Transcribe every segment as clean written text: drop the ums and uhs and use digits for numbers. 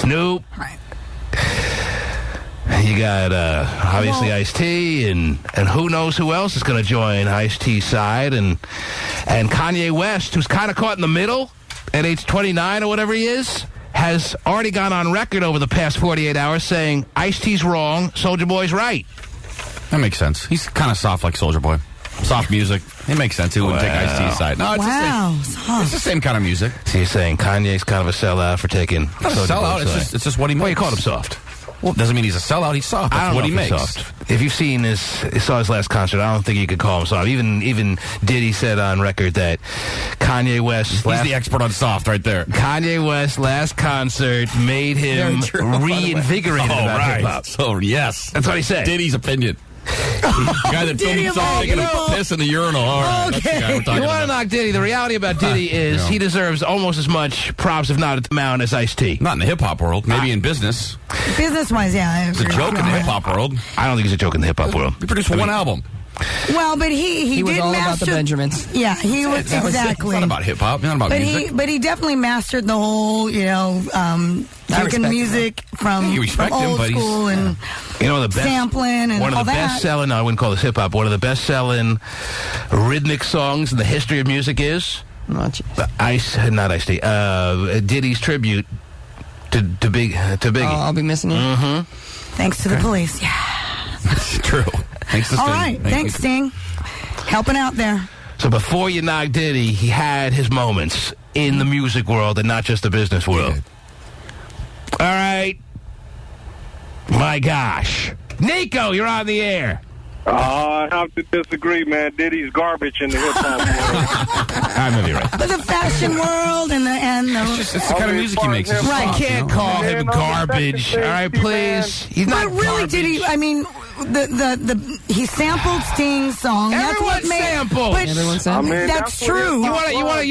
Snoop. Right. You got, obviously, Ice-T, and who knows who else is going to join Ice-T's side, and Kanye West, who's kind of caught in the middle at age 29 or whatever he is, has already gone on record over the past 48 hours saying Ice-T's wrong, Soulja Boy's right. That makes sense. He's kind of soft like Soulja Boy. Soft music. It makes sense. He wouldn't take Ice-T's side. No, it's the same kind of music. So you're saying Kanye's kind of a sellout for taking Not a sellout. It's just what he makes. Well, you called him soft. Well, doesn't mean he's a sellout. He's soft. That's what he makes. Soft. If you've seen saw his last concert, I don't think you could call him soft. Even Diddy said on record that Kanye West... He's the expert on soft right there. Kanye West's last concert made him reinvigorated about hip-hop. So, yes. That's what he said. Diddy's opinion. The guy that filmed himself taking a piss in the urinal. All right, that's the guy we're talking You want to knock Diddy. The reality about Diddy is he deserves almost as much props, if not at the mound, as Ice-T. Not in the hip-hop world. Maybe in business. Business-wise, yeah. It's a joke in the hip-hop world. I don't think it's a joke in the hip-hop world. He produced one album. Well, but he was did all master... about the Benjamins. Yeah, he was exactly. It's not about hip-hop. It's not about music. But he definitely mastered the whole, taking music from old school and the best, sampling and one of all the that. best-selling, I wouldn't call this hip-hop, one of the best-selling rhythmic songs in the history of music is not Ice-T, Diddy's tribute to Biggie. I'll be missing you. Mm-hmm. Thanks to the police. Yeah. It's true. Thanks to Sting. All right. Thanks, Sting. Helping out there. So before you knock Diddy, he had his moments in the music world and not just the business world. All right. My gosh. Nico, you're on the air. I have to disagree, man. Diddy's garbage in the hip-hop world. I may be right. But the fashion world and the It's the kind of music he makes. Right, can't call him garbage. All right, please. He's not But really, garbage. Diddy, I mean, he sampled Sting's song. That's what made samples. Everyone sampled. That's true. You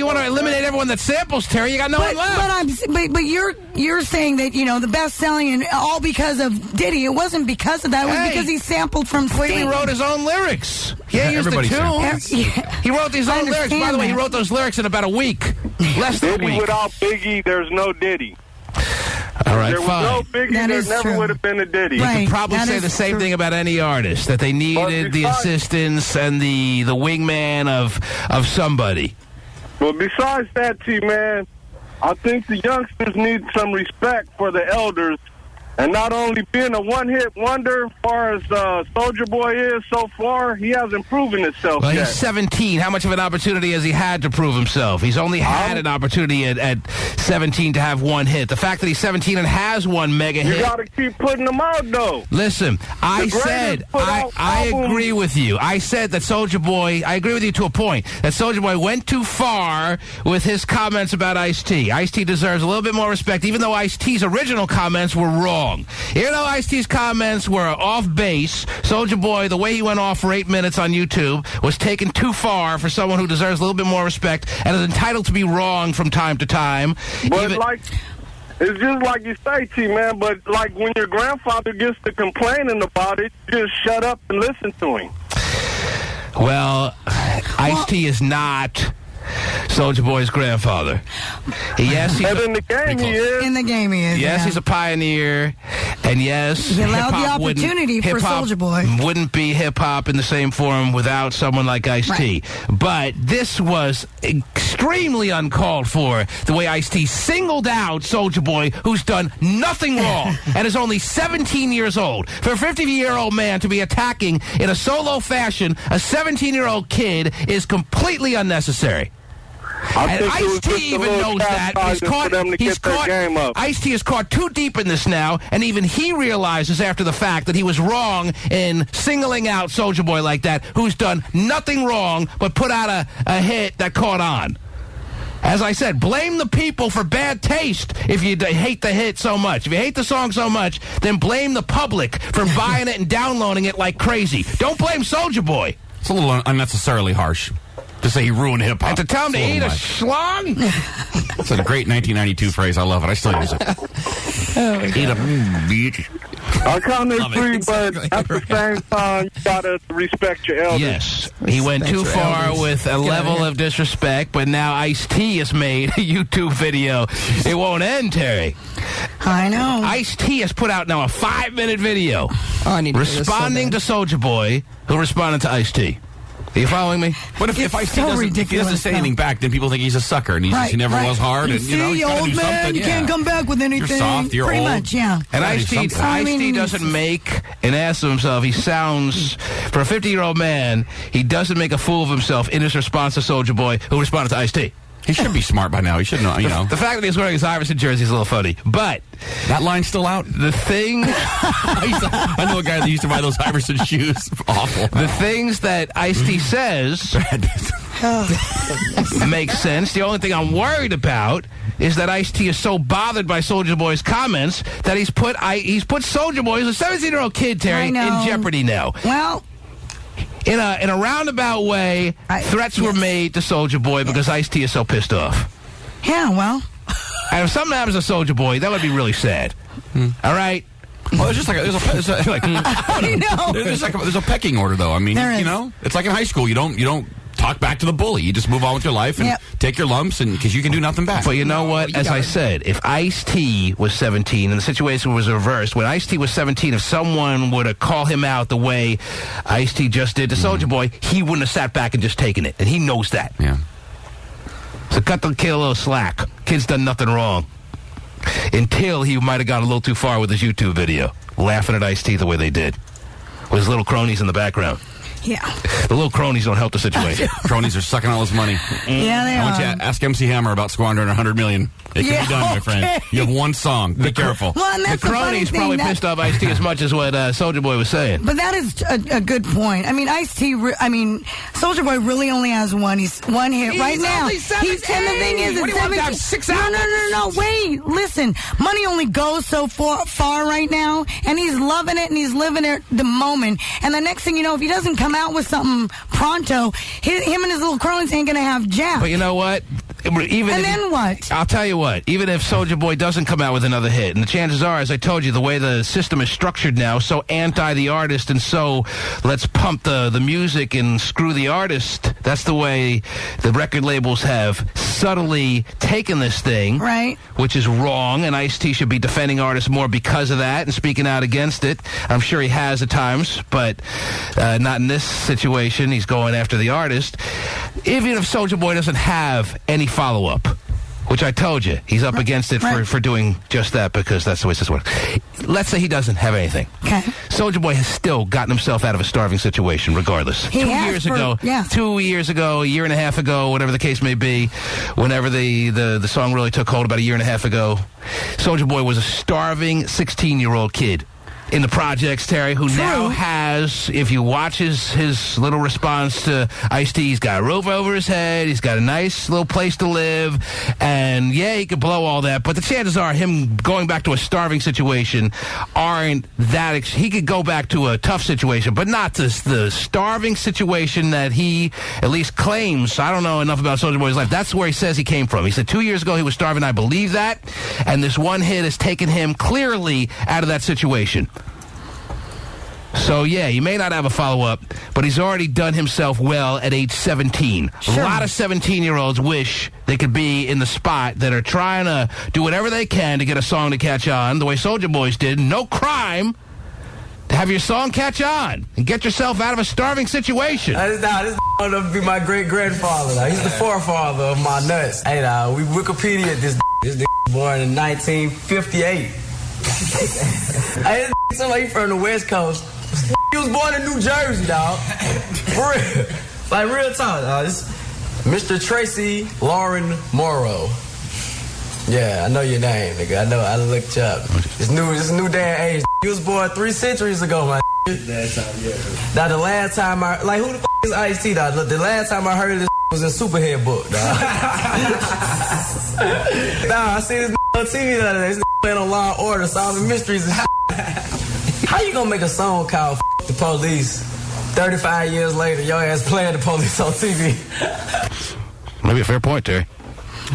want to eliminate everyone that samples, Terry? You got no one left. But you're saying that the best selling and all because of Diddy. It wasn't because of that. It was because he sampled from He Sting. wrote his own lyrics. He used the samples. tune. He wrote his own lyrics. By the way, he wrote those lyrics in about a week. Less than a Diddy week. without Biggie, there's no Diddy. All right, There was fine. no Biggie, That there is never true. would have been a Diddy. Right. You could probably That say is the same true. thing about any artist, that they needed the assistance and the wingman of somebody. But besides that, T-Man, I think the youngsters need some respect for the elders. And not only being a one-hit wonder as far as Soulja Boy is so far, he hasn't proven himself Well, yet. he's 17. How much of an opportunity has he had to prove himself? He's only had an opportunity at 17 to have one hit. The fact that he's 17 and has one mega You hit. got to keep putting them out, though. Listen, I greatest said, put out I albums. agree with you. I said that Soulja Boy, I agree with you to a point, that Soulja Boy went too far with his comments about Ice-T. Ice-T deserves a little bit more respect, even though Ice-T's original comments were wrong. Even though Ice-T's comments were off base, Soulja Boy, the way he went off for 8 minutes on YouTube, was taken too far for someone who deserves a little bit more respect and is entitled to be wrong from time to time. But it's just like you say, T-Man, but like when your grandfather gets to complaining about it, just shut up and listen to him. Well, Ice-T is not Soulja Boy's grandfather. Yes, But in the game he is. In the game he is. Yes, yeah. he's a pioneer, and yes, He allowed the hip-hop opportunity for hip-hop Soulja Boy. wouldn't be hip-hop in the same form without someone like Ice-T. Right. But this was extremely uncalled for, the way Ice-T singled out Soulja Boy, who's done nothing wrong and is only 17 years old. For a 50-year-old man to be attacking in a solo fashion a 17-year-old kid is completely unnecessary. And Ice-T even knows that. Ice-T is caught too deep in this now, and even he realizes after the fact that he was wrong in singling out Soulja Boy like that, who's done nothing wrong but put out a hit that caught on. As I said, blame the people for bad taste if you hate the hit so much. If you hate the song so much, then blame the public for buying it and downloading it like crazy. Don't blame Soulja Boy. It's a little unnecessarily harsh to say he ruined hip-hop. And to tell him to eat a schlong? That's a great 1992 phrase. I love it. I still use it. Eat a bitch. I count as three, but at the same time, you gotta respect your elders. Yes, he went too far with a level of disrespect, but now Ice-T has made a YouTube video. It won't end, Terry. I know. Ice-T has put out now a 5-minute video responding to Soulja Boy, who responded to Ice-T. Are you following me? But if Ice-T doesn't say anything back, then people think he's a sucker, and he never was hard. And, see, old man, you can't come back with anything. You're soft, you're pretty old. much, yeah. And Ice-T doesn't make an ass of himself. He sounds, for a 50-year-old man, he doesn't make a fool of himself in his response to Soulja Boy, who responded to Ice-T. He should be smart by now. He should know, The fact that he's wearing his Iverson jersey is a little funny. But that line's still out. The thing... I know a guy that used to buy those Iverson shoes. Awful. The things that Ice-T says makes sense. The only thing I'm worried about is that Ice-T is so bothered by Soulja Boy's comments that he's put Soulja Boy, who's a 17-year-old kid, Terry, in jeopardy now. Well... In a roundabout way, threats were made to Soulja Boy because Ice-T is so pissed off. Yeah, well. And if something happens to Soulja Boy, that would be really sad. All right? Well, it's just like there's a pecking order, though. I mean, it's like in high school. You don't talk back to the bully. You just move on with your life and take your lumps, and because you can do nothing back. But you know what? As I said, if Ice-T was 17 and the situation was reversed, when Ice-T was 17, if someone were to call him out the way Ice-T just did to Soulja Boy, he wouldn't have sat back and just taken it, and he knows that. Yeah. So cut the kid a little slack. Kid's done nothing wrong. Until he might have gone a little too far with his YouTube video, laughing at Ice-T the way they did, with his little cronies in the background. Yeah. The little cronies don't help the situation. Cronies are sucking all his money. Yeah, they are. I want you to ask MC Hammer about squandering $100 million. It can be done, my friend. You have one song. Be careful. Well, and that's the cronies probably pissed off Ice-T as much as what Soulja Boy was saying. But that is a good point. I mean, Ice-T, Soulja Boy really only has one hit right now. Only 17. And the thing is, what do you want to have 6 albums? No, wait, listen. Money only goes so far right now, and he's loving it, and he's living it the moment. And the next thing you know, if he doesn't come out with something pronto, him and his little cronies ain't going to have jack. But you know what? Then what? I'll tell you what. Even if Soulja Boy doesn't come out with another hit, and the chances are, as I told you, the way the system is structured now, so anti the artist, and so let's pump the music and screw the artist. That's the way the record labels have subtly taken this thing, right? Which is wrong, and Ice-T should be defending artists more because of that and speaking out against it. I'm sure he has at times, but not in this situation. He's going after the artist. Even if Soulja Boy doesn't have any follow-up, which I told you, he's up against it for doing just that because that's the way this works. Let's say he doesn't have anything. Okay. Soulja Boy has still gotten himself out of a starving situation regardless. 2 years ago, 2 years ago, a year and a half ago, whatever the case may be, whenever the song really took hold about a year and a half ago, Soulja Boy was a starving 16-year-old kid in the projects, Terry, who now has, if you watch his little response to Ice-T, he's got a roof over his head, he's got a nice little place to live, and yeah, he could blow all that, but the chances are him going back to a starving situation aren't that, he could go back to a tough situation, but not the starving situation that he at least claims. I don't know enough about Soulja Boy's life. That's where he says he came from. He said 2 years ago he was starving. I believe that, and this one hit has taken him clearly out of that situation. So, yeah, he may not have a follow-up, but he's already done himself well at age 17. Sure. A lot of 17-year-olds wish they could be in the spot that are trying to do whatever they can to get a song to catch on, the way Soulja Boys did. No crime to have your song catch on and get yourself out of a starving situation. This to be my great-grandfather. He's the forefather of my nuts. Hey, we Wikipedia this. This born in 1958. Hey, this somebody from the West Coast. He was born in New Jersey, dog. For real. Like, real talk, dog. This Mr. Tracy Lauren Morrow. Yeah, I know your name, nigga. I know. I looked you up. It's a new day and age. He was born 3 centuries ago, man. Now, the last time who the is Ice-T, dog? The last time I heard of this was in Superhead book, dog. Nah, I seen this on TV the other day. This playing on Law & Order, solving mysteries. How you gonna make a song called F*** the Police 35 years later, your ass playing the police on TV? Maybe a fair point, Terry.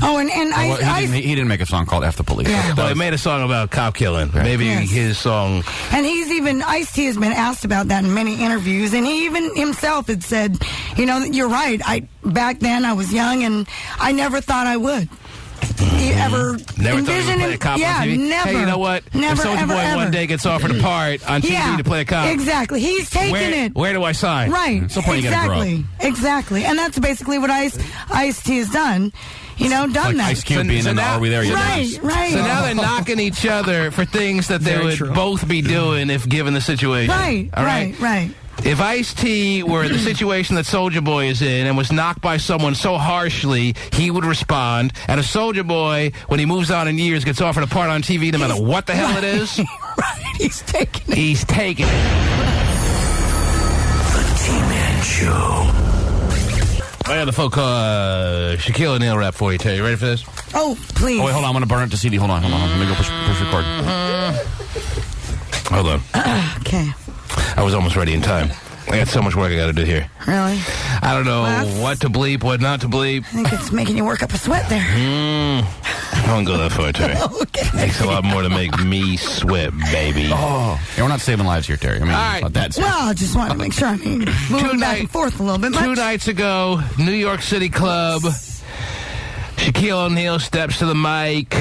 Oh, and he didn't make a song called F the Police. Yeah. No, he made a song about cop killing. Right. Maybe his song. And Ice-T has been asked about that in many interviews, and he even himself had said, you're right. Back then I was young, and I never thought I would. Never envision him. Play a cop on TV? Never. Hey, you know what? Never, if Soulja Boy one day gets offered a part on TV to play a cop, exactly. He's taking it. Where do I sign? Right. Some point Exactly. And that's basically what Ice-T has done. Done like that. Ice Cube being in the Are We There Yet? Right. So now they're knocking each other for things that they would both be doing if given the situation. Right. All right. Right. If Ice-T were in the situation that Soulja Boy is in and was knocked by someone so harshly, he would respond. And if Soulja Boy, when he moves on in years, gets offered a part on TV, no matter what the hell it is, he's taking it. He's taking it. The T-Man Show. I got the folk Shaquille O'Neal rap for you, Terry. You ready for this? Oh, please. Oh, wait, hold on. I'm going to burn up the CD. Hold on. Let me go push record. Hold on. Okay. I was almost ready in time. I got so much work I got to do here. Really? I don't know what to bleep, what not to bleep. I think it's making you work up a sweat there. I don't go that far, Terry. Okay. It takes a lot more to make me sweat, baby. Oh. Yeah, we're not saving lives here, Terry. I mean, all right. Well, I just wanted to make sure. Moving back and forth a little bit. 2 nights ago, New York City club. Shaquille O'Neal steps to the mic.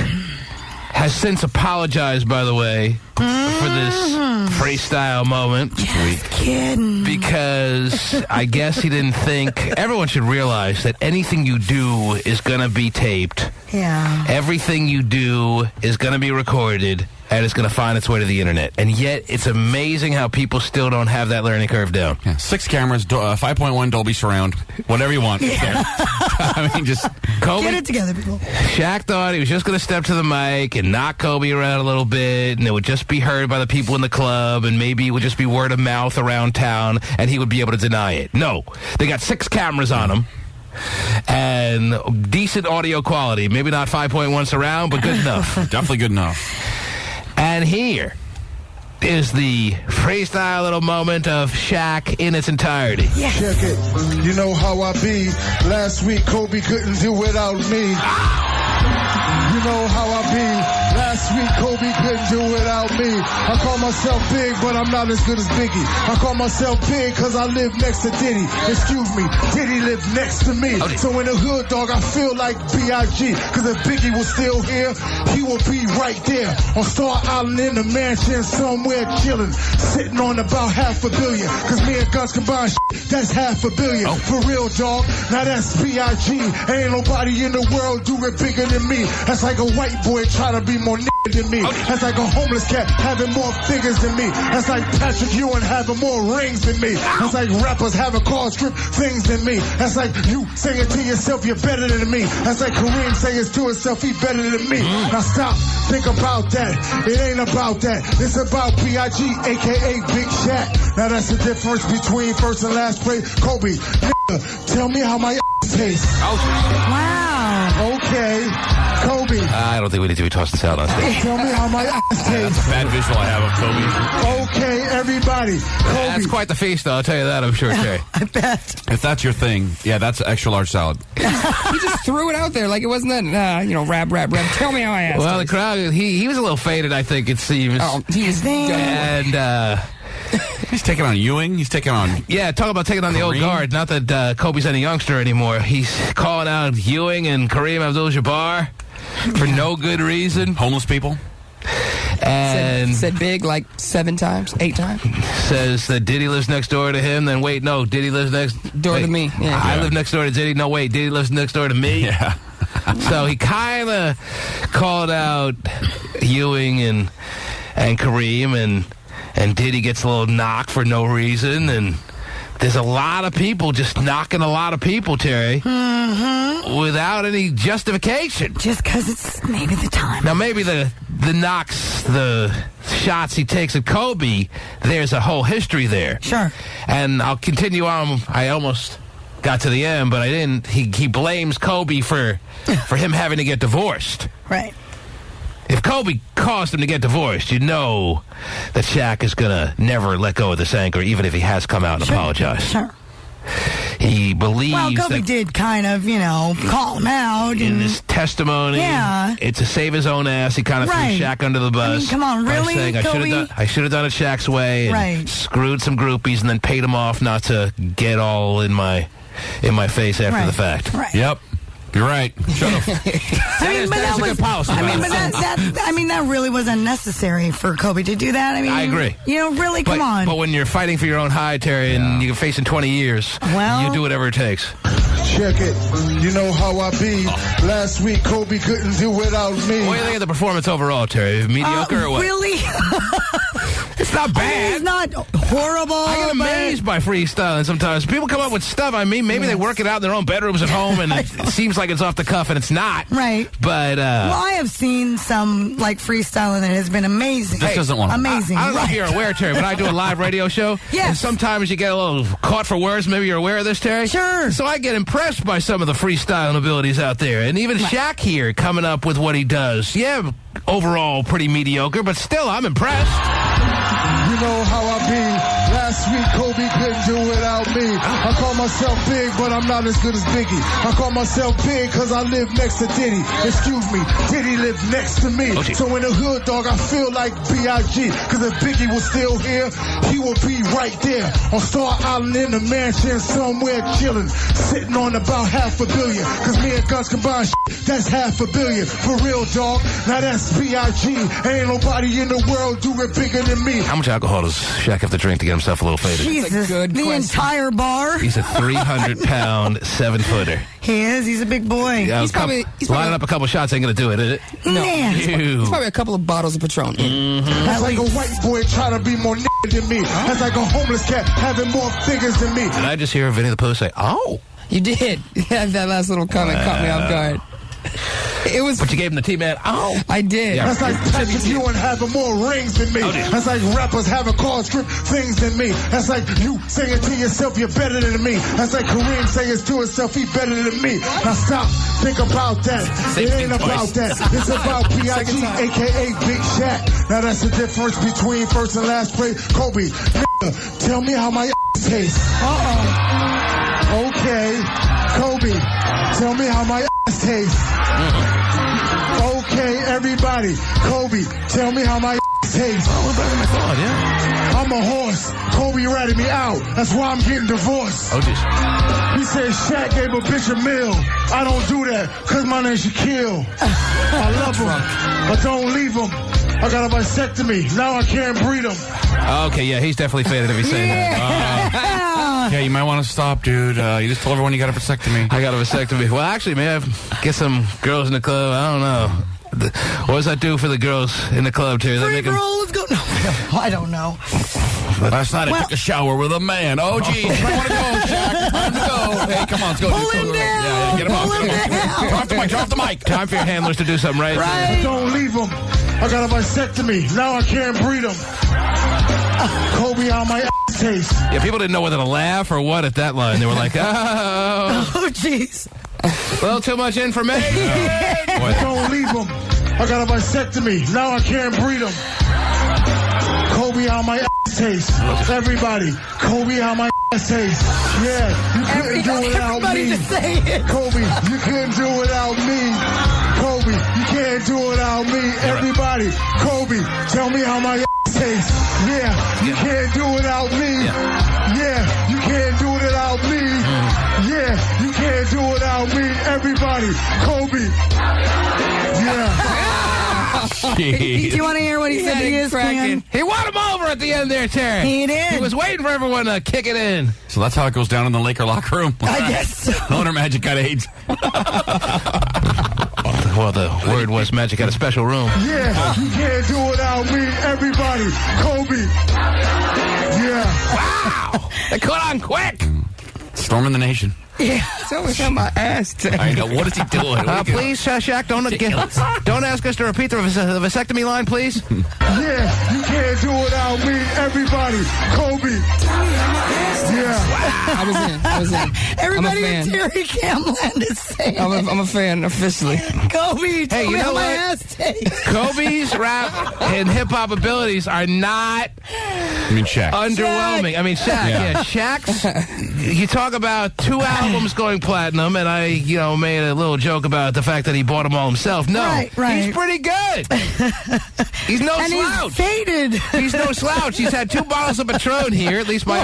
Has since apologized, by the way, for this freestyle moment. Just kidding. Because I guess he didn't think... Everyone should realize that anything you do is going to be taped. Yeah. Everything you do is going to be recorded, and it's going to find its way to the internet. And yet, it's amazing how people still don't have that learning curve down. Yeah, 6 cameras, 5.1 Dolby Surround, whatever you want. Yeah. I mean, just... Kobe, get it together, people. Shaq thought he was just going to step to the mic and knock Kobe around a little bit, and it would just be heard by the people in the club, and maybe it would just be word of mouth around town, and he would be able to deny it. No. They got 6 cameras on him. And decent audio quality. Maybe not 5.1 surround, but good enough. Definitely good enough. And here is the freestyle little moment of Shaq in its entirety. Yes. Check it. You know how I be. Last week, Kobe couldn't do without me. You know how I be. Last week, Kobe couldn't do without me. I call myself big, but I'm not as good as Biggie. I call myself big because I live next to Diddy. Excuse me, Diddy lived next to me. So in the hood, dog, I feel like B.I.G. Because if Biggie was still here, he would be right there on Star Island in the mansion somewhere chilling, sitting on about $500 million. Because me and Guns combined, that's $500 million. For real, dog. Now that's B.I.G. Ain't nobody in the world do it bigger than me. That's like a white boy trying to be more than me. That's like a homeless cat having more figures than me. That's like Patrick Ewing having more rings than me. That's like rappers having car strip things than me. That's like you saying to yourself you're better than me. That's like Kareem saying to himself he better than me. Now stop, think about that. It ain't about that. It's about B.I.G. aka Big Shaq. Now that's the difference between first and last place. Kobe, tell me how my tastes. Wow. Okay. Kobe. I don't think we need to be tossing salad on stage. Tell me how my tastes. That's a bad visual I have of Kobe. Okay, everybody. Kobe. That's quite the feast, though. I'll tell you that, I'm sure, Terry. I bet. If that's your thing, yeah, that's extra large salad. He just threw it out there like it wasn't that, rap. Tell me how I asked. Well, the crowd, he was a little faded, I think, it seems. Oh, he was done. And, he's taking on Ewing. He's taking on... yeah, talk about taking on the old guard. Not that Kobe's any youngster anymore. He's calling out Ewing and Kareem Abdul-Jabbar for no good reason. Homeless people. And said big like 7 times, 8 times. Says that Diddy lives next door to him. Then wait, no, Diddy lives next door to me. Yeah. I live next door to Diddy. No, wait, Diddy lives next door to me. Yeah. So he kind of called out Ewing and Kareem, and Diddy gets a little knock for no reason, and there's a lot of people just knocking a lot of people, Terry, without any justification. Just because it's maybe the time. Now, maybe the knocks, the shots he takes at Kobe, there's a whole history there. Sure. And I'll continue on. I almost got to the end, but I didn't. He blames Kobe for him having to get divorced. Right. If Kobe caused him to get divorced, you know that Shaq is going to never let go of this anger, even if he has come out and apologized. Sure. he believes Well, Kobe that did kind of, call him out. in And this testimony, to save his own ass, he kind of threw Shaq under the bus. I mean, come on, by really, saying, Kobe? I should have done it Shaq's way and screwed some groupies and then paid him off not to get all in my face after the fact. Right. Yep. You're right. Shut up. That is a good policy. That really was unnecessary for Kobe to do that. I mean, I agree. Really, come on. But when you're fighting for your own hide, Terry, and you're facing 20 years, you do whatever it takes. Check it. You know how I be. Last week, Kobe couldn't do without me. What do you think of the performance overall, Terry? Mediocre or what? Really? It's not bad. It's not horrible. I get amazed by freestyling sometimes. People come up with stuff. I mean, maybe they work it out in their own bedrooms at home, and it seems like it's off the cuff, and it's not. Right. But well, I have seen some freestyling that has been amazing. This doesn't want to. Amazing. I don't know if you're aware, Terry, but I do a live radio show. Yes. And sometimes you get a little caught for words. Maybe you're aware of this, Terry. Sure. So I get impressed by some of the freestyling abilities out there, and even Shaq here coming up with what he does. Yeah, overall pretty mediocre, but still I'm impressed. You know how I be. Last week, Kobe couldn't do without me. I call myself big, but I'm not as good as Biggie. I call myself big because I live next to Diddy. Excuse me, Diddy lives next to me. So in the hood, dog, I feel like B.I.G. Because if Biggie was still here, he would be right there on Star Island in the mansion somewhere chilling, sitting on about $500 million. Because me and Guns combined, that's $500 million. For real, dog. Now that's B.I.G. Ain't nobody in the world do it bigger than me. How much alcohol does Shaq have to drink to get himself a little faded? Jesus, the entire bar. He's a 300-pound 7-footer. He is. He's a big boy. Yeah, he's probably lining up a couple shots ain't gonna do it, is it? No. Ew. It's probably a couple of bottles of Patron. That's like a white boy trying to be more than me. That's like a homeless cat having more figures than me. Did I just hear Vinnie the Pooh say, "Oh"? You did. Yeah, that last little comment caught me off guard. It was. But you gave him the T-Man. Oh, I did. Yeah. That's like Patrick Ewing having more rings than me. That's like rappers having cars, script things than me. That's like you saying to yourself you're better than me. That's like Kareem saying to himself he's better than me. Now stop, think about that. It ain't about that. It's about P.I.G. a.k.a. Big Shaq. Now that's the difference between first and last place. Kobe, nigga, tell me how my tastes. Okay, Kobe, tell me how my tastes. Okay, everybody, Kobe, tell me how my tastes. Oh, better than I thought, yeah. I'm a horse. Kobe ratted me out. That's why I'm getting divorced. Oh, jeez. He said Shaq gave a bitch a meal. I don't do that because my name's Shaquille. I love him, but don't leave him. I got a vasectomy. Now I can't breed him. Okay, yeah, he's definitely faded if he's saying that. Yeah, you might want to stop, dude. You just told everyone you got a vasectomy. I got a vasectomy. Well, actually, maybe I get some girls in the club. I don't know. What does that do for the girls in the club, Terry? Free for all, let's go. No, I don't know. Last night I took a shower with a man. Oh, geez. I want to go, Shaq. Time to go. Hey, come on, let's go. Pull him down. Yeah, get him Pull him down. Drop the mic. Time for your handlers to do something right. Right. Don't leave him. I got a vasectomy. Now I can't breed him. Kobe, how my taste. Yeah, people didn't know whether to laugh or what at that line. They were like, Oh, jeez. A little too much information. Don't leave him. I got a vasectomy. Now I can't breed him. Kobe, how my taste. Everybody, Kobe, how my taste. Yeah, you couldn't do it without Everybody me. just say it. Kobe, you couldn't do it without me. Kobe, you can't do it without me. Everybody, Kobe, tell me how my taste. Yeah, you can't do it without me. Yeah, you can't do it without me. Yeah, you can't do it without me. Everybody, Kobe. Yeah. Do you want to hear what he said to ESPN? He won him over at the end there, Terry. He did. He was waiting for everyone to kick it in. So that's how it goes down in the Laker locker room. I guess so. No wonder Magic got AIDS. Well, the word was Magic had a special room. Yeah, you can't do it without me. Everybody, Kobe. Yeah. Wow! They caught on quick. Storming the nation. Yeah. It's always on my ass. I know. What is he doing? Please, Shaq, don't ask us to repeat the vasectomy line, please. Yeah, you can't do it without me. Everybody, KUBE. Yeah. I was in. Everybody I'm a in fan. Terry Camland is saying I'm a fan officially. KUBE, Hey, you know my what? ass tastes. KUBE's rap and hip-hop abilities are not I mean, Shaq. underwhelming. I mean, Shaq, yeah. Shaq's, you talk about 2 albums going platinum, and I, made a little joke about the fact that he bought them all himself. No, Right. he's pretty good. He's no And slouch. he's faded. He's no slouch. He's had 2 bottles of Patron here, at least by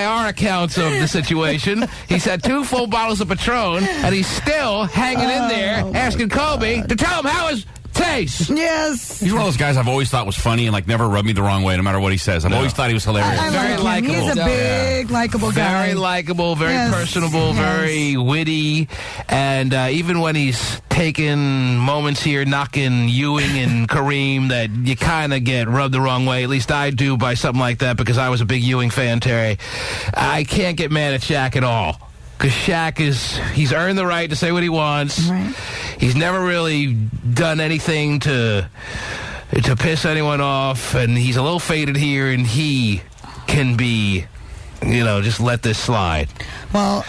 our accounts of the situation. He's had 2 full bottles of Patron, and he's still hanging in there, asking KUBE to tell him how his taste. Yes. He's one of those guys I've always thought was funny and never rubbed me the wrong way, no matter what he says. I've always thought he was hilarious. I Very like him. likable. He's a big, likable guy. Very likable, very personable, very witty, and even when he's taking moments here, knocking Ewing and Kareem that you kind of get rubbed the wrong way, at least I do, by something like that, because I was a big Ewing fan, Terry. I can't get mad at Shaq at all. Because Shaq he's earned the right to say what he wants. Right. He's never really done anything to piss anyone off, and he's a little faded here, and he can be, just let this slide. Well,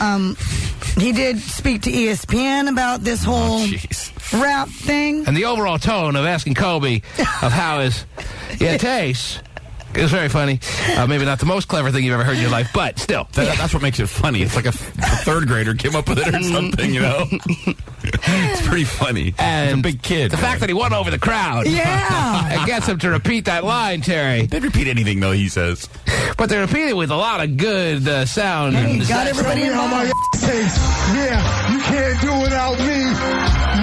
he did speak to ESPN about this whole rap thing. And the overall tone of asking KUBE of how his tastes. It was very funny. Maybe not the most clever thing you've ever heard in your life, but still. That's what makes it funny. It's like a 3rd grader came up with it or something, It's pretty funny. And he's a big kid. The fact that he won over the crowd. Yeah. It gets him to repeat that line, Terry. They repeat anything, though, he says. But they repeat it with a lot of good sound. Hey, got everybody Tell me how my involved. tastes. Yeah, you can't do it without me.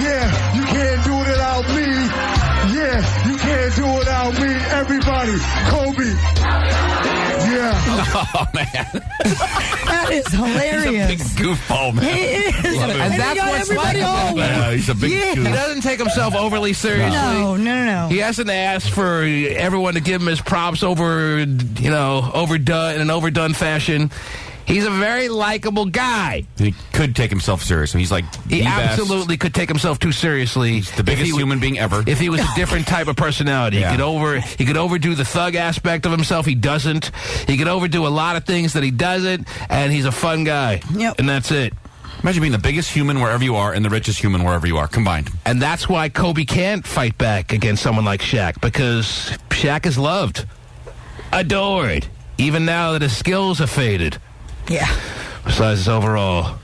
Yeah, you can't do it without me. Yeah, you can't do it without me. Everybody, KUBE. Yeah. Oh, man. That is hilarious. He's a big goofball, man. He is. And that's he got what's everybody like all. Yeah, he's a big He goof. doesn't take himself overly seriously. No. He hasn't asked for everyone to give him his props overdone in an overdone fashion. He's a very likable guy. He could take himself seriously. He's like He the best. absolutely could take himself too seriously. He's the biggest human being ever. If he was a different type of personality, Yeah. he could overdo the thug aspect of himself. He doesn't. He could overdo a lot of things that he doesn't, and he's a fun guy. Yep. And that's it. Imagine being the biggest human wherever you are and the richest human wherever you are, combined. And that's why KUBE can't fight back against someone like Shaq, because Shaq is loved, adored, even now that his skills have faded. Yeah. Besides his overall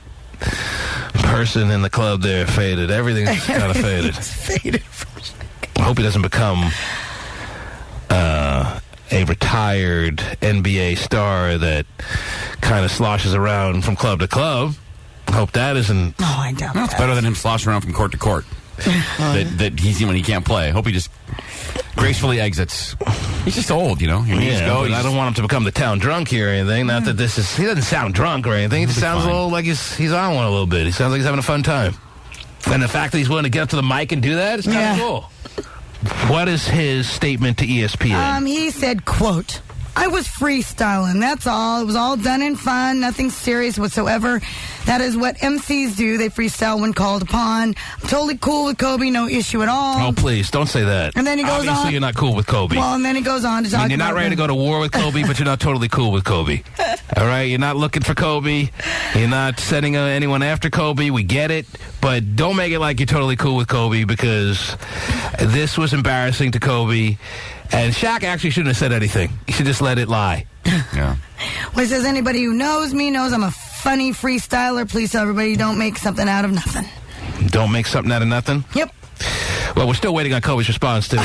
person in the club there faded. Everything's kind of faded. Faded. I hope he doesn't become a retired NBA star that kind of sloshes around from club to club. Hope that isn't. Oh, I doubt that. It's better than him sloshing around from court to court. that he's when he can't play. I hope he just gracefully exits. He's just old, Your knees go. But I don't want him to become the town drunk here or anything. Not that he doesn't sound drunk or anything. He just sounds a little like he's on one a little bit. He sounds like he's having a fun time. And the fact that he's willing to get up to the mic and do that is kind of cool. What is his statement to ESPN? He said, quote, I was freestyling, that's all. It was all done in fun, nothing serious whatsoever. That is what MCs do. They freestyle when called upon. I'm totally cool with KUBE, no issue at all. Oh, please, don't say that. And then he goes Obviously, on. you're not cool with KUBE. Well, and then he goes on to talk about... You're not ready to go to war with KUBE, but you're not totally cool with KUBE. All right? You're not looking for KUBE. You're not sending anyone after KUBE. We get it. But don't make it like you're totally cool with KUBE, because this was embarrassing to KUBE. And Shaq actually shouldn't have said anything. He should just let it lie. Yeah. Well, he says, anybody who knows me knows I'm a funny freestyler. Please tell everybody, don't make something out of nothing. Don't make something out of nothing? Yep. Well, we're still waiting on KUBE's response to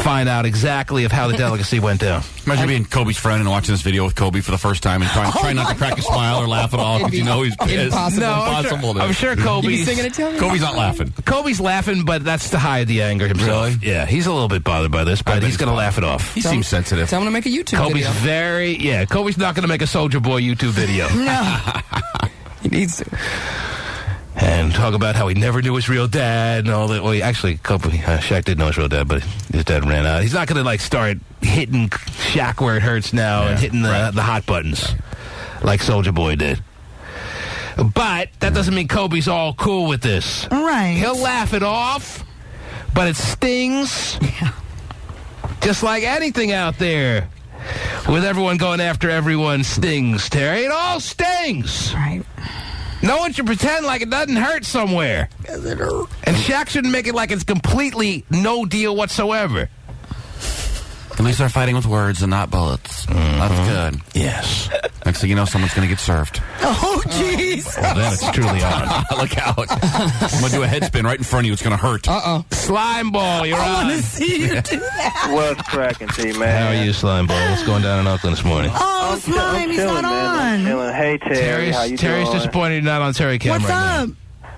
find out exactly of how the delicacy went down. Imagine being Kobe's friend and watching this video with KUBE for the first time and trying not to crack a smile or laugh at all because he's pissed. Impossible. No, Impossible. I'm sure KUBE's... You singing it to him? Kobe's not laughing. KUBE's laughing, but that's to hide the anger himself. Really? Yeah, he's a little bit bothered by this, but he's going to laugh it off. He seems sensitive. Tell him to make a YouTube video. KUBE's not going to make a Soulja Boy YouTube video. No. He needs to. And talk about how he never knew his real dad and all that. Well, actually, Shaq did know his real dad, but his dad ran out. He's not going to, start hitting Shaq where it hurts now and hitting the hot buttons like Soulja Boy did. But that doesn't mean Kobe's all cool with this. Right. He'll laugh it off, but it stings. Yeah. Just like anything out there. With everyone going after everyone stings, Terry. It all stings. Right. No one should pretend like it doesn't hurt somewhere. And Shaq shouldn't make it like it's completely no deal whatsoever. At least they're fighting with words and not bullets. That's good. Yes. Next thing you know, someone's going to get served. Oh, jeez. Well, then it's truly on. Look out. I'm going to do a head spin right in front of you. It's going to hurt. Uh-oh. Slime Ball, you're I on. want to see you do that. What's cracking, T-man? How are you, Slime Ball? What's going down in Oakland this morning? Oh, Slime, he's not I'm on. chilling. Hey, Terry. How you Terry's doing? disappointed you're not on Terry Cam What's right up? now.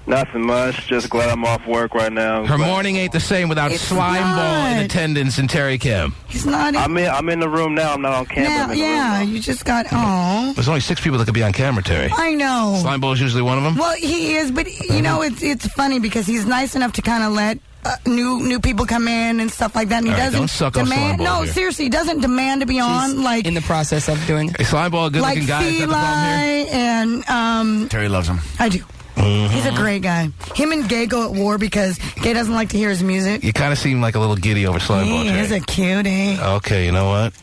Nothing much. Just glad I'm off work right now. Her morning ain't the same without It's Slime Ball in not. attendance and Terry Cam. He's not in. I'm in the room now. I'm not on camera. Now, I'm in the room yeah, now. you just got. Oh, There's only 6 people that could be on camera, Terry. I know. Slime Ball is usually one of them. Well, he is, but you know, it's funny because he's nice enough to kind of let new people come in and stuff like that. And he All right, doesn't don't suck off demand. Slime Ball No, here. seriously, he doesn't demand to be on like In the process of doing it. Hey, Slime Ball, a good-looking guy. Is that the problem here? and Terry loves him. I do. He's a great guy. Him and Gay go at war because Gay doesn't like to hear his music. You kind of seem like a little giddy over Slime Ball, He Terry. is a cutie. Okay, you know what?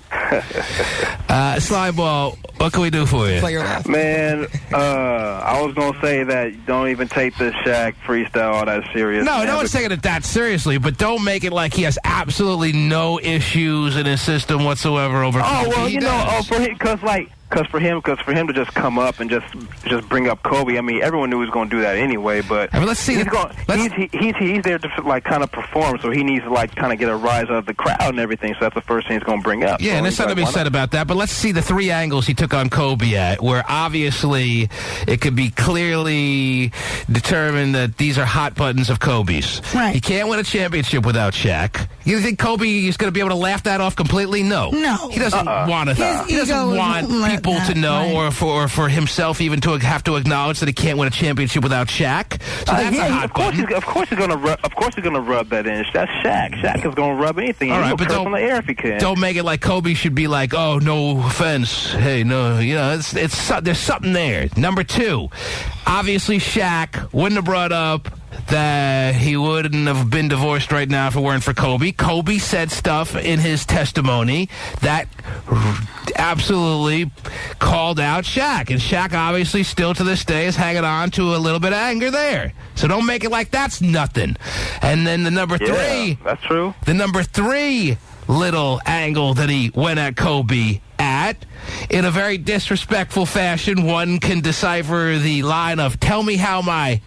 Slime Ball, what can we do for you? Play your laugh. Man, I was gonna say that don't even take the Shaq freestyle all that serious. No, man, no one's taking it that seriously, but don't make it like he has absolutely no issues in his system whatsoever over. Oh well, He you know, does. because for him to just come up and just bring up Kobe. I mean, everyone knew he was going to do that anyway. But I mean, let's see. he's there to like kind of perform, so he needs to like kind of get a rise out of the crowd and everything. So that's the first thing he's going to bring up. Yeah, so and there's he's something to like, be said about that, but let's see the 3 angles he took on Kobe at, where obviously it could be clearly determined that these are hot buttons of Kobe's. Right. He can't win a championship without Shaq. You think Kobe is going to be able to laugh that off completely? No. No. He doesn't want to. His He doesn't ego want won't let people that, to know, right. or for himself even to have to acknowledge that he can't win a championship without Shaq. So that's a hot button. Of course he's going to rub that in. That's Shaq. Shaq is going to rub anything. All right, He'll but curse on the air if he can. don't make it like Kobe should be like, oh, no offense. Hey, no, you know, there's something there. Number 2, obviously Shaq wouldn't have brought up that he wouldn't have been divorced right now if it weren't for Kobe. Kobe said stuff in his testimony that absolutely called out Shaq. And Shaq obviously still to this day is hanging on to a little bit of anger there. So don't make it like that's nothing. And then the number 3. Yeah, that's true. The number 3 little angle that he went at Kobe at, in a very disrespectful fashion, one can decipher the line of, tell me how my...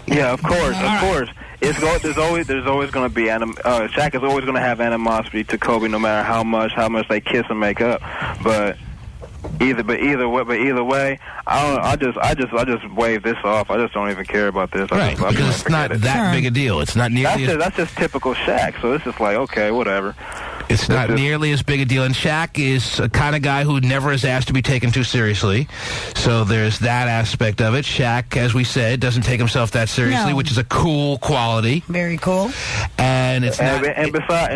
Yeah, of course. There's always going to be Shaq is always going to have animosity to Kobe, no matter how much they kiss and make up. But either way, I just wave this off. I just don't even care about this. Right, because it's not that big a deal. It's not nearly. That's just typical Shaq. So it's just like, okay, whatever. It's not nearly as big a deal. And Shaq is a kind of guy who never is asked to be taken too seriously. So there's that aspect of it. Shaq, as we said, doesn't take himself that seriously, which is a cool quality. Very cool. And it's not. And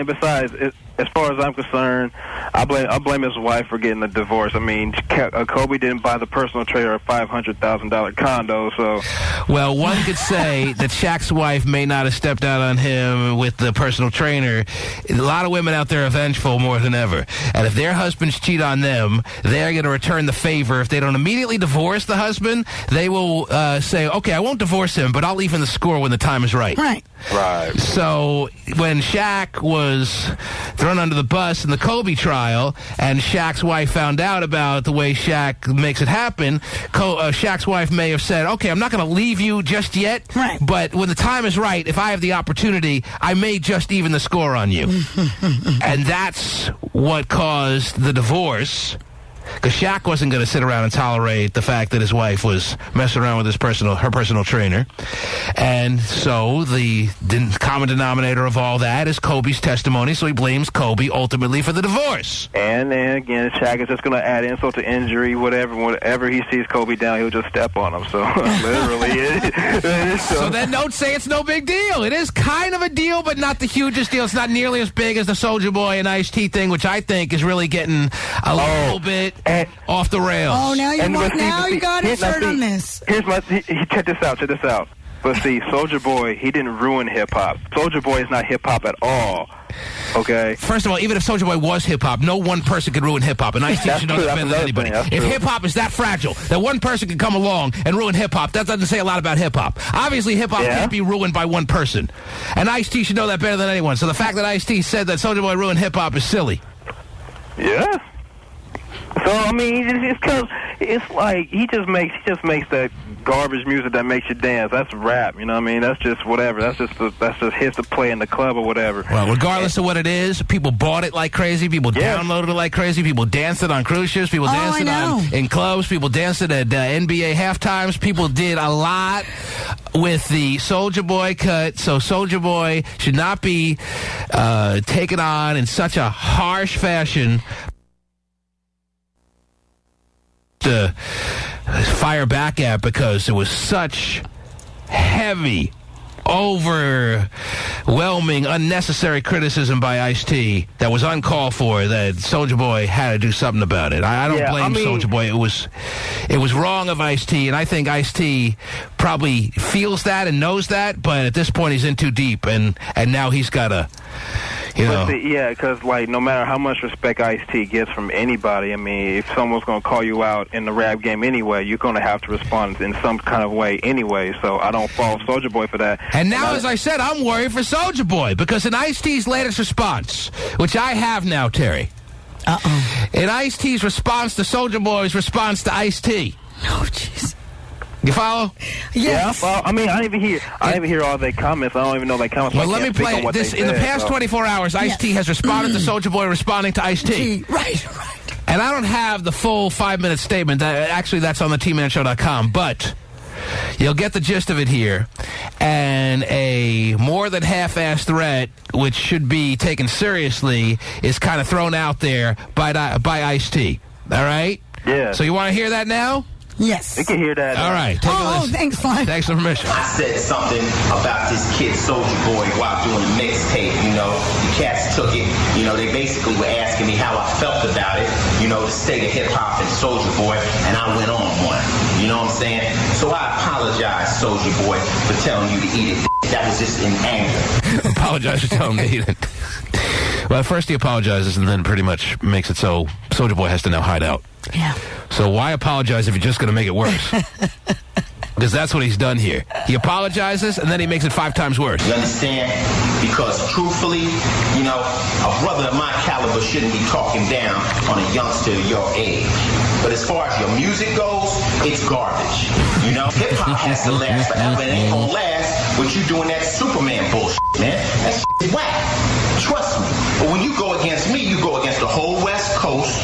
besides, as far as I'm concerned, I blame his wife for getting the divorce. I mean, Kobe didn't buy the personal trainer a $500,000 condo, so. Well, one could say that Shaq's wife may not have stepped out on him with the personal trainer. A lot of women out there are vengeful more than ever. And if their husbands cheat on them, they're going to return the favor. If they don't immediately divorce the husband, they will say, okay, I won't divorce him, but I'll even the score when the time is right. Right. So when Shaq was thrown under the bus in the Kobe trial, and Shaq's wife found out about the way Shaq makes it happen, Shaq's wife may have said, okay, I'm not going to leave you just yet, but when the time is right, if I have the opportunity, I may just even the score on you. And that's what caused the divorce. Because Shaq wasn't going to sit around and tolerate the fact that his wife was messing around with her personal trainer. And so the common denominator of all that is Kobe's testimony, so he blames Kobe ultimately for the divorce. And then again, Shaq is just going to add insult to injury. Whatever he sees Kobe down, he'll just step on him. So literally, it is. So then don't say it's no big deal. It is kind of a deal, but not the hugest deal. It's not nearly as big as the Soulja Boy and Ice-T thing, which I think is really getting a little bit off the rails. Oh, now you got to start on this. Check this out. But see, Soulja Boy, he didn't ruin hip-hop. Soulja Boy is not hip-hop at all, okay? First of all, even if Soulja Boy was hip-hop, no one person could ruin hip-hop, and Ice-T should know that better than anybody. If hip-hop is that fragile, that one person can come along and ruin hip-hop, that doesn't say a lot about hip-hop. Obviously, hip-hop can't be ruined by one person, and Ice-T should know that better than anyone. So the fact that Ice-T said that Soulja Boy ruined hip-hop is silly. Yeah. So, I mean, it's because it's like he just makes that garbage music that makes you dance. That's rap, you know what I mean? That's just whatever. That's just hits to play in the club or whatever. Well, regardless of what it is, people bought it like crazy. People downloaded it like crazy. People danced it on cruise ships. People danced it in clubs. People danced it at NBA halftimes. People did a lot with the Soulja Boy cut. So Soulja Boy should not be taken on in such a harsh fashion to fire back at, because it was such heavy, overwhelming, unnecessary criticism by Ice-T that was uncalled for, that Soulja Boy had to do something about it. I don't blame Soulja Boy. It was wrong of Ice-T, and I think Ice-T probably feels that and knows that, but at this point he's in too deep, and now he's got to... because like no matter how much respect Ice-T gets from anybody, I mean, if someone's going to call you out in the rap game anyway, you're going to have to respond in some kind of way anyway. So I don't fault Soulja Boy for that. And now, as I said, I'm worried for Soulja Boy, because in Ice-T's latest response, which I have now, Terry, in Ice-T's response to Soulja Boy's response to Ice-T. Oh, jeez. You follow? Yes. Yeah, I mean, I didn't even hear all their comments. I don't even know their comments. Well, let me play this. In the past 24 hours, Ice-T has responded to Soulja Boy responding to Ice-T. Right. And I don't have the full 5-minute statement. Actually, that's on the TManShow.com. But you'll get the gist of it here. And a more than half-assed threat, which should be taken seriously, is kind of thrown out there by Ice-T. All right? Yeah. So you want to hear that now? Yes. We can hear that. All right. Take a listen. Thanks, Slime. Thanks for permission. I said something about this kid Soulja Boy while doing a mixtape, you know. The cats took it. You know, they basically were asking me how I felt about it, you know, the state of hip-hop and Soulja Boy, and I went on one. You know what I'm saying? So I apologize, Soulja Boy, for telling you to eat it. That was just in anger. Apologize for telling him to eat it. Well, first he apologizes and then pretty much makes it so Soulja Boy has to now hide out. Yeah. So why apologize if you're just going to make it worse? Because that's what he's done here. He apologizes and then he makes it 5 times worse. You understand? Because truthfully, you know, a brother of my caliber shouldn't be talking down on a youngster your age. But as far as your music goes, it's garbage. You know, hip-hop has to last forever. It ain't gonna last with you doing that Superman bullshit, man. That shit is whack. Trust me. But when you go against me, you go against the whole West Coast.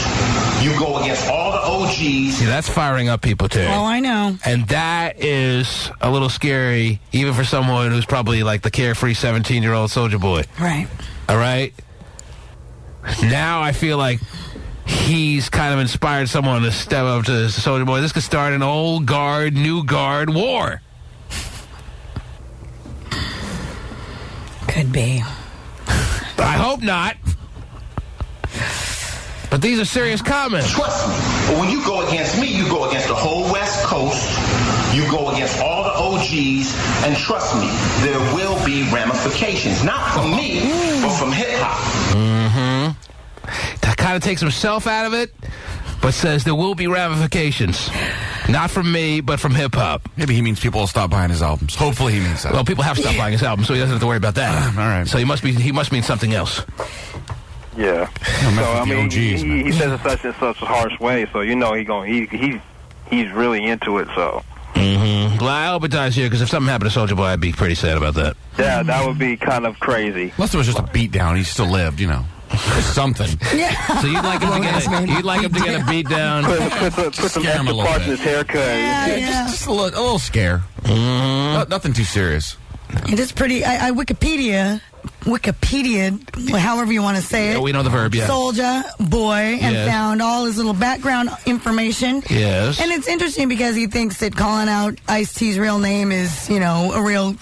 You go against all the OGs. See, that's firing up people, too. Oh, I know. And that is a little scary, even for someone who's probably like the carefree 17-year-old Soulja Boy. Right. All right? Now I feel like he's kind of inspired someone to step up to Soulja Boy. This could start an old guard, new guard war. Could be. I hope not. But these are serious comments. Trust me. But when you go against me, you go against the whole West Coast. You go against all the OGs. And trust me, there will be ramifications. Not from me, but from hip-hop. Mm-hmm. That kind of takes himself out of it, but says there will be ramifications. Not from me, but from hip-hop. Maybe he means people will stop buying his albums. Hopefully he means that. Well, people have stopped buying his albums, so he doesn't have to worry about that. All right. So he must mean something else. Yeah. So I mean, OGs, he says it in such a harsh way, so you know he's really into it. So. Mm-hmm. Well, I hope it dies here, because if something happened to Soulja Boy, I'd be pretty sad about that. Yeah, that would be kind of crazy. Unless there was just a beat down, he still lived, you know. Something. Yeah. So you'd like him to get a beat down. Put some extra parts in his haircut. Yeah. Just a little scare. Mm-hmm. Nothing too serious. It is pretty. I Wikipedia, however you want to say it. Oh, we know the verb, yeah. Soulja Boy, and Yes. found all his little background information. Yes. And it's interesting because he thinks that calling out Ice-T's real name is, you know, a real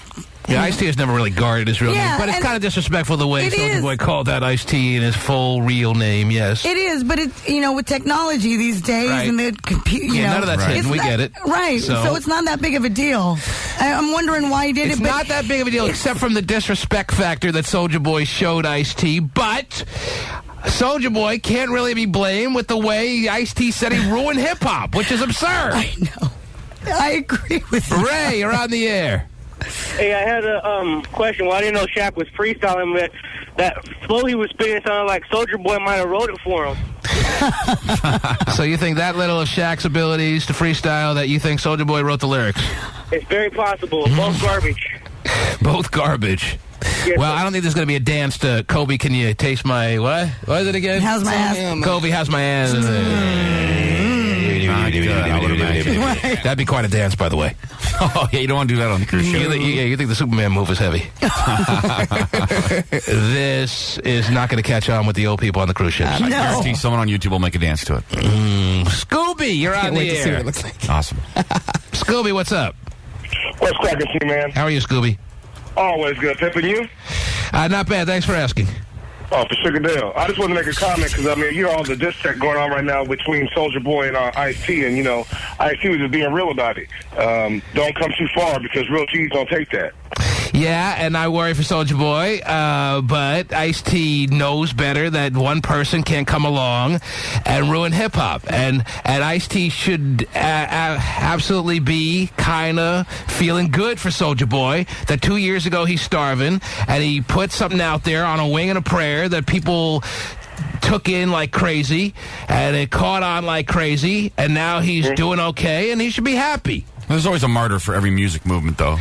Yeah, Ice-T has never really guarded his real name, but it's kind of disrespectful the way Soulja Boy called out Ice-T in his full real name, yes. It is, but with technology these days and the computer, none of that's hidden. We get it. Right, so it's not that big of a deal. I'm wondering why he did it. It's not that big of a deal, except from the disrespect factor that Soulja Boy showed Ice-T, but Soulja Boy can't really be blamed with the way Ice-T said he ruined hip-hop, which is absurd. I know. I agree with you. Ray, you're on the air. Hey, I had a question. Well, I didn't know Shaq was freestyling, but that flow he was spitting sounded like Soulja Boy might have wrote it for him. So you think that little of Shaq's abilities to freestyle, that you think Soulja Boy wrote the lyrics? It's very possible. Both garbage. Both garbage. Yes, well, I don't think there's going to be a dance to Kobe, can you taste my, what? What is it again? How's my ass? Kobe, how's my ass? That'd be quite a dance, by the way. Oh, yeah, you don't want to do that on the cruise ship. You think the Superman move is heavy. This is not going to catch on with the old people on the cruise ships. I guarantee someone on YouTube will make a dance to it. Scooby, you're on the air. To see what it looks like. Awesome. Scooby, what's up? What's cracking, man? How are you, Scooby? Always good. Pepper, you? Not bad. Thanks for asking. Oh, for sugar deal. I just want to make a comment because, you hear all the diss track going on right now between Soulja Boy and Ice-T, and, Ice-T was just being real about it. Don't come too far because real G's don't take that. Yeah, and I worry for Soulja Boy, but Ice-T knows better that one person can't come along and ruin hip-hop. And Ice-T should absolutely be kind of feeling good for Soulja Boy that 2 years ago he's starving, and he put something out there on a wing and a prayer that people took in like crazy, and it caught on like crazy, and now he's doing okay, and he should be happy. There's always a martyr for every music movement, though.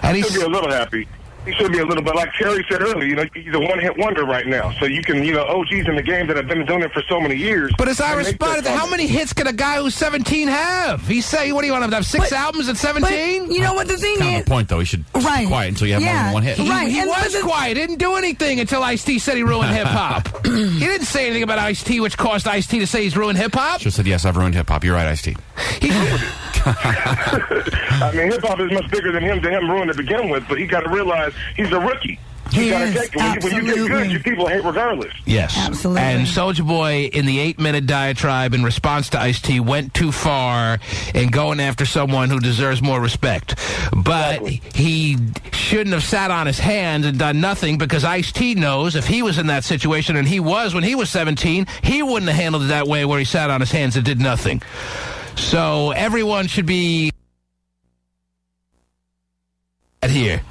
And he should be a little happy. He should be a little bit, like Terry said earlier, he's a one-hit wonder right now. So you can, OGs in the game that have been doing it for so many years. But as I responded, how many hits can a guy who's 17 have? He say, what do you want him to have, 6 albums at 17? But you know what the thing is? The point, though. He should be quiet until you have more than one hit. He was quiet. Didn't do anything until Ice-T said he ruined hip-hop. He didn't say anything about Ice-T, which caused Ice-T to say he's ruined hip-hop. Just said, yes, I've ruined hip-hop. You're right, Ice-T. Hip-hop is much bigger than him to him ruin to begin with, but he got to realize he's a rookie. When you get good, your people hate regardless. Yes. Absolutely. And Soulja Boy, in the 8-minute diatribe in response to Ice-T, went too far in going after someone who deserves more respect. But he shouldn't have sat on his hands and done nothing, because Ice-T knows if he was in that situation, and he was when he was 17, he wouldn't have handled it that way where he sat on his hands and did nothing. So everyone should be here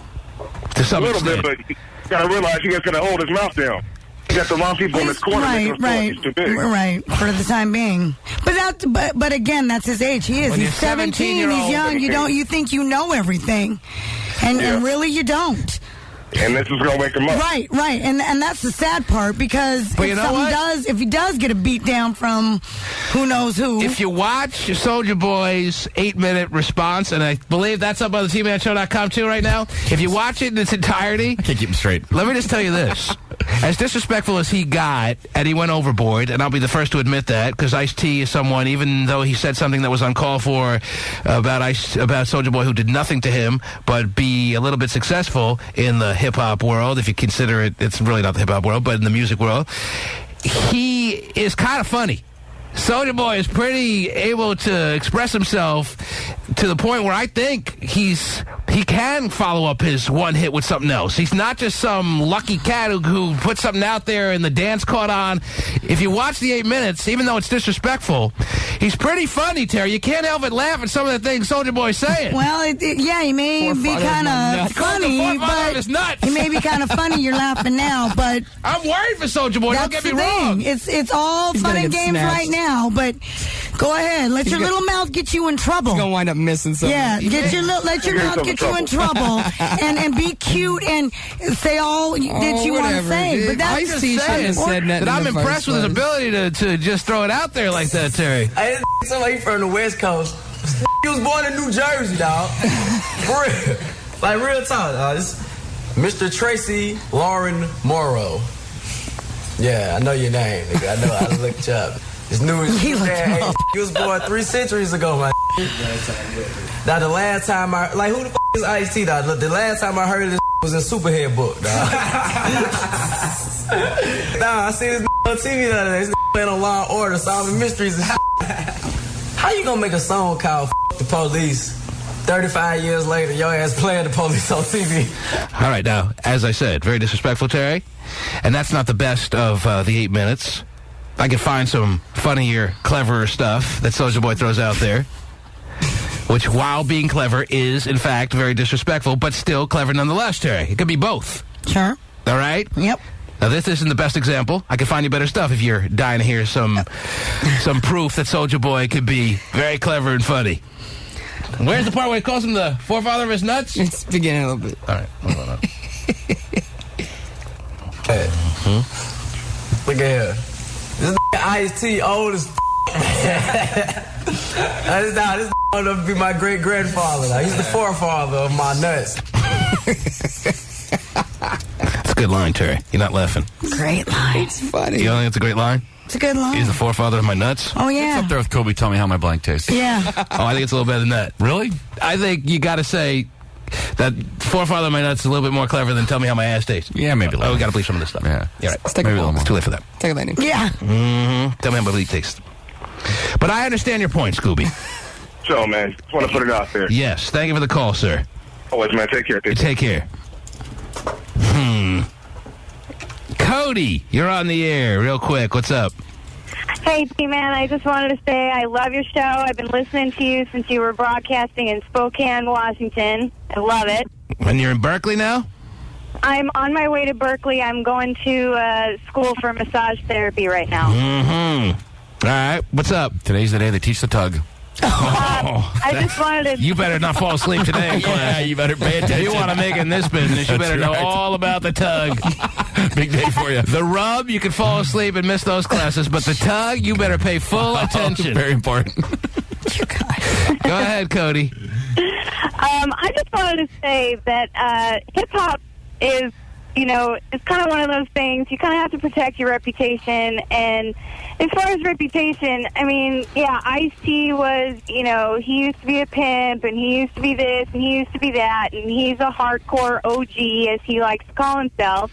to some extent. But you got to realize you guys got to hold his mouth down. You got the wrong people in this corner. Right. He's too big. Right, for the time being. But again, that's his age. He is. He's 17. He's young. You think you know everything, and really you don't. And this is going to wake him up. Right. And that's the sad part, because if he does get a beat down from who knows who. If you watch Soulja Boy's 8-minute response, and I believe that's up on the TMAnshow.com too right now, if you watch it in its entirety, I can't keep him straight. Let me just tell you this. As disrespectful as he got, and he went overboard, and I'll be the first to admit that, because Ice-T is someone, even though he said something that was uncalled for about Soulja Boy, who did nothing to him, but be a little bit successful in the hip-hop world, if you consider it's really not the hip-hop world, but in the music world, he is kind of funny. Soulja Boy is pretty able to express himself to the point where I think he can follow up his one hit with something else. He's not just some lucky cat who put something out there and the dance caught on. If you watch the 8 minutes, even though it's disrespectful, he's pretty funny, Terry. You can't help but laugh at some of the things Soulja Boy's saying. Well, he may be kind of funny, but he may be kind of funny. You're laughing now, but I'm worried for Soulja Boy. Don't get me wrong. It's all fun and games right now, but go ahead. Let your little mouth get you in trouble. He's gonna wind up missing something. Yeah, let your mouth get you in trouble, and be cute and say all that you want to say. But that's just saying that I'm impressed with his ability to just throw it out there like that, Terry. Hey, somebody from the West Coast. He was born in New Jersey, dog. For real. Like, real talk, dog. This Mr. Tracy Lauren Morrow. Yeah, I know your name, nigga. I know. I looked you up. It's new as he was born 3 centuries ago, man. Now, the last time who the f*** is Ice-T, dog? The last time I heard of this, was in Superhead book, dog. Nah, I seen this on TV the other day. This playing on Law & Order, solving mysteries. How you gonna make a song called the Police 35 years later, your ass playing the police on TV? All right, now, as I said, very disrespectful, Terry. And that's not the best of the 8 minutes. I can find some funnier, cleverer stuff that Soulja Boy throws out there, which, while being clever, is, in fact, very disrespectful, but still clever nonetheless, Terry. It could be both. Sure. All right? Yep. Now, this isn't the best example. I can find you better stuff if you're dying to hear some proof that Soulja Boy could be very clever and funny. Where's the part where he calls him the forefather of his nuts? It's beginning a little bit. All right. Hold on. Hey. Look at here. This Ice-T old as this old enough to be my great-grandfather. He's the forefather of my nuts. That's a good line, Terry. You're not laughing. Great line. It's funny. You don't think it's a great line? It's a good line. He's the forefather of my nuts? Oh, yeah. It's up there with Kobe, tell me how my blank tastes. Yeah. Oh, I think it's a little better than that. Really? I think you got to say that forefather of my nuts is a little bit more clever than tell me how my ass tastes. Yeah, maybe. Oh, we got to believe some of this stuff. Yeah. You're right. Let's take Maybe a a little It's too late for that. Take a landing. Yeah. Tell me how my bleak tastes. But I understand your point, Scooby. So, man, just want to put it out there. Yes. Thank you for the call, sir. Always, man. Take care. Take care. Cody, you're on the air. Real quick. What's up? Hey, T-Man, I just wanted to say I love your show. I've been listening to you since you were broadcasting in Spokane, Washington. I love it. And you're in Berkeley now? I'm on my way to Berkeley. I'm going to school for massage therapy right now. All right. What's up? Today's the day they teach the tug. I just wanted to... You better not fall asleep today in class. Yeah, you better pay attention. If you want to make it in this business, you better know all about the tug. Big day for you. The rub, you can fall asleep and miss those classes, but the tug, you better pay full attention. Very important. You guys. Go ahead, Cody. I just wanted to say that hip-hop is, you know, it's kind of one of those things. You kind of have to protect your reputation. And as far as reputation, I mean, yeah, Ice-T was, you know, he used to be a pimp, and he used to be this, and he used to be that, and he's a hardcore OG, as he likes to call himself.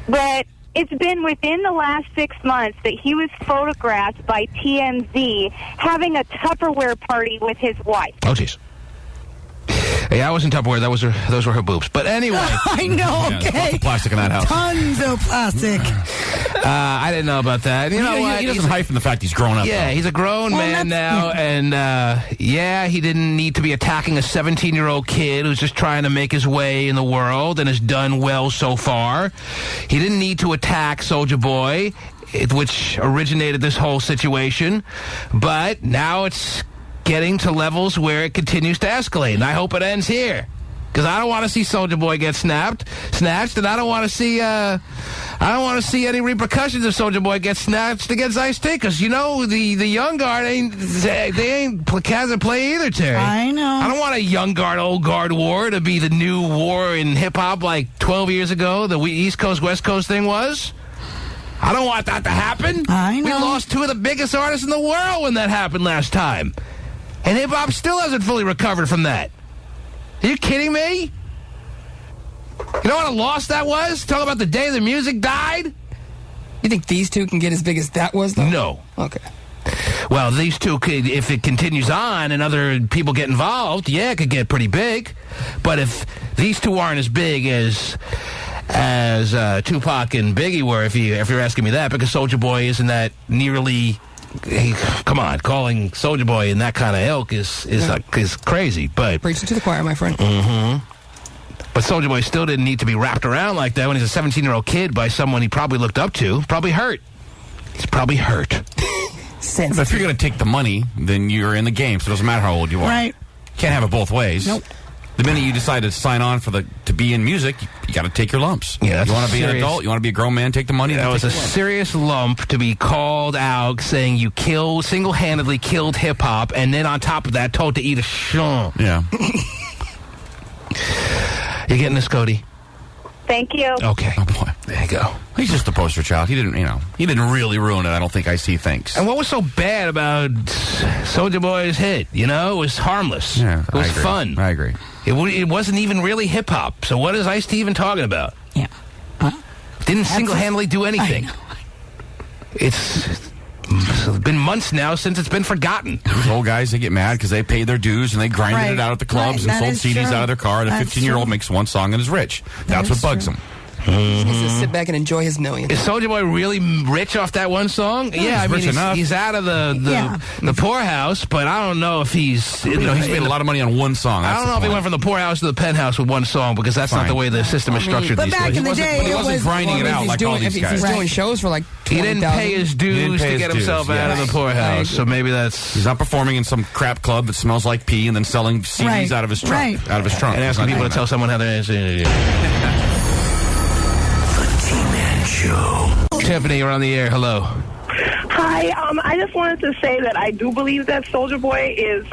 But it's been within the last 6 months that he was photographed by TMZ having a Tupperware party with his wife. Oh, jeez. Yeah, I wasn't Tupperware. Those were her boobs. But anyway. I know, Yeah, okay. lots of plastic in that house. Tons of plastic. I didn't know about that. You know what? He doesn't hide from the fact he's grown up. Yeah, though. he's a grown man now, and yeah, he didn't need to be attacking a 17-year-old kid who's just trying to make his way in the world and has done well so far. He didn't need to attack Soulja Boy, which originated this whole situation, but now it's getting to levels where it continues to escalate, and I hope it ends here. Because I don't want to see Soulja Boy get snatched, and I don't want to see any repercussions if Soulja Boy gets snatched against Ice-T. Because you know the young guard hasn't play either, Terry. I know. I don't want a young guard old guard war to be the new war in hip hop like 12 years ago. The East Coast West Coast thing was. I don't want that to happen. I know. We lost two of the biggest artists in the world when that happened last time. And hip-hop still hasn't fully recovered from that. Are you kidding me? You know what a loss that was? Talk about the day the music died? You think these two can get as big as that was, though? No. Okay. Well, these two could, if it continues on and other people get involved, yeah, it could get pretty big. But if these two aren't as big as Tupac and Biggie were, if you're asking me that, because Soulja Boy isn't that nearly... Hey, come on, calling Soulja Boy in that kind of ilk is crazy. But preaching to the choir, my friend. But Soulja Boy still didn't need to be wrapped around like that when he's a 17-year-old kid by someone he probably looked up to. Probably hurt. He's probably hurt. But if you're going to take the money, then you're in the game, so it doesn't matter how old you are. Right. Can't have it both ways. Nope. The minute you decide to sign on to be in music, you got to take your lumps. Yeah, that's you want to be an serious. adult, you want to be a grown man, take the money. That was a take the lump. serious lump to be called out saying you single-handedly killed hip-hop, and then on top of that told to eat a shun. Yeah. You getting this, Cody? Thank you. Okay. Oh, boy. There you go. He's just a poster child. He didn't really ruin it, I don't think Ice-T thinks. And what was so bad about Soulja Boy's hit? You know, it was harmless. Yeah, it was I agree. fun. I agree. It wasn't even really hip-hop. So what is Ice-T even talking about? Yeah. Didn't single-handedly do anything. It's been months now since it's been forgotten. Those old guys, they get mad because they paid their dues and they grinded it out at the clubs and sold CDs out of their car, and a 15-year-old makes one song and is rich. That's what bugs them. He needs to sit back and enjoy his millions. Is Soulja Boy really rich off that one song? Yeah, I mean, he's out of the poorhouse, but I don't know if he's... he's made a lot of money on one song. I don't know if he went from the poorhouse to the penthouse with one song, because that's not the way the system is structured these days. But back in the day, he wasn't grinding it out like all these guys. If he's doing shows for like 20,000. He didn't pay his dues to get himself out of the poorhouse, so maybe that's... He's not performing in some crap club that smells like pee and then selling CDs out of his trunk. Out of his trunk. And asking people to tell someone how they're... Show. Tiffany, you're on the air. Hello. Hi. I just wanted to say that I do believe that Soulja Boy is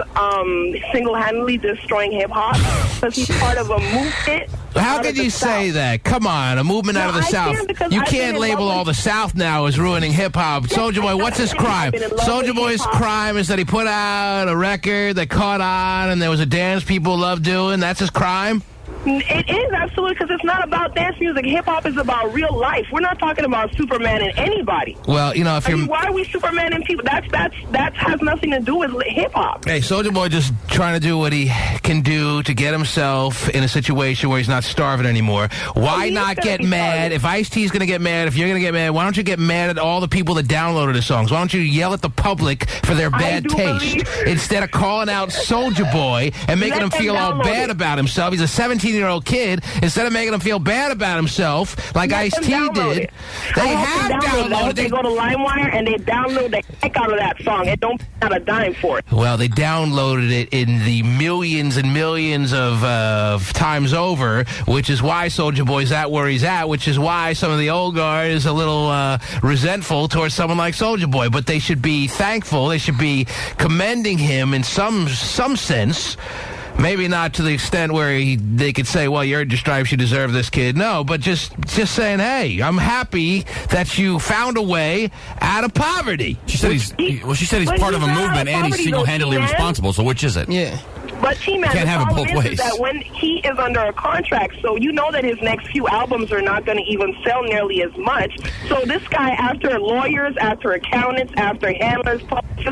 single-handedly destroying hip-hop because he's part of a movement. How could you say that? Come on, a movement out of the South. You can't label all the South now as ruining hip-hop. Soulja Boy, what's his crime? Soulja Boy's crime is that he put out a record that caught on and there was a dance people love doing. That's his crime? It is, absolutely, because it's not about dance music. Hip-hop is about real life. We're not talking about Superman and anybody. Well, you know, if you're... why are we Superman and people? That has nothing to do with hip-hop. Hey, Soulja Boy just trying to do what he can do to get himself in a situation where he's not starving anymore. Why not get mad? If Ice-T's going to get mad, if you're going to get mad, why don't you get mad at all the people that downloaded his songs? Why don't you yell at the public for their bad taste instead of calling out Soulja Boy and making him feel all bad about himself? He's a 17-year-old kid. Instead of making him feel bad about himself, like Ice-T did, they have downloaded. They go to LimeWire and they download the heck out of that song. It don't have a dime for it. Well, they downloaded it in the millions and millions of times over, which is why Soulja Boy's at where he's at, which is why some of the old guard is a little resentful towards someone like Soulja Boy. But they should be thankful. They should be commending him in some sense. Maybe not to the extent where they could say, well, you earned your stripes, you deserve this, kid. No, but just saying, hey, I'm happy that you found a way out of poverty. She said he's part of a movement and he's single-handedly responsible, so which is it? Yeah. But T-Man, can't have it both ways. Is that when he is under a contract, so you know that his next few albums are not going to even sell nearly as much. So this guy, after lawyers, after accountants, after handlers,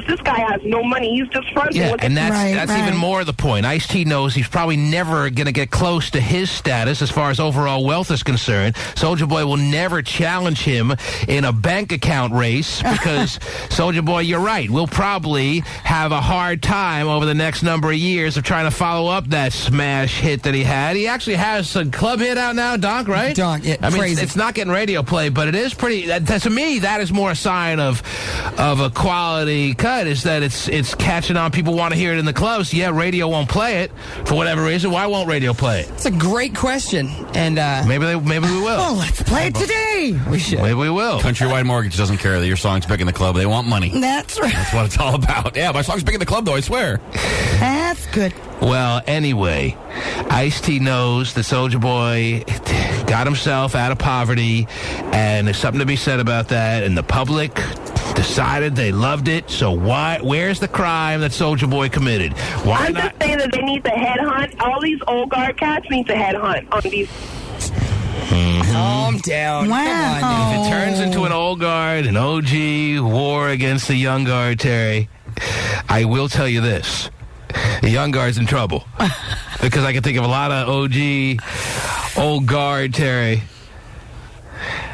this guy has no money. He's just fronting. Yeah, and that's even more the point. Ice-T knows he's probably never going to get close to his status as far as overall wealth is concerned. Soulja Boy will never challenge him in a bank account race because, Soulja Boy, you're right, we'll probably have a hard time over the next number of years of trying to follow up that smash hit that he had. He actually has a club hit out now, Donk, right? Donk, yeah, I mean, crazy. it's not getting radio play, but it is pretty. To me, that is more a sign of a quality cut. Is that it's catching on? People want to hear it in the clubs. Yeah, radio won't play it for whatever reason. Why won't radio play it? It's a great question, and maybe we will. Oh, let's play it today. We should. Maybe we will. Countrywide Mortgage doesn't care that your song's big in the club. They want money. That's right. That's what it's all about. Yeah, my song's big in the club, though, I swear. That's good. Well, anyway, Ice-T knows that Soulja Boy got himself out of poverty, and there's something to be said about that, and the public decided they loved it, so where's the crime that Soulja Boy committed? I'm just saying that they need to headhunt. All these old guard cats need to headhunt on these... Calm down. Wow. Come on, If it turns into an old guard, an OG war against the young guard, Terry, I will tell you this. The young guard's in trouble. Because I can think of a lot of OG, old guard, Terry,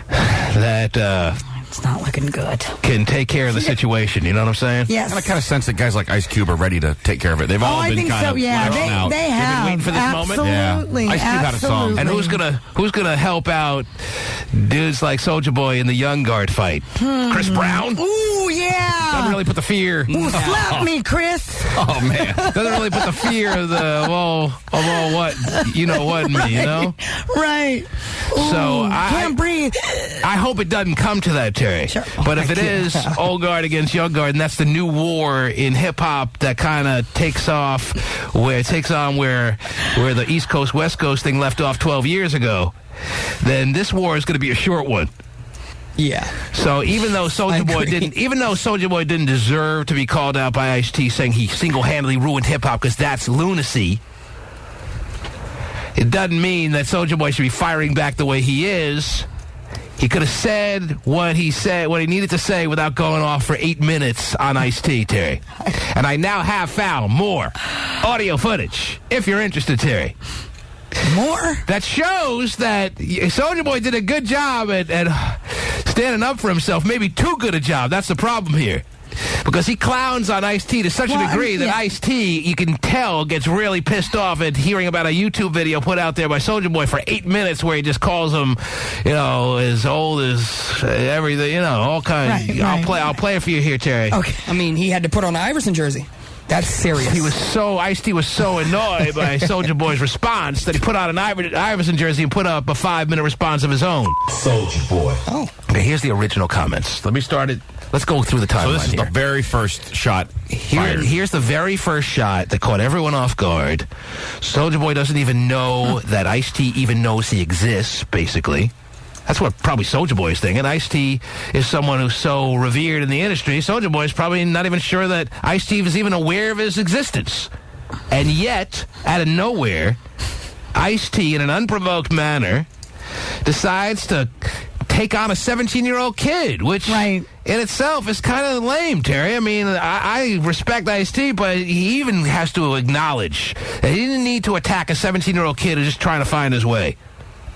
that it's not looking good. Can take care of the situation. You know what I'm saying? Yes. And I kind of sense that guys like Ice Cube are ready to take care of it. They've all been kind of lashing out. They have. Waiting for this moment? Absolutely. Yeah. Ice Cube had a song. And who's gonna help out dudes like Soulja Boy in the young guard fight? Chris Brown? Ooh, yeah. Doesn't really put the fear. Ooh, slap me, Chris. Oh man, doesn't really put the fear of all what you know what in me, you know? Right. Ooh, So I can't breathe. I hope it doesn't come to that, Terry. Sure. But if it is old guard against young guard, and that's the new war in hip hop that kind of takes on where the East Coast West Coast thing left off 12 years ago, then this war is going to be a short one. Yeah. So even though Soulja Boy didn't deserve to be called out by Ice-T saying he single-handedly ruined hip hop because that's lunacy. It doesn't mean that Soulja Boy should be firing back the way he is. He could have said what he needed to say without going off for 8 minutes on Ice-T, Terry. And I now have found more audio footage, if you're interested, Terry. More? That shows that Soulja Boy did a good job at standing up for himself. Maybe too good a job. That's the problem here. Because he clowns on Ice-T to such a degree that Ice-T, you can tell, gets really pissed off at hearing about a YouTube video put out there by Soulja Boy for 8 minutes where he just calls him, as old as everything, all kinds. Right. I'll play it for you here, Terry. Okay. I mean, he had to put on an Iverson jersey. That's serious. Ice-T was so annoyed by Soulja Boy's response that he put on an Iverson jersey and put up a 5-minute response of his own. Soulja Boy. Oh. Okay, here's the original comments. Let me start it. Let's go through the timeline. So this is the very first shot fired. Here's the very first shot that caught everyone off guard. Soulja Boy doesn't even know that Ice-T even knows he exists, basically. That's what probably Soulja Boy is thinking. Ice-T is someone who's so revered in the industry. Soulja Boy is probably not even sure that Ice-T is even aware of his existence. And yet, out of nowhere, Ice-T, in an unprovoked manner, decides to take on a 17-year-old kid, which in itself is kind of lame, Terry. I mean, I respect Ice-T, but he even has to acknowledge that he didn't need to attack a 17-year-old kid who's just trying to find his way.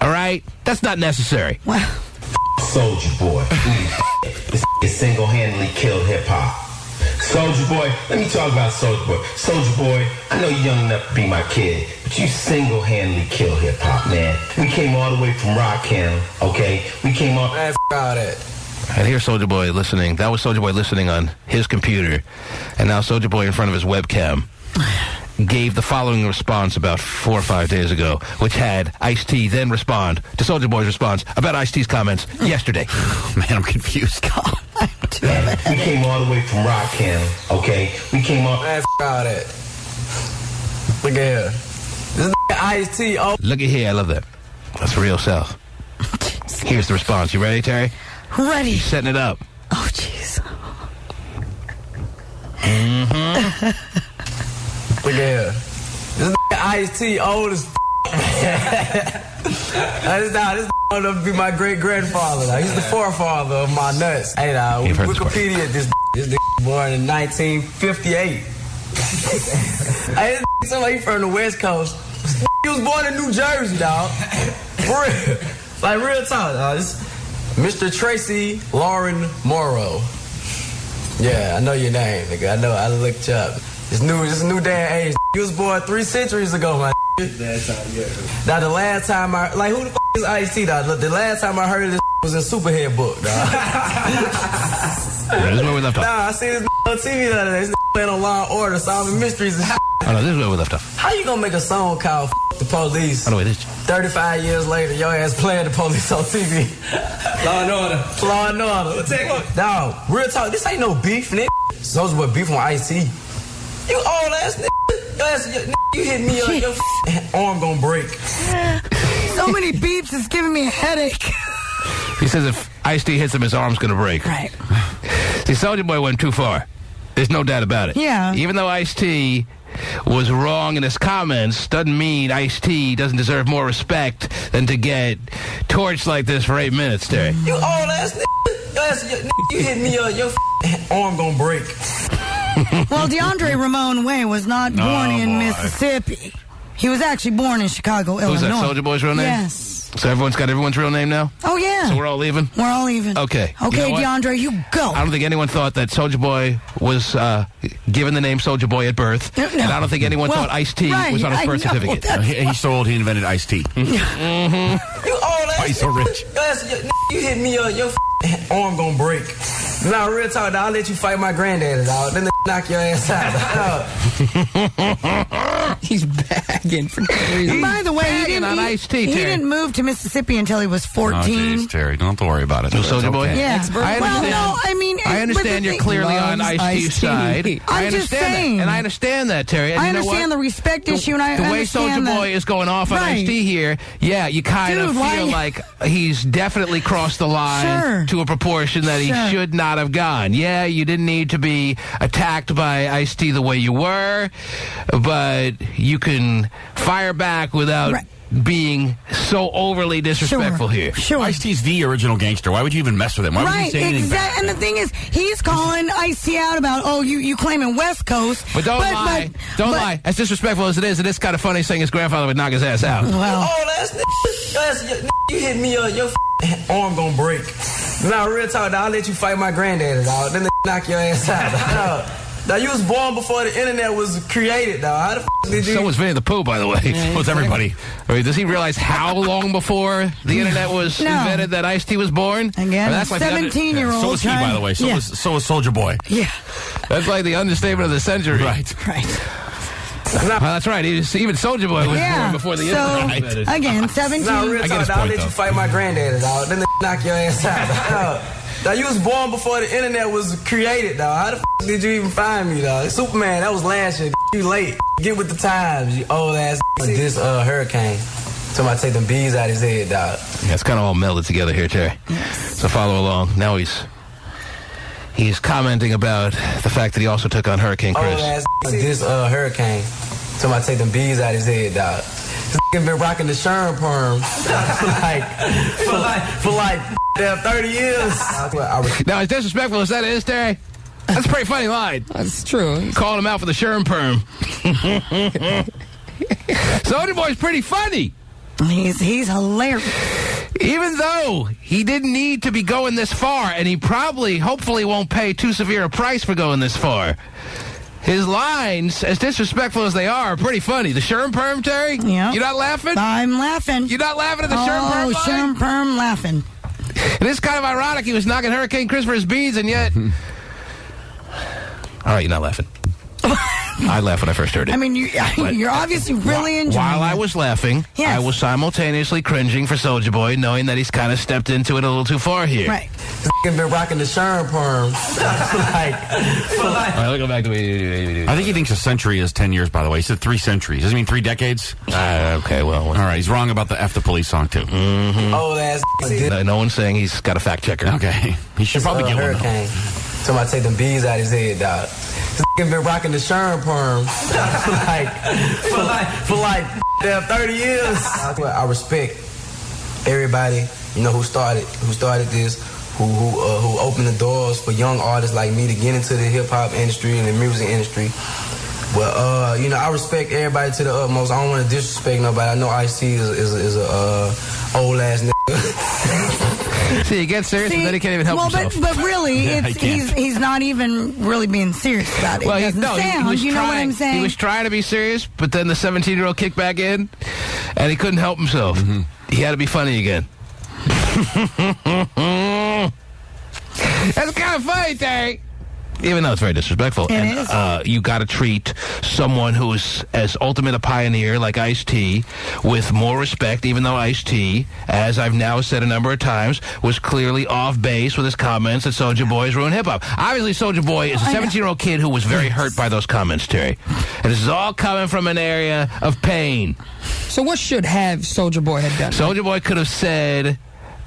All right? That's not necessary. Soulja Boy. This single-handedly killed hip-hop. Soulja Boy, let me talk about Soulja Boy. Soulja Boy, I know you're young enough to be my kid, but you single-handedly killed hip-hop, man. We came all the way from Rocktown, okay? We came all... Man, all that. And here's Soulja Boy listening. That was Soulja Boy listening on his computer. And now Soulja Boy in front of his webcam gave the following response about 4 or 5 days ago, which had Ice-T then respond to Soulja Boy's response about Ice-T's comments yesterday. Man, I'm confused. God. We came all the way from Rocktown, okay? We came all... Man, all that. Look at here. This Ice-T. Oh. Look at here. I love that. That's real self. Here's the response. You ready, Terry? Ready. He's setting it up. Oh, jeez. Look at here. This Ice-T old as This gonna be my great-grandfather. He's the forefather of my nuts. Hey, Wikipedia, this born in 1958. Hey, this somebody from the West Coast. He was born in New Jersey, dog. For real. Like, real talk, dog. This Mr. Tracy Lauren Morrow. Yeah, I know your name, nigga. I know. I looked you up. It's new day and age. He was born 3 centuries ago, man. Now, the last time who the is Ice-T, dog? The last time I heard of this was in Superhead book, dog. This is where we left off. Nah, I seen this on TV the other day. This playing on Law and Order, solving mysteries and Oh, no, this is where we left off. How you gonna make a song called the Police? Oh, no, it is. 35 years later, your ass playing the police on TV. Law and Order. Law and Order. Dog, real talk, this ain't no beef, nigga. Soulja Boy beef on Ice-T. You old ass nigga. You hit me, your arm gonna break. So many beeps, it's giving me a headache. He says if Ice-T hits him, his arm's gonna break. Right. See, Soulja Boy went too far. There's no doubt about it. Yeah. Even though Ice-T was wrong in his comments, doesn't mean Ice-T doesn't deserve more respect than to get torched like this for 8 minutes, Terry. You old ass nigga. You hit me, your arm gonna break. Well, DeAndre Ramon Way was not born in Mississippi. He was actually born in Chicago, Illinois. Who's that, Soulja Boy's real name? Yes. So everyone's got everyone's real name now? Oh, yeah. So we're all even? We're all even. Okay. Okay, you know DeAndre, you go. I don't think anyone thought that Soulja Boy was given the name Soulja Boy at birth. No. And I don't think anyone thought Ice-T was on his birth certificate. He's so old he invented Ice-T. Mm-hmm. You old ass. Why are you so rich? You hit me, your arm gonna break. Nah, real talk, dog. I'll let you fight my granddaddy, dog. Then they knock your ass out. He's bagging for no reason. By the way, he didn't move to Mississippi until he was 14. Oh, geez, Terry, don't have to worry about it. Soulja Boy? Yeah. I understand you're clearly on Ice-T's side. I'm just saying. That. And I understand that, Terry. And I understand the respect issue, and I understand the way Soulja Boy is going off on Ice-T here, yeah, you kind of feel like he's definitely crossed the line to a proportion that he should not have gone. Yeah, you didn't need to be attacked by Ice-T the way you were, but you can fire back without being so overly disrespectful here. Sure. Ice-T's the original gangster. Why would you even mess with him? Why would you say anything bad? And the thing is, he's calling Ice-T out about, you claiming West Coast. But don't lie. Don't lie. As disrespectful as it is kind of funny saying his grandfather would knock his ass out. Well. Oh, you hit me, your arm gonna break. Nah, real talk, dog, I'll let you fight my granddaddy, dog. Then they knock your ass out, dog. Now, you was born before the internet was created, dog. How the did you? So was Vinnie the Pooh, by the way. So was everybody. I mean, does he realize how long before the internet was invented that Ice-T was born? Again, that's like 17-year-old. So was he, by the way. So was Soulja Boy. Yeah. That's like the understatement of the century. Right. Well, that's right. Even Soulja Boy was born before the internet was invented. Again, 17. Nah, real talk, dog, I'll let you fight my granddaddy, dog. Then they knock your ass out, dog. Now, you was born before the internet was created, dog. How the did you even find me, dog? Superman, that was last year. You late. Get with the times, you old ass. This hurricane. Somebody take them bees out his head, dog. Yeah, it's kind of all melded together here, Terry. So follow along. Now he's commenting about the fact that he also took on Hurricane Chris. Old ass. This hurricane. Somebody take them bees out his head, dog. This been rocking the Sherm perm for like damn 30 years. Now, as disrespectful as that is, Terry, that's a pretty funny line. That's true. Calling him out for the Sherm perm. Soulja Boy's pretty funny. He's hilarious. Even though he didn't need to be going this far, and he hopefully won't pay too severe a price for going this far. His lines, as disrespectful as they are pretty funny. The Sherm perm, Terry? Yeah. You not laughing? I'm laughing. You're not laughing at the Sherm perm line? Oh, Sherm perm laughing. It is kind of ironic he was knocking Hurricane Chris for his beads, and yet... All right, you're not laughing. I laughed when I first heard it. I mean, you're obviously really enjoying it. While I was laughing, I was simultaneously cringing for Soulja Boy, knowing that he's kind of stepped into it a little too far here. Right. Been rocking the Sherm perm. All right, let's go back to I think he thinks a century is 10 years, by the way. He said 3 centuries. Does he mean 3 decades? Okay, well. All right, he's wrong about the F the Police song, too. Mm-hmm. Old ass. No one's saying he's got a fact checker. Okay. He should probably get one. Hurricane. Somebody take them bees out his head, dog. Been rocking the Sherm perm for like damn 30 years. I respect everybody, who started this, who opened the doors for young artists like me to get into the hip hop industry and the music industry. Well, I respect everybody to the utmost. I don't want to disrespect nobody. I know Ice-T is a old ass nigga. See, he gets serious, and then he can't even help himself. But really, he's not even really being serious about it. Well, he was know what I'm saying? He was trying to be serious, but then the 17-year-old kicked back in, and he couldn't help himself. Mm-hmm. He had to be funny again. That's kind of funny, Terry. Even though it's very disrespectful. You got to treat someone who is as ultimate a pioneer like Ice-T with more respect, even though Ice-T, as I've now said a number of times, was clearly off base with his comments that Soulja Boy's ruined hip-hop. Obviously, Soulja Boy is a 17-year-old kid who was very hurt by those comments, Terry. And this is all coming from an area of pain. So what should have Soulja Boy have done? Soulja Boy could have said...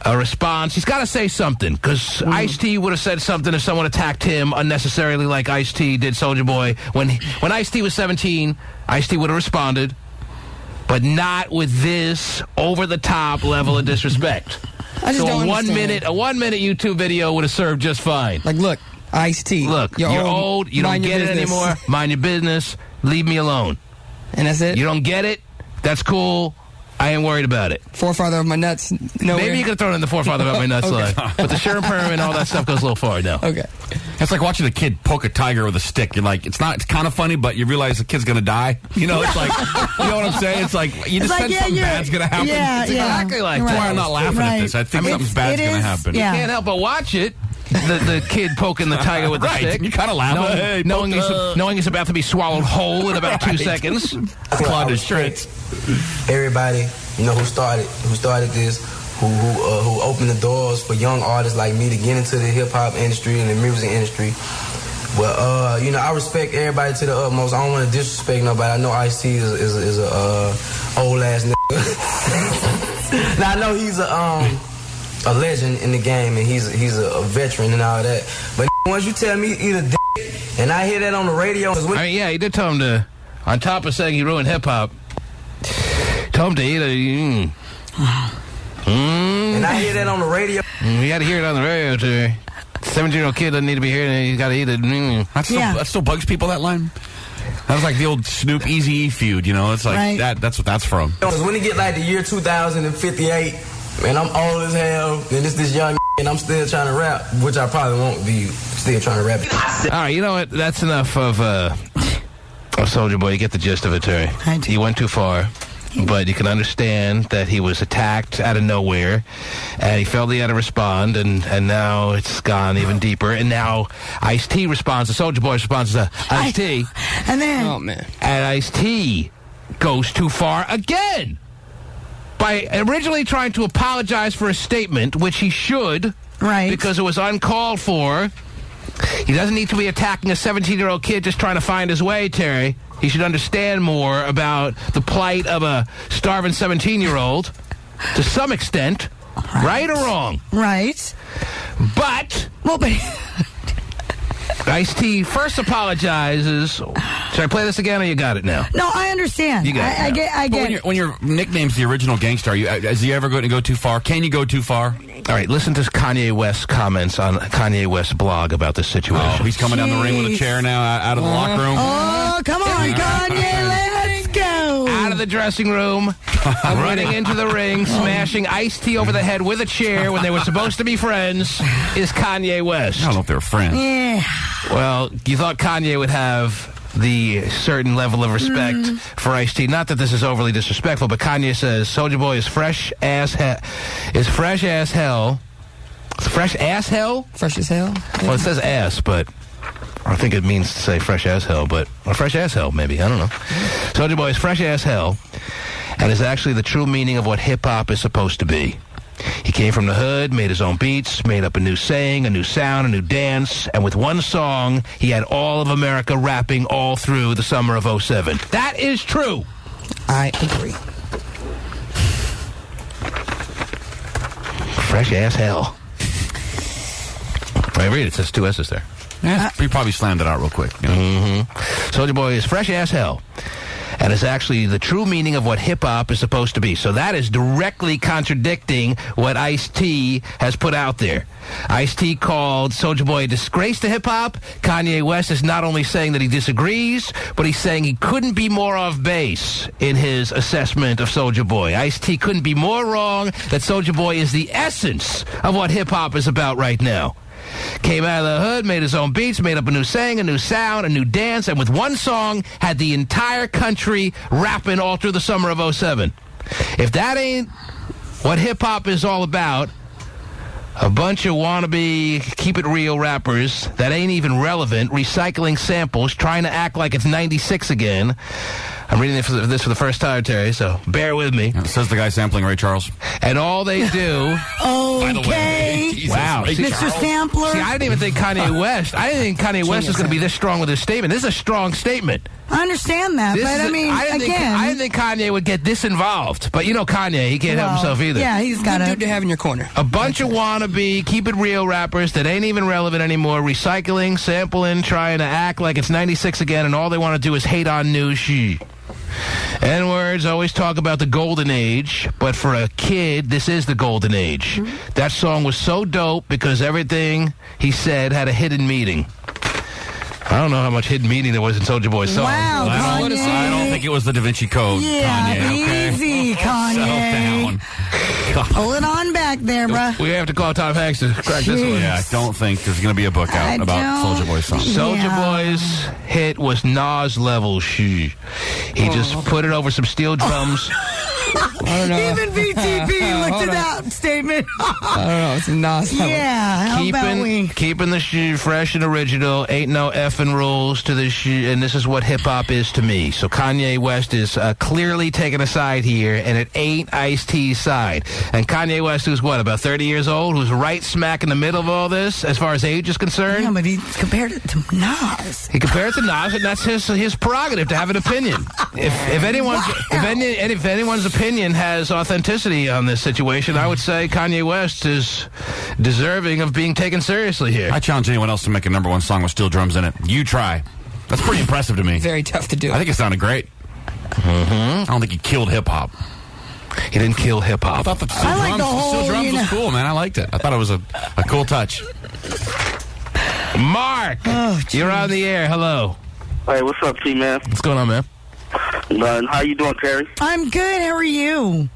a response. He's got to say something, because Ice-T would have said something if someone attacked him unnecessarily like Ice-T did Soulja Boy. When Ice-T was 17, Ice-T would have responded, but not with this over-the-top level of disrespect. So a one-minute YouTube video would have served just fine. Like, look, Ice-T. Look, you're old. You don't get it anymore. Mind your business. Leave me alone. And that's it? You don't get it? That's cool. I ain't worried about it. Forefather of my nuts. Nowhere. Maybe you could have thrown in the forefather of my nuts line. But the Sherm perm and all that stuff goes a little far now. Okay. It's like watching a kid poke a tiger with a stick. You're like, it's kind of funny, but you realize the kid's going to die. It's like, you know what I'm saying? It's like, you just sense something bad's going to happen. Yeah, it's exactly like that. That's why I'm not laughing at this. I think something bad's going to happen. You can't help but watch it. The kid poking the tiger with the stick. You kind of laugh. Knowing he's about to be swallowed whole in about 2 seconds. Clawed his shreds. Everybody, who started this, who opened the doors for young artists like me to get into the hip hop industry and the music industry. Well, I respect everybody to the utmost. I don't want to disrespect nobody. I know Ice-T is a old ass nigga. Now I know he's a legend in the game, and he's a veteran and all that. But once you tell me eat a dick, and I hear that on the radio... he did tell him to, on top of saying he ruined hip-hop, Told him to eat a... And I hear that on the radio. You got to hear it on the radio, Terry. 17-year-old kid doesn't need to be hearing it. He's got to eat it. That still bugs people, that line? That was like the old Snoop Eazy-E feud, you know? It's like that's what that's from. Because when you get like the year 2058, man, I'm old as hell, and it's this young and I'm still trying to rap, which I probably won't be still trying to rap. All right, you know what? That's enough of Soulja Boy. You get the gist of it, Terry. He went too far. But you can understand that he was attacked out of nowhere, and he felt he had to respond, and now it's gone even deeper. And now Ice-T responds, the Soulja Boy responds to Ice-T. And then... Oh, man. And Ice-T goes too far again by originally trying to apologize for a statement, which he should, because it was uncalled for. He doesn't need to be attacking a 17-year-old kid just trying to find his way, Terry. He should understand more about the plight of a starving 17-year-old to some extent. Right or wrong? Right. But... Well, but... Ice-T first apologizes. Should I play this again, or you got it now? No, I understand. You got it. I get it. When your nickname's the original gangster, is he ever going to go too far? Can you go too far? All right, listen to Kanye West's comments on Kanye West's blog about this situation. Oh, he's coming down the ring with a chair now out of the locker room. Oh, come on, Kanye, let's go. Out of the dressing room, running into the ring, smashing Ice-T over the head with a chair when they were supposed to be friends, is Kanye West. I don't know if they were friends. Yeah. Well, you thought Kanye would have the certain level of respect for Ice-T. Not that this is overly disrespectful, but Kanye says Soulja Boy is fresh as hell. Fresh as hell? Fresh as hell? Yeah. Well, it says ass, but I think it means to say fresh as hell, or fresh as hell, maybe. I don't know. Soulja Boy is fresh as hell, and is actually the true meaning of what hip-hop is supposed to be. He came from the hood, made his own beats, made up a new saying, a new sound, a new dance, and with one song, he had all of America rapping all through the summer of '07. That is true. I agree. Fresh as hell. I read it. It says two S's there. Yeah, he probably slammed it out real quick. You know? Soulja Boy is fresh as hell, and is actually the true meaning of what hip-hop is supposed to be. So that is directly contradicting what Ice-T has put out there. Ice-T called Soulja Boy a disgrace to hip-hop. Kanye West is not only saying that he disagrees, but he's saying he couldn't be more off base in his assessment of Soulja Boy. Ice-T couldn't be more wrong that Soulja Boy is the essence of what hip-hop is about right now. Came out of the hood, made his own beats, made up a new saying, a new sound, a new dance, and with one song, had the entire country rapping all through the summer of '07. If that ain't what hip-hop is all about, a bunch of wannabe keep-it-real rappers that ain't even relevant, recycling samples, trying to act like it's 96 again. I'm reading this for the first time, Terry, so bear with me. Says the guy sampling Ray Charles. And all they do... By the way, Jesus, wow. Mr. Sampler. See, I didn't even think Kanye West... I didn't think Kanye West was going to be this strong with his statement. This is a strong statement. I understand that, but I mean, I didn't think Kanye would get this involved. But you know Kanye, he can't help himself either. Yeah, he's got Good dude to have in your corner. A bunch of wannabe, keep-it-real rappers that ain't even relevant anymore, recycling, sampling, trying to act like it's 96 again, and all they want to do is hate on new shit. N-words always talk about the golden age, but for a kid, this is the golden age. That song was so dope because everything he said had a hidden meaning. I don't know how much hidden meaning there was in Soulja Boy's song. Wow, Kanye. I don't think it was the Da Vinci Code, Yeah, Kanye. Okay? easy, Kanye. Settle down. God. Pull it on back there, bruh. We have to call Tom Hanks to crack this one. Yeah, I don't think there's going to be a book out about Soulja Boy's song. Soulja Boy's hit was Nas level shit. He just put it over some steel drums. I don't know. Even VTP looked at that statement. I don't know. It's a Nas. Yeah, how about we? Keeping the shit fresh and original. Ain't no effing rules to the shit, and this is what hip-hop is to me. So Kanye West is clearly taking a side here, and it ain't Ice-T's side. And Kanye West, who's what, about 30 years old, who's right smack in the middle of all this, as far as age is concerned? Yeah, but he compared it to Nas. He compared it to Nas, and that's his prerogative to have an opinion. If anyone's opinion has authenticity on this situation, I would say Kanye West is deserving of being taken seriously here. I challenge anyone else to make a #1 song with steel drums in it. You try. That's pretty impressive to me. Very tough to do. I think it sounded great. I don't think he killed hip-hop. He didn't kill hip-hop. I thought the steel drums was cool, man. I liked it. I thought it was a cool touch. Mark, you're on the air. Hello. Hey, what's up, T-Man? What's going on, man? How you doing, Terry? I'm good. How are you?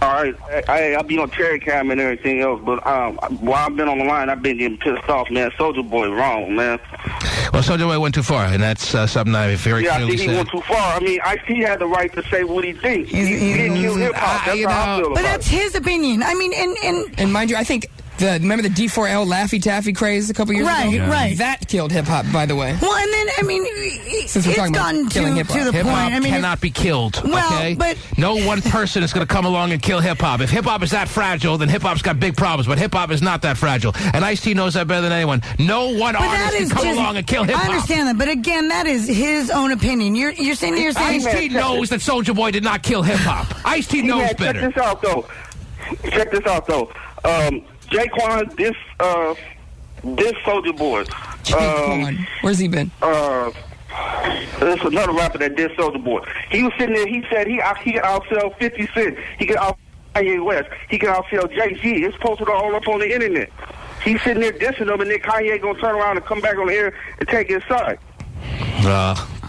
All right. I'll be on Terry Cam and everything else, but while I've been on the line, I've been getting pissed off, man. Soulja Boy wrong, man. Well, Soulja Boy went too far, and that's something I very clearly I think he said. went too far. I mean, Ice-T had the right to say what he thinks. He didn't kill hip-hop. That's how I feel about it. But that's his opinion. I mean, and mind you, I think... Remember the D4L Laffy Taffy craze a couple years ago? Right, right. That killed hip-hop, by the way. Well, and then, I mean, Since we're talking gotten about killing hip-hop. to the Hip-hop point. I mean, cannot be killed, well, okay? but... No one person is going to come along and kill hip-hop. If hip-hop is that fragile, then hip-hop's got big problems, but hip-hop is not that fragile. And Ice-T knows that better than anyone. No one artist can come along and kill hip-hop. I understand that, but again, that is his own opinion. You're saying... Ice-T knows that Soulja Boy did not kill hip-hop. Ice-T knows better. Check this out, though. Jaquan, this Soulja Boy. Jaquan, where's he been? There's another rapper that did Soulja Boy. He was sitting there. He said he could outsell 50 Cent. He could outsell Kanye West. He could outsell Jay-Z. It's posted all up on the internet. He's sitting there dissing them, and then Kanye gonna turn around and come back on the air and take his side.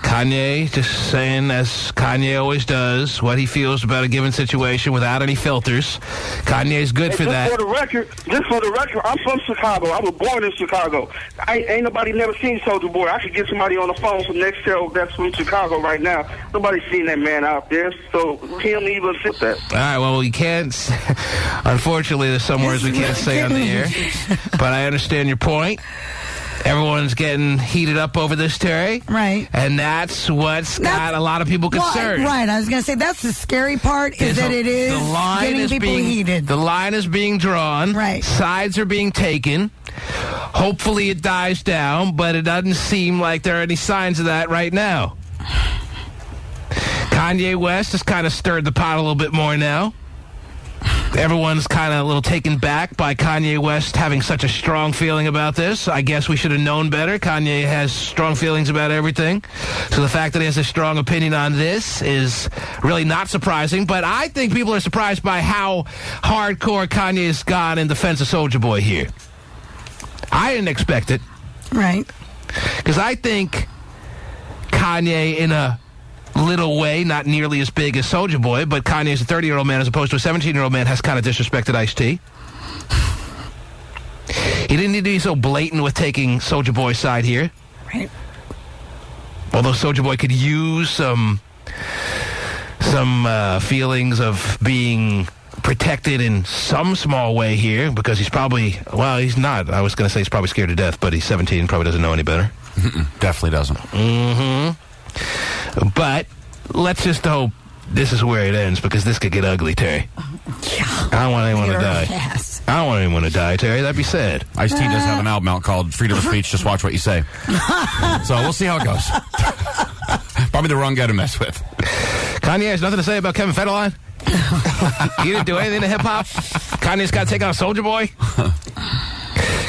Kanye just saying, as Kanye always does, what he feels about a given situation without any filters. Kanye's good for that. Just for the record, I'm from Chicago. I was born in Chicago. Ain't nobody never seen Soulja Boy. I could get somebody on the phone from next show that's from Chicago right now. Nobody's seen that man out there, so he don't even fit that. All right, well, we can't... Unfortunately, there's some words we can't say on the air, but I understand your point. Everyone's getting heated up over this, Terry. Right. And that's what's got a lot of people concerned. Well, right. I was going to say, that's the scary part, is that it is getting people heated. The line is being drawn. Right. Sides are being taken. Hopefully it dies down, but it doesn't seem like there are any signs of that right now. Kanye West has kind of stirred the pot a little bit more now. Everyone's kind of a little taken back by Kanye West having such a strong feeling about this. I guess we should have known better. Kanye has strong feelings about everything. So the fact that he has a strong opinion on this is really not surprising. But I think people are surprised by how hardcore Kanye's gone in defense of Soulja Boy here. I didn't expect it. Right. Because I think Kanye, in a little way, not nearly as big as Soulja Boy, but Kanye's a 30-year-old man as opposed to a 17-year-old man, has kind of disrespected Ice-T. He didn't need to be so blatant with taking Soulja Boy's side here. Right. Although Soulja Boy could use some feelings of being protected in some small way here, because he's probably, well, he's not. I was going to say he's probably scared to death, but he's 17, probably doesn't know any better. Definitely doesn't. Mm-hmm. But let's just hope this is where it ends, because this could get ugly, Terry. I don't want anyone to die. I don't want anyone to die, Terry. That'd be sad. Ice-T does have an album out called Freedom of Speech, Just Watch What You Say. So we'll see how it goes. Probably the wrong guy to mess with. Kanye has nothing to say about Kevin Federline? He didn't do anything to hip-hop? Kanye's got to take out Soulja Boy?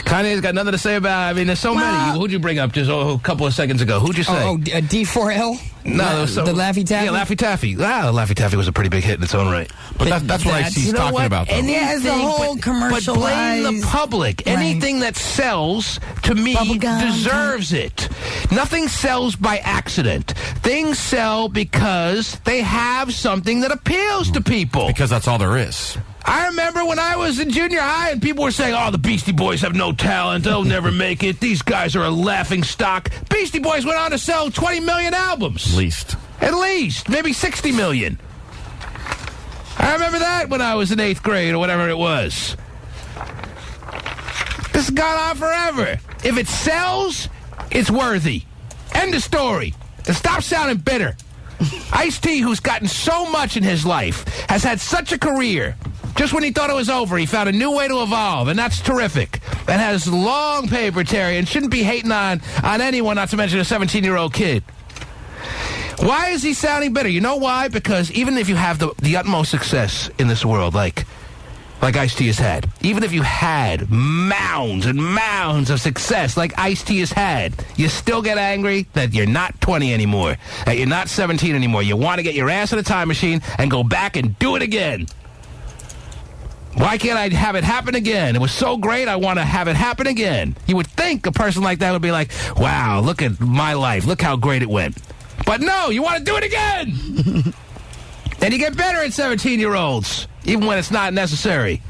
Kanye's got nothing to say about... I mean, there's so many. Who'd you bring up just a couple of seconds ago? Who'd you say? D4L? No, the Laffy Taffy? Yeah, Laffy Taffy. Laffy Taffy was a pretty big hit in its own right. But that's what Ice-T's talking about, though. And there's the whole commercialized... But blame the public. Right. Anything that sells, to me, deserves it. Nothing sells by accident. Things sell because they have something that appeals to people. Because that's all there is. I remember when I was in junior high and people were saying, oh, the Beastie Boys have no talent. They'll never make it. These guys are a laughing stock. Beastie Boys went on to sell 20 million albums. At least. Maybe 60 million. I remember that when I was in 8th grade or whatever it was. This has gone on forever. If it sells, it's worthy. End of story. And stop sounding bitter. Ice-T, who's gotten so much in his life, has had such a career. Just when he thought it was over, he found a new way to evolve, and that's terrific. And has long paper, Terry, and shouldn't be hating on anyone, not to mention a 17-year-old kid. Why is he sounding bitter? You know why? Because even if you have the utmost success in this world, like like Ice-T has had, even if you had mounds and mounds of success like Ice-T has had, you still get angry that you're not 20 anymore, that you're not 17 anymore. You want to get your ass in a time machine and go back and do it again. Why can't I have it happen again? It was so great, I want to have it happen again. You would think a person like that would be like, wow, look at my life. Look how great it went. But no, you want to do it again. And you get better at 17-year-olds, even when it's not necessary.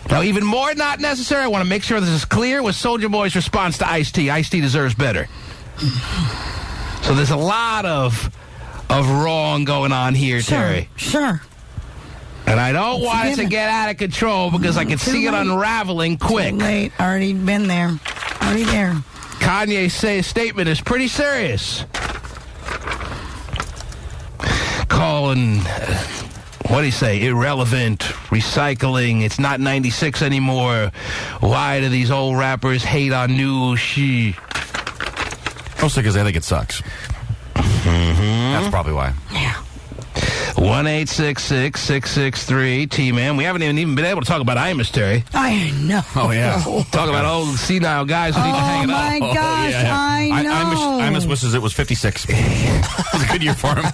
Now, even more not necessary, I want to make sure this is clear, was Soulja Boy's response to Ice-T. Ice-T deserves better. So there's a lot of wrong going on here, Terry. Sure. And I don't want it to get out of control because I can see it unraveling quick. Too late. Already been there. Already there. Kanye's statement is pretty serious. Calling, what do you say, irrelevant, recycling, it's not 96 anymore. Why do these old rappers hate on new shit? Mostly because they think it sucks. That's probably why. Yeah. 1-866-663 T-Man. We haven't even been able to talk about Imus, Terry. I know. Oh, yeah. Talk about old senile guys who need to hang it up. Oh, my gosh, I know. Imus wishes it was 56. It was a good year for him.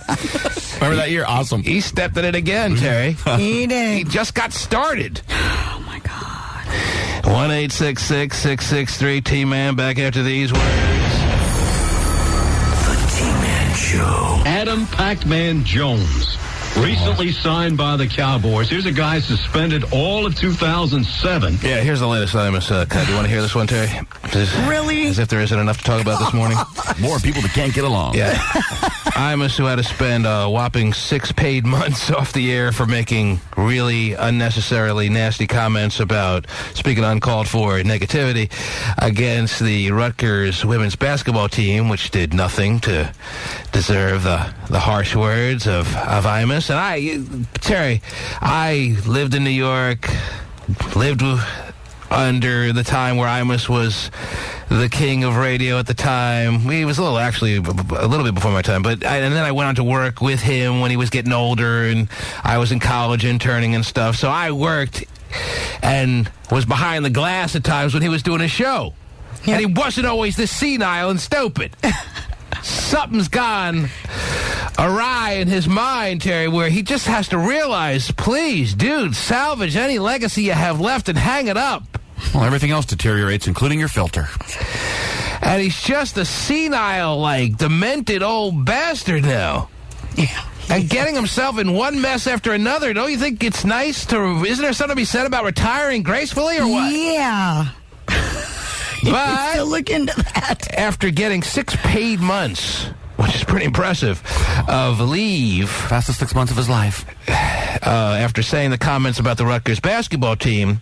Remember that year? Awesome. He stepped in it again, Terry. He did. He just got started. Oh, my God. 1-866-663 T-Man. Back after these words. The T-Man Show. Adam Pac-Man Jones. Recently signed by the Cowboys. Here's a guy suspended all of 2007. Yeah, here's the latest Imus cut. Do you want to hear this one, Terry? Really? As if there isn't enough to talk about this morning. More people that can't get along. Yeah. Imus, who had to spend a whopping 6 paid months off the air for making really unnecessarily nasty comments about speaking uncalled for negativity against the Rutgers women's basketball team, which did nothing to deserve the harsh words of Imus. And Terry, I lived in New York, lived under the time where Imus was the king of radio at the time. He was a little bit before my time, and then I went on to work with him when he was getting older, and I was in college interning and stuff. So I worked and was behind the glass at times when he was doing a show. Yeah. And he wasn't always this senile and stupid. Something's gone awry in his mind, Terry, where he just has to realize, please, dude, salvage any legacy you have left and hang it up. Well, everything else deteriorates, including your filter. And he's just a senile, demented old bastard now. Yeah. And getting himself in one mess after another. Don't you think it's nice to... Isn't there something to be said about retiring gracefully, or what? Yeah. But still look into that. After getting 6 paid months, which is pretty impressive, of leave... Fastest 6 months of his life. After saying the comments about the Rutgers basketball team,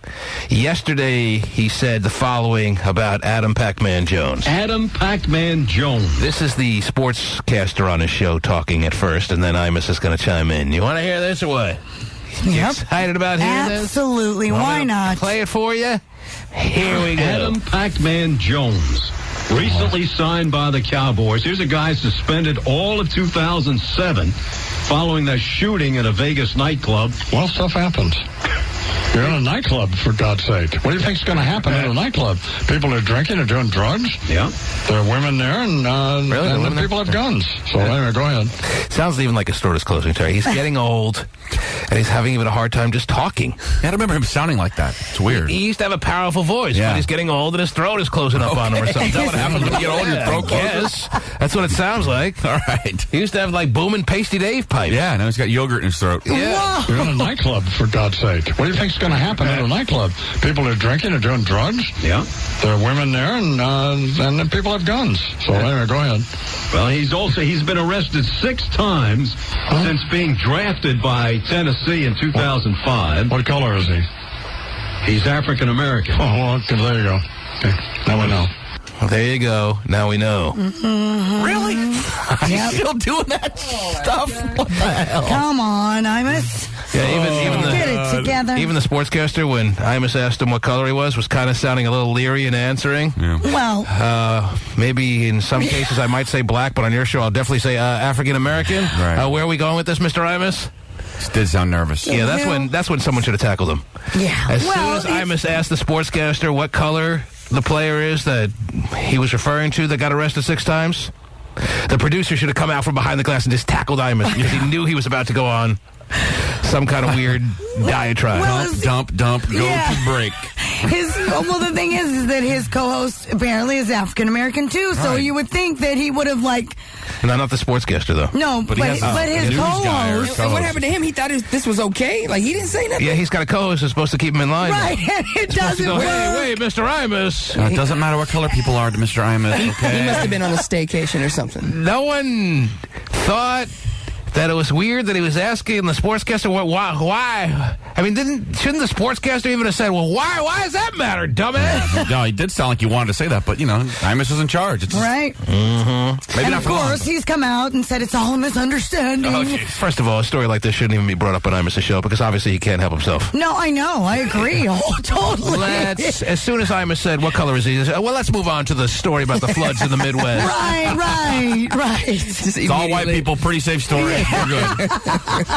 yesterday he said the following about Adam Pac-Man Jones. Adam Pac-Man Jones. This is the sportscaster on his show talking at first, and then Imus is going to chime in. You want to hear this or what? You excited about hearing this? Absolutely. Why not? Play it for you? Here we go. Adam Pac-Man Jones. Recently signed by the Cowboys. Here's a guy suspended all of 2007 following that shooting at a Vegas nightclub. Well, stuff happens. You're in a nightclub, for God's sake. What do you think's going to happen in a nightclub? People are drinking or doing drugs. Yeah. There are women there, and the people have guns. So anyway, go ahead. Sounds even like a store is closing, Terry. He's getting old, and he's having even a hard time just talking. Yeah, I remember him sounding like that. It's weird. He used to have a powerful voice, but he's getting old, and his throat is closing up on him or something. Is that what happens when you get old and your throat closes? Yes. That's what it sounds like. All right. He used to have, booming Pasty Dave pipe. Yeah, now he's got yogurt in his throat. Yeah. You're in a nightclub, for God's sake. What do you think's going to happen in a nightclub? People are drinking or doing drugs. Yeah. There are women there, and the people have guns. So anyway, go ahead. Well, he's been arrested 6 times since being drafted by Tennessee in 2005. What color is he? He's African American. Oh, well, okay, there you go. Okay, now we know. There you go. Now we know. Mm-hmm. Really? Yep. Still doing that stuff? What the hell? Come on, Imus. Yeah, Get it together. Even the sportscaster, when Imus asked him what color he was kind of sounding a little leery in answering. Yeah. Well, maybe in some cases I might say black, but on your show I'll definitely say African American. Right. Where are we going with this, Mr. Imus? It did sound nervous. Yeah, that's when someone should have tackled him. Yeah. As soon as Imus asked the sportscaster what color the player is that he was referring to that got arrested 6 times, the producer should have come out from behind the glass and just tackled Imus because he knew he was about to go on some kind of weird diatribe. Dump, go to break. The thing is that his co-host apparently is African American too, so you would think that he would have No, not the sportscaster though. No, but his co-host. What happened to him? He thought this was okay. Like he didn't say nothing. Yeah, he's got a co-host who's supposed to keep him in line. Right, and it doesn't work. Hey, Mr. Imus. It doesn't matter what color people are to Mr. Imus. Okay. He must have been on a staycation or something. No one thought that it was weird that he was asking the sportscaster why. I mean, shouldn't the sportscaster even have said, well, why does that matter, dumbass? No, he did sound like he wanted to say that, but, Imus is in charge. It's right. Mm-hmm. Maybe and not of for long. course, he's come out and said it's all a misunderstanding. Oh, first of all, a story like this shouldn't even be brought up on Imus' show because obviously he can't help himself. No, I know. I agree. Totally. As soon as Imus said, what color is he? Well, let's move on to the story about the floods in the Midwest. Right. It's all white people, pretty safe story. We're good.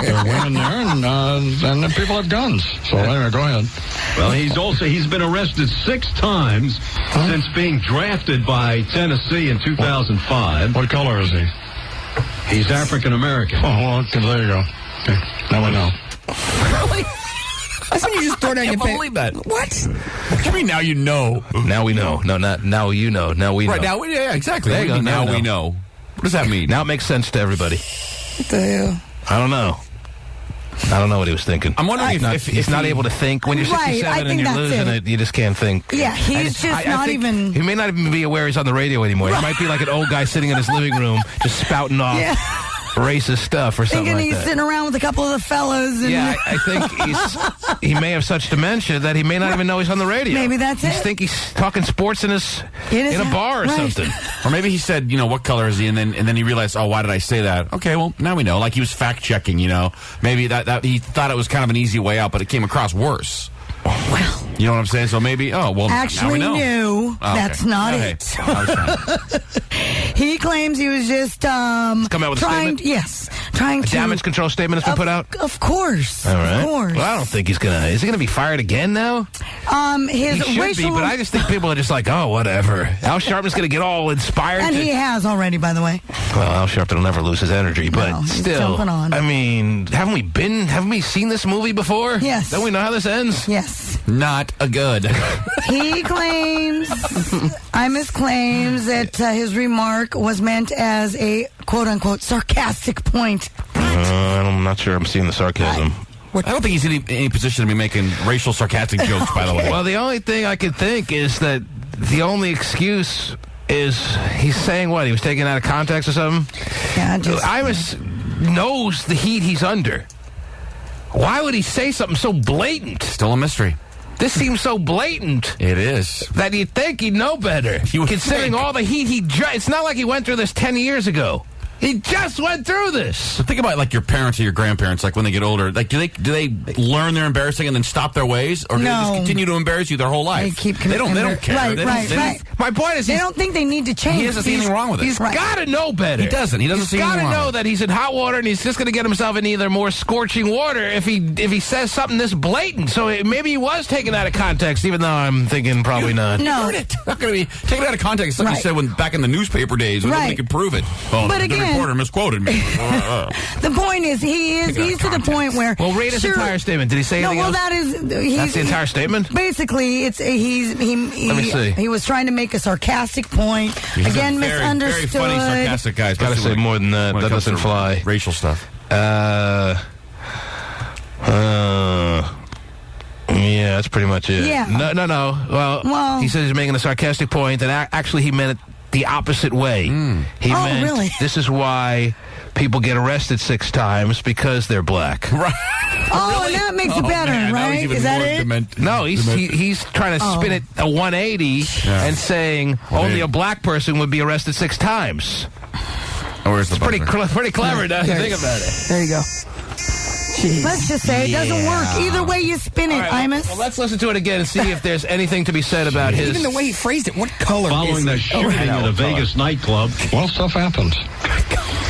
There are women there, and the people have guns. So anyway, go ahead. Well, he's been arrested 6 times since being drafted by Tennessee in 2005. What color is he? He's African American. Oh, well, okay, there you go. Okay, now we know. Really? That's when you just throw down your pen. Believe that. What? What do you mean now you know? Now we know. No, not now you know. Now we know. Right, now, yeah, exactly. There you go. Now we know. What does that mean? Now it makes sense to everybody. What the hell? I don't know. I don't know what he was thinking. I'm wondering if he's not able to think. When you're 67 and you're losing it, you just can't think. Yeah, he's just not even... He may not even be aware he's on the radio anymore. He might be like an old guy sitting in his living room just spouting off racist stuff or something like that. Thinking he's sitting around with a couple of the fellas. And yeah, I think he may have such dementia that he may not even know he's on the radio. Maybe that's it. He think he's talking sports in a bar or something. Or maybe he said, what color is he? And then he realized, why did I say that? Okay, well, now we know. Like he was fact-checking, Maybe that he thought it was kind of an easy way out, but it came across worse. Well, you know what I'm saying? So maybe, actually now we know. No, that's not it. He claims he was just come out with trying. A statement? Yes, trying to damage control statement has been put out. Of course, all right. Of course. Well, I don't think he's gonna. Is he gonna be fired again now? His he should racial... be, but I just think people are just like, oh, whatever. Al Sharpton's gonna get all inspired, and he has already, by the way. Well, Al Sharpton will never lose his energy, but still, on. I mean, haven't we seen this movie before? Yes. Don't we know how this ends? Yes. Not a good. He claims, Imus claims that his remark was meant as a quote-unquote sarcastic point. I'm not sure I'm seeing the sarcasm. I don't think he's in any position to be making racial sarcastic jokes, by the way. Well, the only thing I could think is that the only excuse is he's saying what? He was taken out of context or something? Yeah, Imus knows the heat he's under. Why would he say something so blatant? Still a mystery. This seems so blatant. It is. That you'd think he'd know better. Considering all the heat it's not like he went through this 10 years ago. He just went through this. But think about like your parents or your grandparents, like when they get older. Like, do they learn their embarrassing and then stop their ways, or do they just continue to embarrace you their whole life? They don't care. Right. My point is, they don't think they need to change. He doesn't see anything wrong with it. He's got to know better. He doesn't. He doesn't see anything wrong. He's got to know that he's in hot water and he's just going to get himself in either more scorching water if he says something this blatant. So maybe he was taken out of context, even though I'm thinking probably not. No, it's not going to be taken out of context. Like you said back in the newspaper days when nobody could prove it. Well, but the reporter misquoted me. The point is, he's to the point where. Well, read his entire statement. Did he say anything else? That's the entire statement. Basically, it's Let me see. He was trying to make a sarcastic point. Again, misunderstood. Very funny, sarcastic guy. Got to say more than that. That doesn't fly. Racial stuff. Yeah, that's pretty much it. Yeah. No. Well, he says he's making a sarcastic point, and actually he meant it the opposite way. He meant, really? This is why people get arrested 6 times, because they're black. Right. Oh, really? And that makes it better, right? Is that it? No, he's trying to spin it a 180 and saying only a black person would be arrested 6 times. It's pretty clever now you think about it. There you go. Jeez. Let's just say it doesn't work. Either way you spin it, Imus. Well, let's listen to it again and see if there's anything to be said about his... Even the way he phrased it, what color Following is the it? shooting at a Vegas nightclub. Well, stuff happens.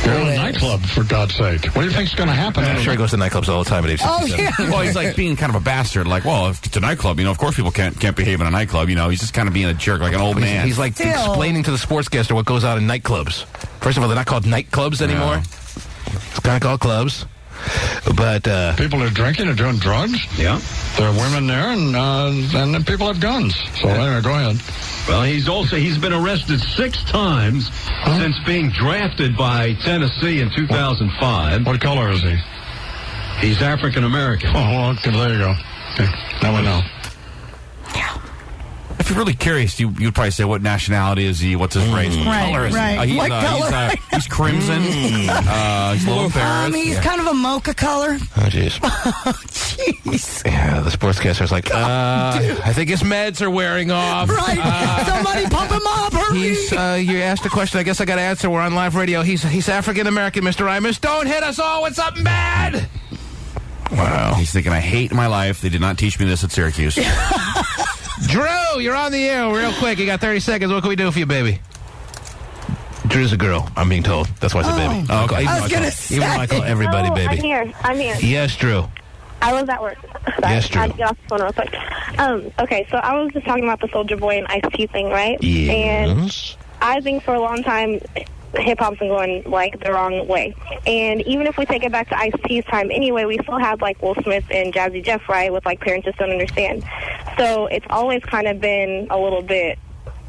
You're in a nightclub, for God's sake. What do you think's going to happen? I'm sure he goes to nightclubs all the time at age 67. Oh, yeah. Well, he's like being kind of a bastard. Like, well, if it's a nightclub, of course people can't behave in a nightclub. He's just kind of being a jerk, like an old man. He's like explaining to the sportscaster what goes on in nightclubs. First of all, they're not called nightclubs anymore. It's kind of called clubs. But people are drinking, are doing drugs. Yeah. There are women there, and then people have guns. So anyway, go ahead. Well, he's been arrested 6 times since being drafted by Tennessee in 2005. What color is he? He's African American. Oh, well, okay, there you go. Okay. Now we know. If you're really curious, you'd probably say, what nationality is he? What's his race? What color is he? What color? He's crimson. He's a little embarrassed. He's kind of a mocha color. Oh, jeez. Oh, jeez. Yeah, the sportscaster's like, I think his meds are wearing off. Right. Somebody pump him up. Hurry. You asked a question. I guess I got to answer. We're on live radio. He's African American, Mr. Imus. Don't hit us all with something bad. Wow. He's thinking, I hate my life. They did not teach me this at Syracuse. Drew, you're on the air real quick. You got 30 seconds. What can we do for you, baby? Drew's a girl, I'm being told. That's why I said baby. Oh, okay. I was going to say. Even though I call everybody baby. I'm here. Yes, Drew. I was at work. Sorry. Yes, Drew. I had to get off the phone real quick. Okay, so I was just talking about the Soulja Boy and Ice-T thing, right? Yes. And I think for a long time, hip-hop's been going, like, the wrong way. And even if we take it back to Ice-T's time anyway, we still have, like, Will Smith and Jazzy Jeff, right, with, like, Parents Just Don't Understand. So it's always kind of been a little bit...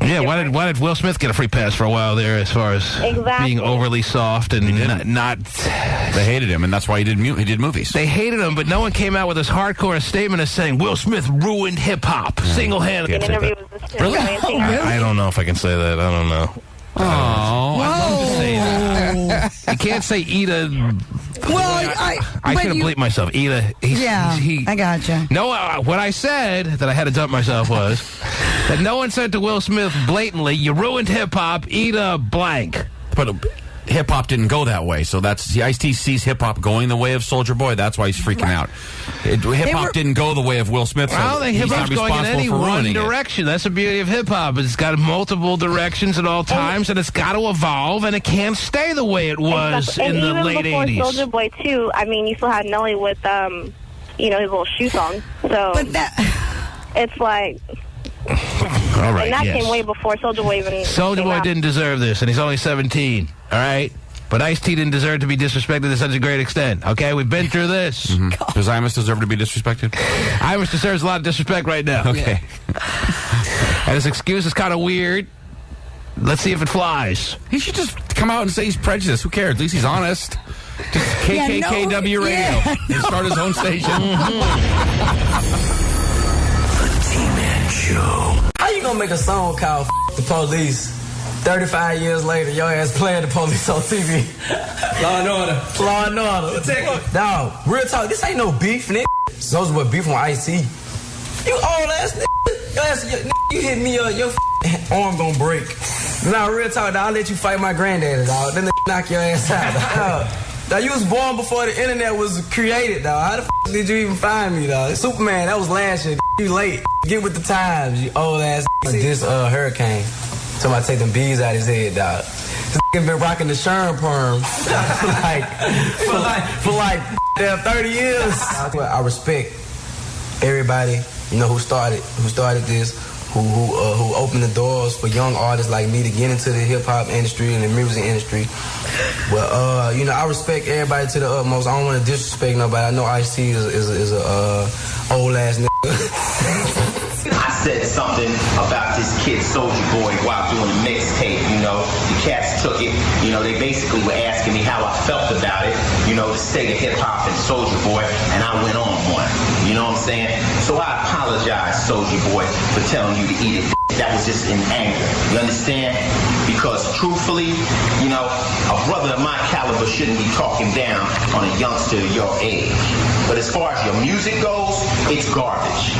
Yeah, why did Will Smith get a free pass for a while there as far as being overly soft and not... They hated him, and that's why he did movies. They hated him, but no one came out with this hardcore statement as saying, Will Smith ruined hip-hop, single-handedly. Really? I don't know if I can say that. I don't know. Oh, I'd love to say that. You can't say Ida... Well, I should have bleeped myself. Ida, I gotcha. No, what I said that I had to dump myself was that no one said to Will Smith blatantly, you ruined hip-hop, Ida blank. But hip-hop didn't go that way, so that's... Ice-T sees hip-hop going the way of Soulja Boy, that's why he's freaking out. Hip-hop didn't go the way of Will Smith, so I don't think hip-hop's going in any one ruining direction. That's the beauty of hip-hop. It's got multiple directions at all times, and it's got to evolve, and it can't stay the way it was in the late 80s. And even before Soulja Boy, too, I mean, you still had Nelly with, his little shoe song. So it's like... All right, and that came way before Soulja Boy even Soulja Boy didn't deserve this, and he's only 17, all right? But Ice-T didn't deserve to be disrespected to such a great extent, okay? We've been through this. Mm-hmm. Does Imus deserve to be disrespected? Imus deserves a lot of disrespect right now. Okay. And his excuse is kind of weird. Let's see if it flies. He should just come out and say he's prejudiced. Who cares? At least he's honest. Just KKKW Radio. And start his own station. T-Man Show. How you gonna make a song called The Police? 35 years later, your ass playing the police on TV. Law and Order. Law and Order. Dog, real talk, this ain't no beef, nigga. Soulja Boy beef on Ice-T. You old ass nigga. Your ass, you hit me, your arm gonna break. Nah, real talk, dog, I'll let you fight my granddaddy, dog. Then knock your ass out, dog. Dog, you was born before the internet was created, dog. How the did you even find me, dog? Superman, that was last year. You late. Get with the times, you old ass. This hurricane. Somebody take them bees out his head, dog. This nigga been rocking the Sherm perm for like damn 30 years. I respect everybody, who started this, who opened the doors for young artists like me to get into the hip hop industry and the music industry. But I respect everybody to the utmost. I don't want to disrespect nobody. I know Ice-T is a old ass nigga. I said something about this kid Soulja Boy while doing the mixtape, The cats took it, they basically were asking me how I felt about it, the state of hip-hop and Soulja Boy, and I went on one. You know what I'm saying? So I apologize, Soulja Boy, for telling you to eat it. That was just in anger. You understand? Because truthfully, a brother of my caliber shouldn't be talking down on a youngster your age. But as far as your music goes, it's garbage.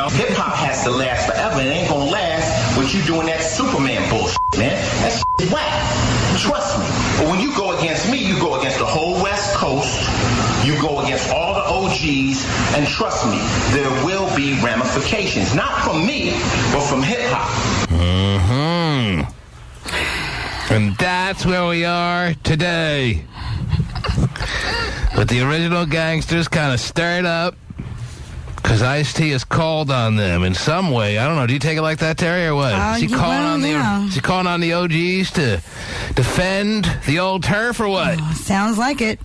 Hip-hop has to last forever. It ain't gonna last with you doing that Superman bullshit, man. That shit is whack. Trust me. But when you go against me, you go against the whole West Coast. You go against all the OGs. And trust me, there will be ramifications. Not from me, but from hip-hop. Mm-hmm. And that's where we are today. But the original gangsters kind of stirred up because Ice-T has called on them in some way. I don't know. Do you take it like that, Terry, or what? Is he calling on the OGs to defend the old turf, or what? Sounds like it.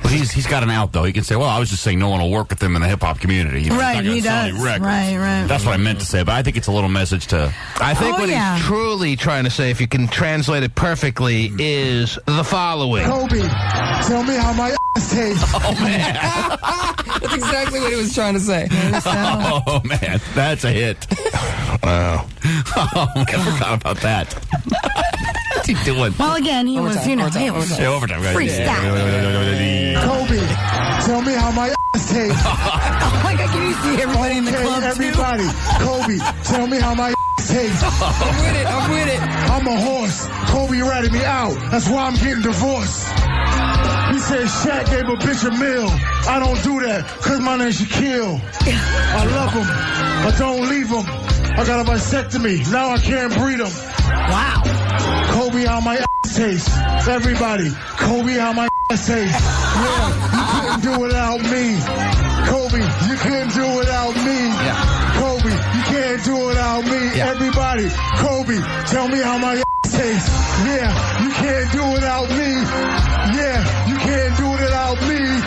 Well, he's got an out, though. He can say, well, I was just saying no one will work with him in the hip-hop community. You know, right, he does. Right. That's what I meant to say, but I think it's a little message to... I think what he's truly trying to say, if you can translate it perfectly, is the following. Kobe, tell me how my ass tastes. Oh, man. That's exactly what he was trying to say. Oh, man. That's a hit. Wow. Oh, I forgot about that. What's he doing? Well, again, he was, overtime, guys. Freestyle. Kobe, tell me how my ass tastes. Oh my God, can you see everybody in the club, everybody. Kobe, tell me how my ass tastes. I'm with it. I'm a horse. Kobe ratted me out. That's why I'm getting divorced. He said Shaq gave a bitch a meal. I don't do that, because my name's Shaquille. I love him. I don't leave him. I got a vasectomy. Now I can't breed him. Wow. Kobe, how my ass tastes. Everybody, Kobe, how my ass tastes. Yeah, you couldn't do without me. Kobe, you couldn't do without me. Yeah. Kobe, you can't do without me. Yeah. Everybody, Kobe, tell me how my ass tastes. Yeah, you can't do without me. Yeah, you can't do it without me.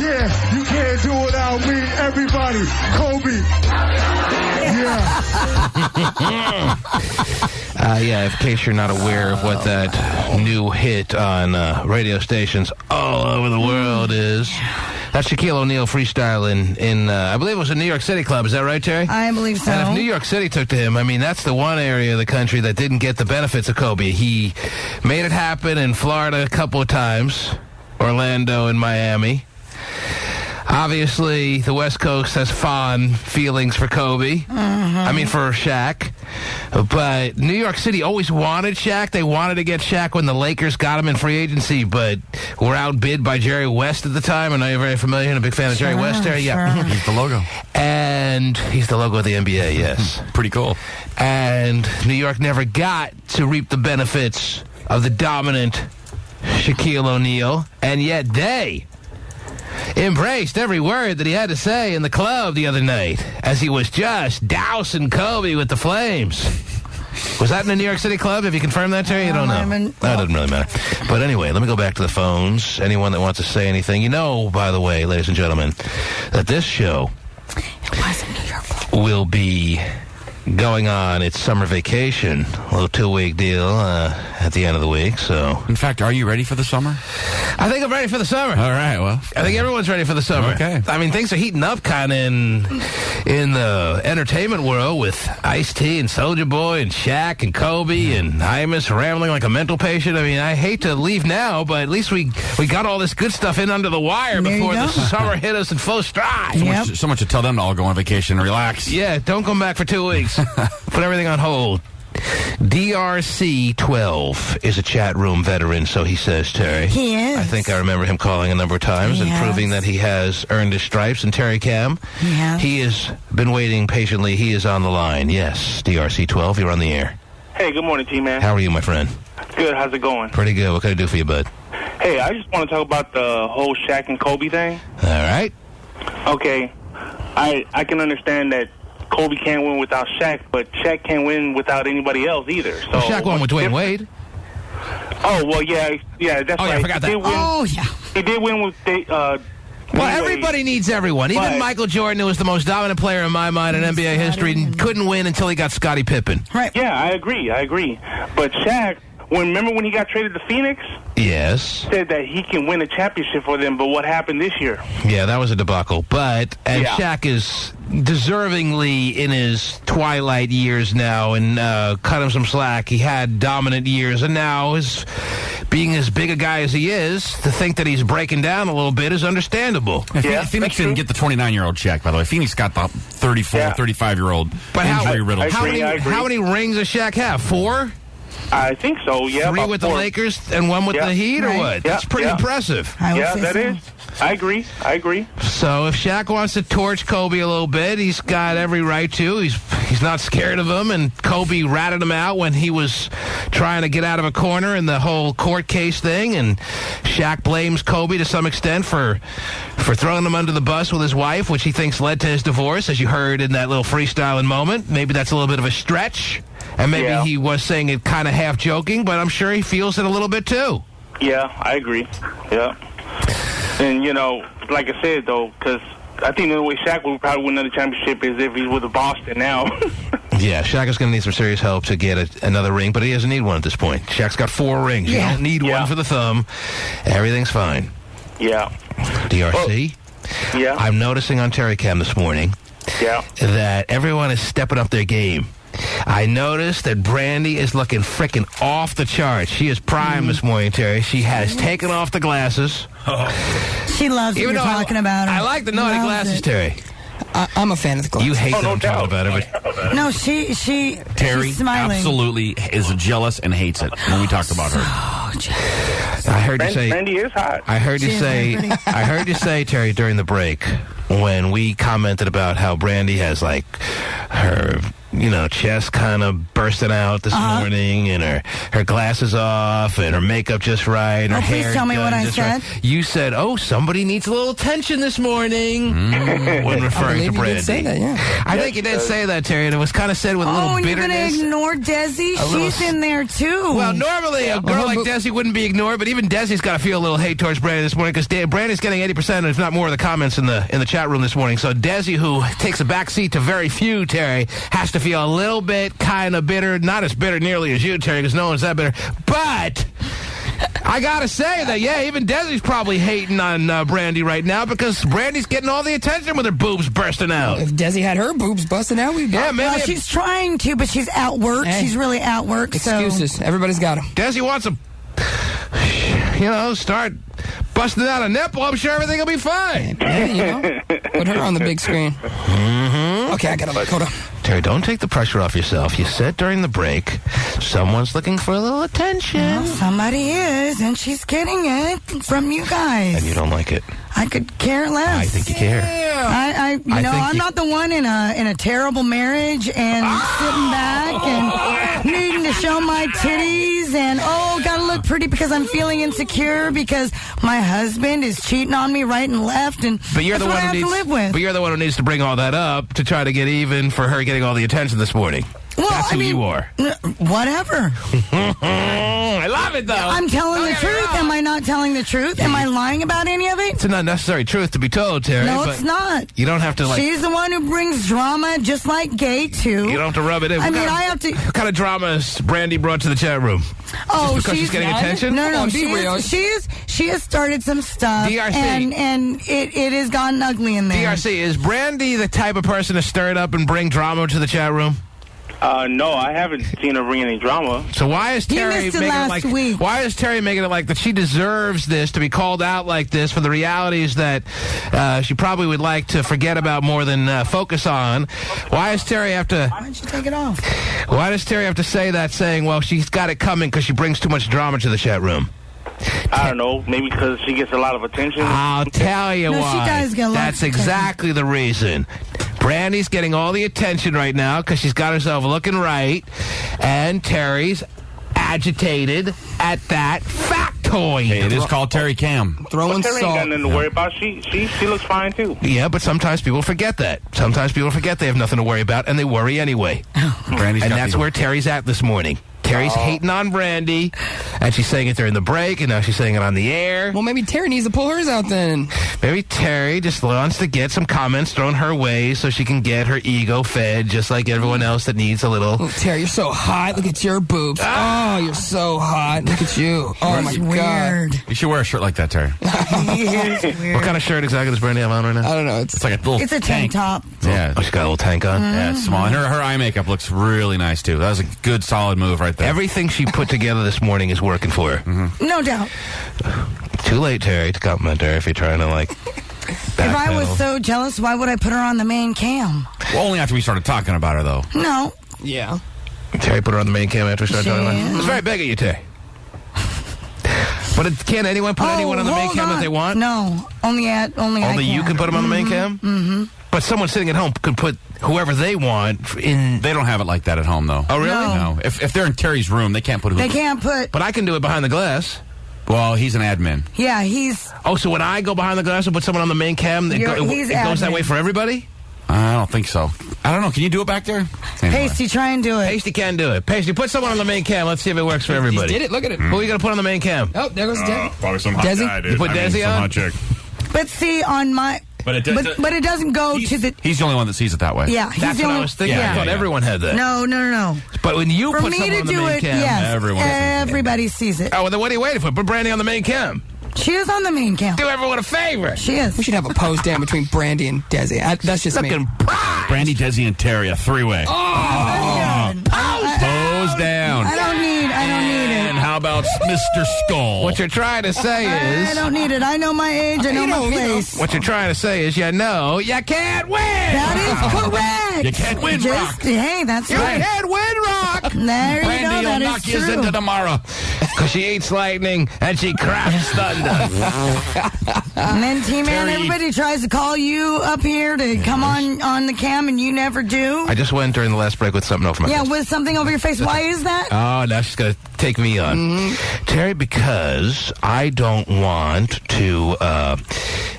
Yeah, you can't do it without me. Everybody, Kobe. Yeah, in case you're not aware of what that new hit on radio stations all over the world is, that's Shaquille O'Neal freestyling in I believe it was a New York City club. Is that right, Terry? I believe so. And if New York City took to him, I mean, that's the one area of the country that didn't get the benefits of Kobe. He made it happen in Florida a couple of times, Orlando and Miami. Obviously, the West Coast has fond feelings for Kobe. I mean, for Shaq. But New York City always wanted Shaq. They wanted to get Shaq when the Lakers got him in free agency, but were outbid by Jerry West at the time. I know you're very familiar and a big fan of Jerry West, Terry. Yeah. He's the logo. And he's the logo of the NBA, yes. Pretty cool. And New York never got to reap the benefits of the dominant Shaquille O'Neal, and yet they embraced every word that he had to say in the club the other night as he was just dousing Kobe with the flames. Was that in a New York City club? Have you confirmed that, Terry? You don't know. That doesn't really matter. But anyway, let me go back to the phones. Anyone that wants to say anything. You know, by the way, ladies and gentlemen, that this show will be going on its summer vacation, a little 2-week deal at the end of the week. So, in fact, are you ready for the summer? I think I'm ready for the summer. All right, well, I think everyone's ready for the summer. Okay. I mean, things are heating up kind of in the entertainment world with Ice-T and Soulja Boy and Shaq and Kobe and Imus rambling like a mental patient. I mean, I hate to leave now, but at least we got all this good stuff in under the wire before the summer hit us in full stride. So much to tell them to all go on vacation and relax. Yeah, don't come back for 2 weeks. Put everything on hold. DRC12 is a chat room veteran, so he says, Terry. He is. I think I remember him calling a number of times and proving that he has earned his stripes. And Terry Cam, he has been waiting patiently. He is on the line. Yes, DRC12, you're on the air. Hey, good morning, T-Man. How are you, my friend? Good, how's it going? Pretty good. What can I do for you, bud? Hey, I just want to talk about the whole Shaq and Kobe thing. All right. Okay, I can understand that Kobe can't win without Shaq, but Shaq can't win without anybody else either. So Shaq won with Dwayne Wade. Oh, well, yeah, that's right. I forgot that. He did win with well, everybody needs everyone. Even Michael Jordan, who was the most dominant player in my mind in NBA history, couldn't win until he got Scottie Pippen. Right. Yeah, I agree. But Shaq, remember when he got traded to Phoenix? Yes. Said that he can win a championship for them, but what happened this year? Yeah, that was a debacle. And Shaq is deservingly in his twilight years now, and cut him some slack. He had dominant years, and now being as big a guy as he is, to think that he's breaking down a little bit is understandable. Yeah, Phoenix didn't get the 29-year-old Shaq, by the way. Phoenix got the 34, 35-year-old injury-riddled. How many rings does Shaq have? 4? I think so, yeah. 3 with the Lakers and 1 with the Heat, or what? That's pretty impressive. Yeah, that is. I agree. So if Shaq wants to torch Kobe a little bit, he's got every right to. He's not scared of him, and KUBE ratted him out when he was trying to get out of a corner in the whole court case thing, and Shaq blames KUBE to some extent for throwing him under the bus with his wife, which he thinks led to his divorce, as you heard in that little freestyling moment. Maybe that's a little bit of a stretch, and maybe he was saying it kind of half joking, but I'm sure he feels it a little bit too. Yeah, I agree. Yeah. And, you know, like I said, though, because I think the only way Shaq would probably win another championship is if he's with the Boston now. Yeah, Shaq is going to need some serious help to get another ring, but he doesn't need one at this point. Shaq's got 4 rings. You don't need one for the thumb. Everything's fine. Yeah. DRC? Yeah. I'm noticing on Terry Cam this morning that everyone is stepping up their game. I noticed that Brandy is looking freaking off the charts. She is prime this morning, Terry. She has taken off the glasses. She loves what you're talking about her. I like the naughty glasses, Terry. I'm a fan of the glasses. You hate them talking about it. No, she Terry she's smiling. absolutely is jealous and hates it when we talked about her. I heard you say Brandy is hot. I heard you say, Terry, during the break when we commented about how Brandy has like her chest kind of bursting out this morning, and her glasses off, and her makeup just right, and her hair please tell me what I said. Right. You said, somebody needs a little attention this morning when referring to Brandy. You did say that, yeah. I think you did say that, Terry, and it was kind of said with a little bitterness. You're going to ignore Desi? She's in there, too. Well, normally a girl like Desi wouldn't be ignored, but even Desi's got to feel a little hate towards Brandy this morning, because Brandy's getting 80%, if not more, of the comments in the chat room this morning. So Desi, who takes a back seat to very few, Terry, has to feel a little bit kind of bitter. Not as bitter nearly as you, Terry, because no one's that bitter. But I got to say that, even Desi's probably hating on Brandy right now, because Brandy's getting all the attention with her boobs bursting out. If Desi had her boobs busting out, we'd well, she's trying to, but she's at work. Hey. She's really at work. Excuses. So. Everybody's got them. Desi wants to, start busting out a nipple. I'm sure everything will be fine. Yeah, put her on the big screen. Mm-hmm. Okay, I got to hold on. Terry, don't take the pressure off yourself. You said during the break, someone's looking for a little attention. Well, somebody is, and she's getting it from you guys. And you don't like it. I could care less. I think you care. I'm not the one in a terrible marriage and sitting back and needing to show my titties and gotta look pretty because I'm feeling insecure because my husband is cheating on me right and left, and but you're that's the what one I have who needs, to live with. But you're the one who needs to bring all that up to try to get even for her getting all the attention this morning. Well, that's who you are. Whatever. I love it, though. I'm telling the truth. Am I not telling the truth? Am I lying about any of it? It's an unnecessary truth to be told, Terry. No, but it's not. You don't have to, She's the one who brings drama, just like Gay, too. You don't have to rub it in. What kind of drama has Brandy brought to the chat room? Oh, just because she's getting attention? No, she has started some stuff. DRC. And it has gotten ugly in there. DRC, is Brandy the type of person to stir it up and bring drama to the chat room? No, I haven't seen her bring any drama. So why is Terry making it like? Why is Terry making it like that she deserves this to be called out like this for the realities that she probably would like to forget about more than focus on? Why does Terry have to? Why don't you take it off? Why does Terry have to say that? Saying, well, she's got it coming because she brings too much drama to the chat room. I don't know. Maybe because she gets a lot of attention. I'll tell you why. She does get a lot That's of attention. exactly the reason. Brandy's getting all the attention right now because she's got herself looking right, and Terry's agitated at that factoid. Hey, it is called Terry Cam. Throwing Terry salt. ain't got nothing to worry about. She looks fine too. Yeah, but sometimes people forget that. Sometimes people forget they have nothing to worry about, and they worry anyway. Brandy's and that's where Terry's at this morning. Terry's hating on Brandy, and she's saying it during the break, and now she's saying it on the air. Well, maybe Terry needs to pull hers out then. Maybe Terry just wants to get some comments thrown her way so she can get her ego fed, just like everyone else that needs a little. Oh, Terry, you're so hot. Look at your boobs. Oh, you're so hot. Look at you. Oh, my God. You should wear a shirt like that, Terry. What kind of shirt exactly does Brandy have on right now? I don't know. It's like a little It's a tank top. Yeah. Oh, she's got a little tank on? Yeah, it's small. And her eye makeup looks really nice, too. That was a good, solid move right there. Everything she put together this morning is working for her. Mm-hmm. No doubt. Too late, Terry, to compliment her if you're trying to, If I was so jealous, why would I put her on the main cam? Well, only after we started talking about her, though. No. Yeah. Terry put her on the main cam after we started talking about her. It's very big of you, Terry. But can't anyone put anyone on the main cam that they want? No, only I you can put them on the main cam? Mm-hmm. But someone sitting at home could put whoever they want in. They don't have it like that at home, though. Oh, really? No. If they're in Terry's room, they can't put. They can't put. But I can do it behind the glass. Well, he's an admin. Yeah, he's. Oh, so when I go behind the glass and put someone on the main cam, it goes that way for everybody? I don't think so. I don't know. Can you do it back there? Pasty, try and do it. Pasty can do it. Pasty, put someone on the main cam. Let's see if it works for everybody. He did it. Look at it. Who are you going to put on the main cam? Oh, there goes Desi. Probably some hot guy, dude. You put Desi on? Hot chick. But see, on my. But it doesn't go to the. He's the only one that sees it that way. Yeah, he's That's the what only. I was thinking. I thought everyone had that. No. But when you For put me someone to on the do main it, cam, yes, everybody sees it. Oh, well, then what are you waiting for? Put Brandy on the main cam. She is on the main cam. Do everyone a favor. She is. We should have a pose down between Brandy and Desi. That's just looking me. Brandy, Desi, and Terry, a three-way. Pose down. I don't need it. And how about Mr. Skull? What you're trying to say is... I don't need it. I know my age. I know my place. What you're trying to say is you can't win. That is correct. You can't win, Rock. Hey, that's right. You can't win, Rock. There you Brandy go. will That knock is you true. into tomorrow. Because she eats lightning and she crafts thunder. And then T-Man, Terry. everybody tries to call you up here to come on the cam, and you never do. I just went during the last break with something over my face. With something over your face. Why is that? Oh, now she's going to take me on. Terry, because I don't want to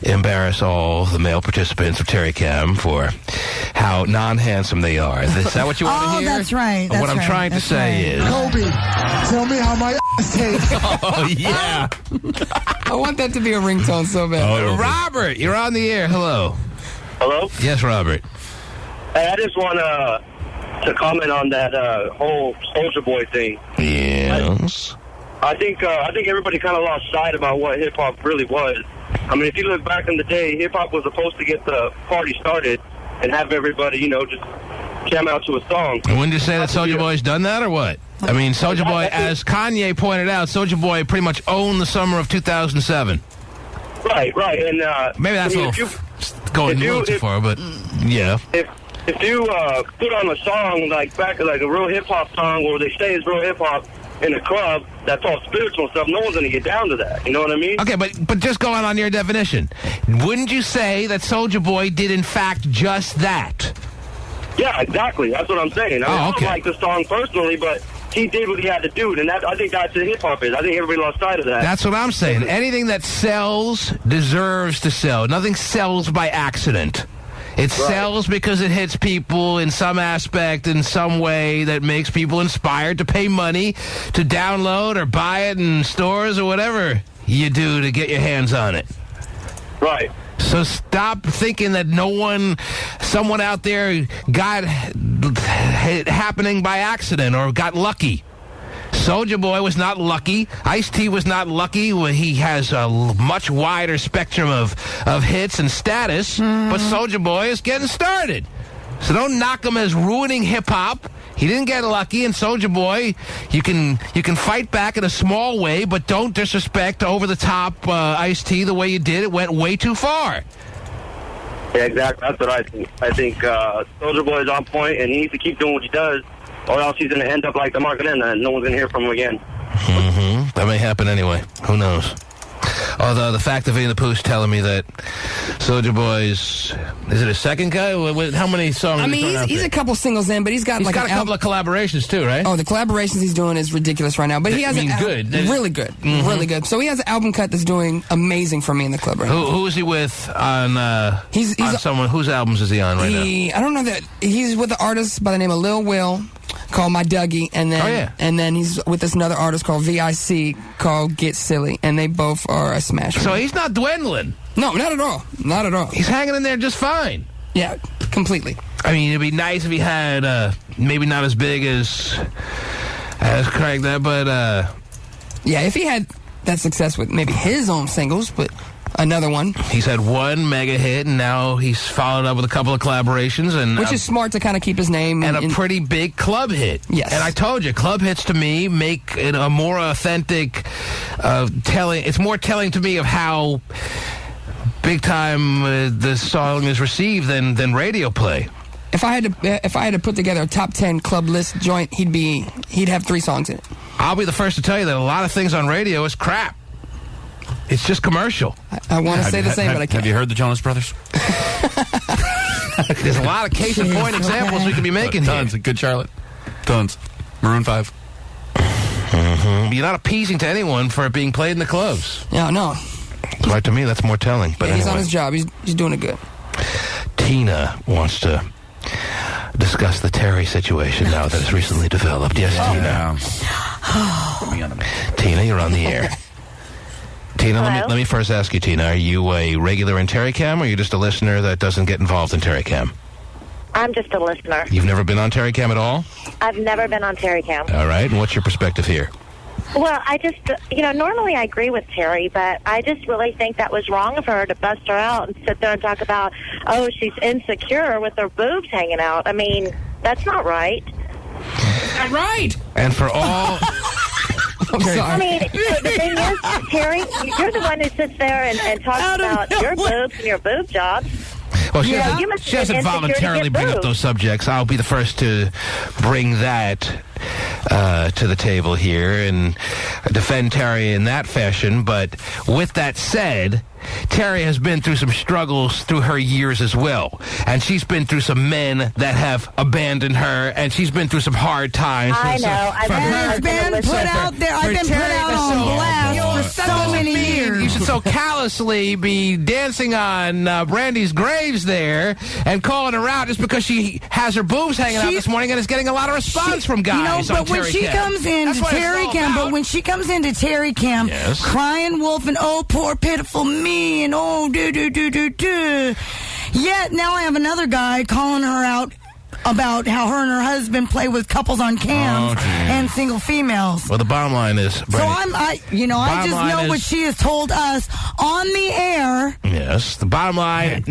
embarrass all the male participants of Terry Cam for how non-handsome they are. Is that what you want to hear? Oh, that's right. What I'm trying to say is... Kobe, tell me how my ass tastes. Oh, yeah. I want that to be a ringtone so bad. Robert, you're on the air. Hello. Hello? Yes, Robert. Hey, I just want to comment on that whole Soulja Boy thing. Yes. I think everybody kind of lost sight about what hip-hop really was. I mean, if you look back in the day, hip-hop was supposed to get the party started and have everybody, just jam out to a song. And wouldn't you say that Soulja Boy's done that, or what? I mean, Soulja Boy, as Kanye pointed out, Soulja Boy pretty much owned the summer of 2007. Right. And maybe that's going a little too far, but yeah. If you put on a song like a real hip-hop song where they say it's real hip-hop in a club, that's all spiritual stuff, no one's going to get down to that. You know what I mean? Okay, but just going on your definition, wouldn't you say that Soulja Boy did in fact just that? Yeah, exactly. That's what I'm saying. I don't like the song personally, but he did what he had to do, and I think that's what hip-hop is. I think everybody lost sight of that. That's what I'm saying. Anything that sells deserves to sell. Nothing sells by accident. It sells because it hits people in some aspect, in some way that makes people inspired to pay money to download or buy it in stores or whatever you do to get your hands on it. Right. So stop thinking that someone out there got it happening by accident or got lucky. Soulja Boy was not lucky. Ice-T was not lucky. He has a much wider spectrum of hits and status, but Soulja Boy is getting started. So don't knock him as ruining hip-hop. He didn't get lucky, and Soulja Boy, you can fight back in a small way, but don't disrespect over-the-top Ice-T the way you did. It went way too far. Yeah, exactly. That's what I think. I think Soulja Boy is on point, and he needs to keep doing what he does, or else he's going to end up like the Market End, and no one's going to hear from him again. That may happen anyway. Who knows? Although the fact that Vinnie the Pooh's telling me that Soulja Boy's... Is it his second guy? How many songs? I mean, he's a couple singles in, but he's got a couple of collaborations too, right? Oh, the collaborations he's doing is ridiculous right now. But he has really good, really good. So he has an album cut that's doing amazing for me in the club right now. Who is he with on? He's on someone. Whose albums is he on right now? I don't know that he's with an artist by the name of Lil Will called My Dougie, and then and then he's with this another artist called VIC called Get Silly, and they both are a smash. So he's not dwindling. No, not at all. Not at all. He's hanging in there just fine. Yeah, completely. I mean, it'd be nice if he had maybe not as big as Craig that, but yeah, if he had that success with maybe his own singles, but another one. He's had one mega hit, and now he's followed up with a couple of collaborations, and which is smart to kind of keep his name and a pretty big club hit. Yes, and I told you, club hits to me make it a more authentic telling. It's more telling to me of how big time the song is received than radio play. If I had to put together a top 10 club list joint, he'd have 3 songs in it. I'll be the first to tell you that a lot of things on radio is crap. It's just commercial. I want to say the same, but I can't. Have you heard the Jonas Brothers? There's a lot of case in point examples we could be making Tons. here. Good Charlotte. Tons. Maroon 5. Mm-hmm. You're not appeasing to anyone for it being played in the clubs. Yeah, no. Right, to me, that's more telling. But yeah, he's anyway. on his job. He's doing it good. Tina wants to discuss the Terry situation now that has recently developed. Yes, Tina. Tina, you're on the air. Tina, let me first ask you, Tina, are you a regular in Terry Cam, or are you just a listener that doesn't get involved in Terry Cam? I'm just a listener. You've never been on Terry Cam at all? I've never been on Terry Cam. All right, and what's your perspective here? Well, I just, normally I agree with Terry, but I just really think that was wrong of her to bust her out and sit there and talk about, oh, she's insecure with her boobs hanging out. I mean, that's not right. Not right. And for all... I mean, the thing is, Terry, you're the one who sits there and talks about your boobs and your boob jobs. Well, she doesn't voluntarily bring up those subjects. I'll be the first to bring that to the table here and defend Terry in that fashion. But with that said, Terry has been through some struggles through her years as well. And she's been through some men that have abandoned her, and she's been through some hard times. I know. I've been put out there. I've been put out on blast for so many years. You should so callously be dancing on Brandy's graves there and calling her out just because she has her boobs hanging out this morning and is getting a lot of response from guys on but when Terry she Cam. comes into Terry Cam, crying wolf and oh, poor pitiful me, and oh, Yet now I have another guy calling her out about how her and her husband play with couples on cams and single females. Well, the bottom line is... Brandy, I just know what she has told us on the air. Yes, the bottom line...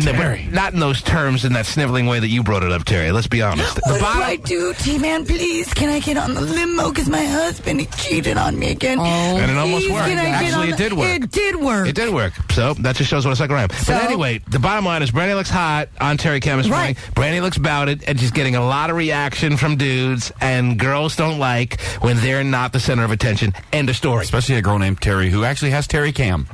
not in those terms, in that sniveling way that you brought it up, Terry. Let's be honest. What do I do, T-Man? Please, can I get on the limo? Because my husband, he cheated on me again. And it almost worked. Actually, it did work. It did work. It did work. So, that just shows what a sucker I am. But anyway, the bottom line is Brandy looks hot on Terry Cam this morning. Brandy looks bouted, and she's getting a lot of reaction from dudes, and girls don't like when they're not the center of attention. End of story. Especially a girl named Terry who actually has Terry Cam.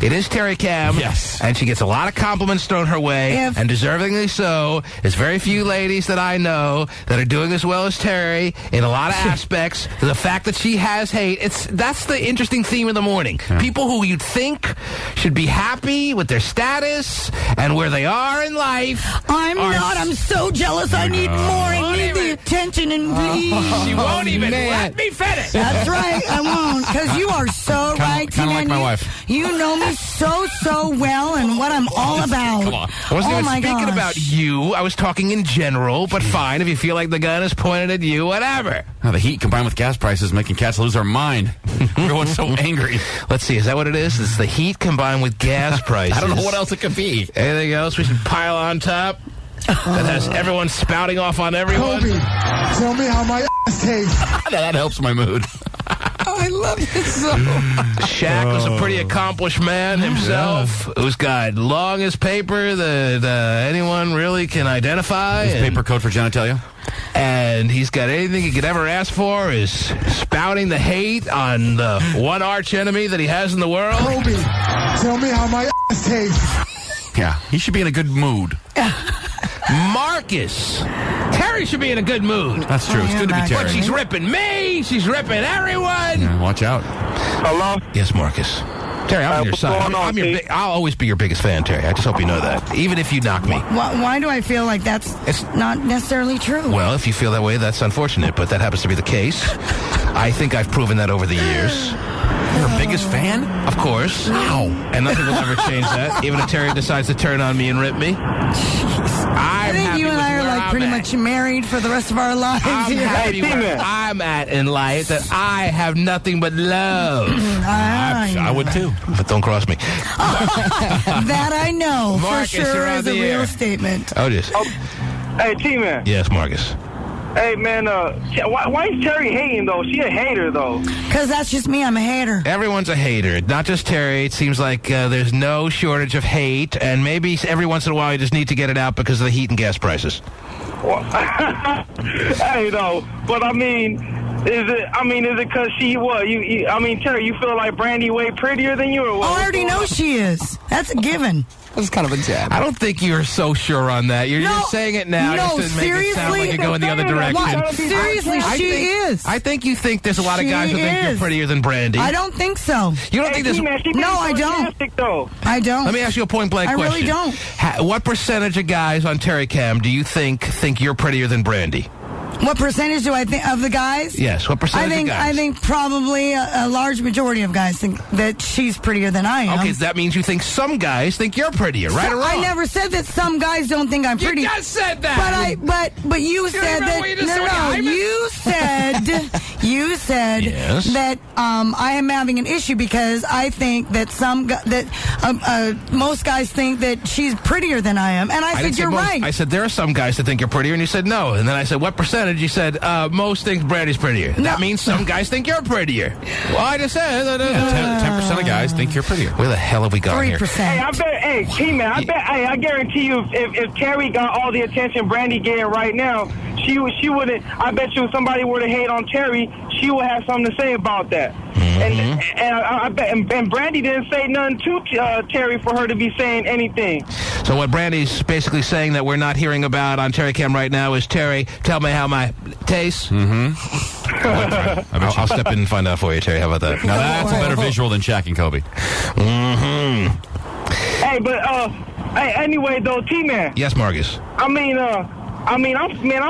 It is Terry Cam. Yes. And she gets a lot of compliments thrown her way, and deservingly so. There's very few ladies that I know that are doing as well as Terry in a lot of aspects. The fact that she has hate, that's the interesting theme of the morning. Yeah. People who you'd think should be happy with their status and where they are in life. I'm not. I'm so jealous. I need more. I need the attention, and please. She won't even let me finish. That's right. I won't, because you are so right. Kind of like my wife. You know me so well and what I'm all about. Come on. I wasn't even speaking about you. I was talking in general, but fine. If you feel like the gun is pointed at you, whatever. Now, the heat combined with gas prices making cats lose their mind. Everyone's so angry. Let's see. Is that what it is? It's the heat combined with gas prices. I don't know what else it could be. Anything else we should pile on top? That has everyone spouting off on everyone. KUBE, tell me how my ass tastes. That helps my mood. I love it so. Shaq was a pretty accomplished man himself, who's got longest paper that anyone really can identify. His paper code for genitalia. And he's got anything he could ever ask for is spouting the hate on the one arch enemy that he has in the world. KUBE, tell me how my ass tastes. Yeah, he should be in a good mood. Marcus. Terry should be in a good mood. That's true. It's good to be Terry. But she's ripping me. She's ripping everyone. Yeah, watch out. Hello? Yes, Marcus. Terry, I'm on your side. I'll always be your biggest fan, Terry. I just hope you know that. Even if you knock me. Why do I feel like it's not necessarily true? Well, if you feel that way, that's unfortunate, but that happens to be the case. I think I've proven that over the years. You're her biggest fan? Of course. Wow. And nothing will ever change that, even if Terry decides to turn on me and rip me. I think you and I are like pretty much married for the rest of our lives. I'm happy where I'm at in life, that I have nothing but love. I would too. But don't cross me. That I know Marcus, for sure is a real air. statement. Oh, just. Hey, T-Man. Yes, Marcus. Hey, man, why is Terry hating, though? She a hater, though. Because that's just me. I'm a hater. Everyone's a hater. Not just Terry. It seems like there's no shortage of hate, and maybe every once in a while you just need to get it out because of the heat and gas prices. Hey, though, but I mean, Is it because she what? Terry, you feel like Brandy way prettier than you, or what? Oh, I already know she is. That's a given. That's kind of a jab. I don't think you're so sure on that. You're saying it now just to make it sound like you're going the other direction. Seriously, she is. I think you think there's a lot of guys who think you're prettier than Brandy. I don't think so. You don't think there's... No, I don't. Though. I don't. Let me ask you a point-blank question. I really don't. What percentage of guys on Terry Cam do you think you're prettier than Brandy? What percentage do I think of the guys? Yes, what percentage of guys? I think probably a large majority of guys think that she's prettier than I am. Okay, that means you think some guys think you're prettier, right or wrong? I never said that some guys don't think I'm pretty. You just said that. But you said that. You said yes. that I am having an issue because I think that most guys think that she's prettier than I am, and I said you're right. I said there are some guys that think you're prettier, and you said no, and then I said what percentage? You said most think Brandy's prettier. No. That means some guys think you're prettier. Well, I just said that 10% of guys think you're prettier. Where the hell have we gone 3%. here? T-Man, I guarantee you, if Terry got all the attention Brandy getting right now, she wouldn't. I bet you if somebody were to hate on Terry, she would have something to say about that. Mm-hmm. And I bet, and Brandy didn't say nothing to Terry for her to be saying anything. So what Brandy's basically saying that we're not hearing about on Terry Cam right now is, Terry, tell me how my tastes. I'll step in and find out for you, Terry. How about that? Now that's a better visual than Shaq and Kobe. Hey, but anyway though, T-Man. Yes, Marcus. I'm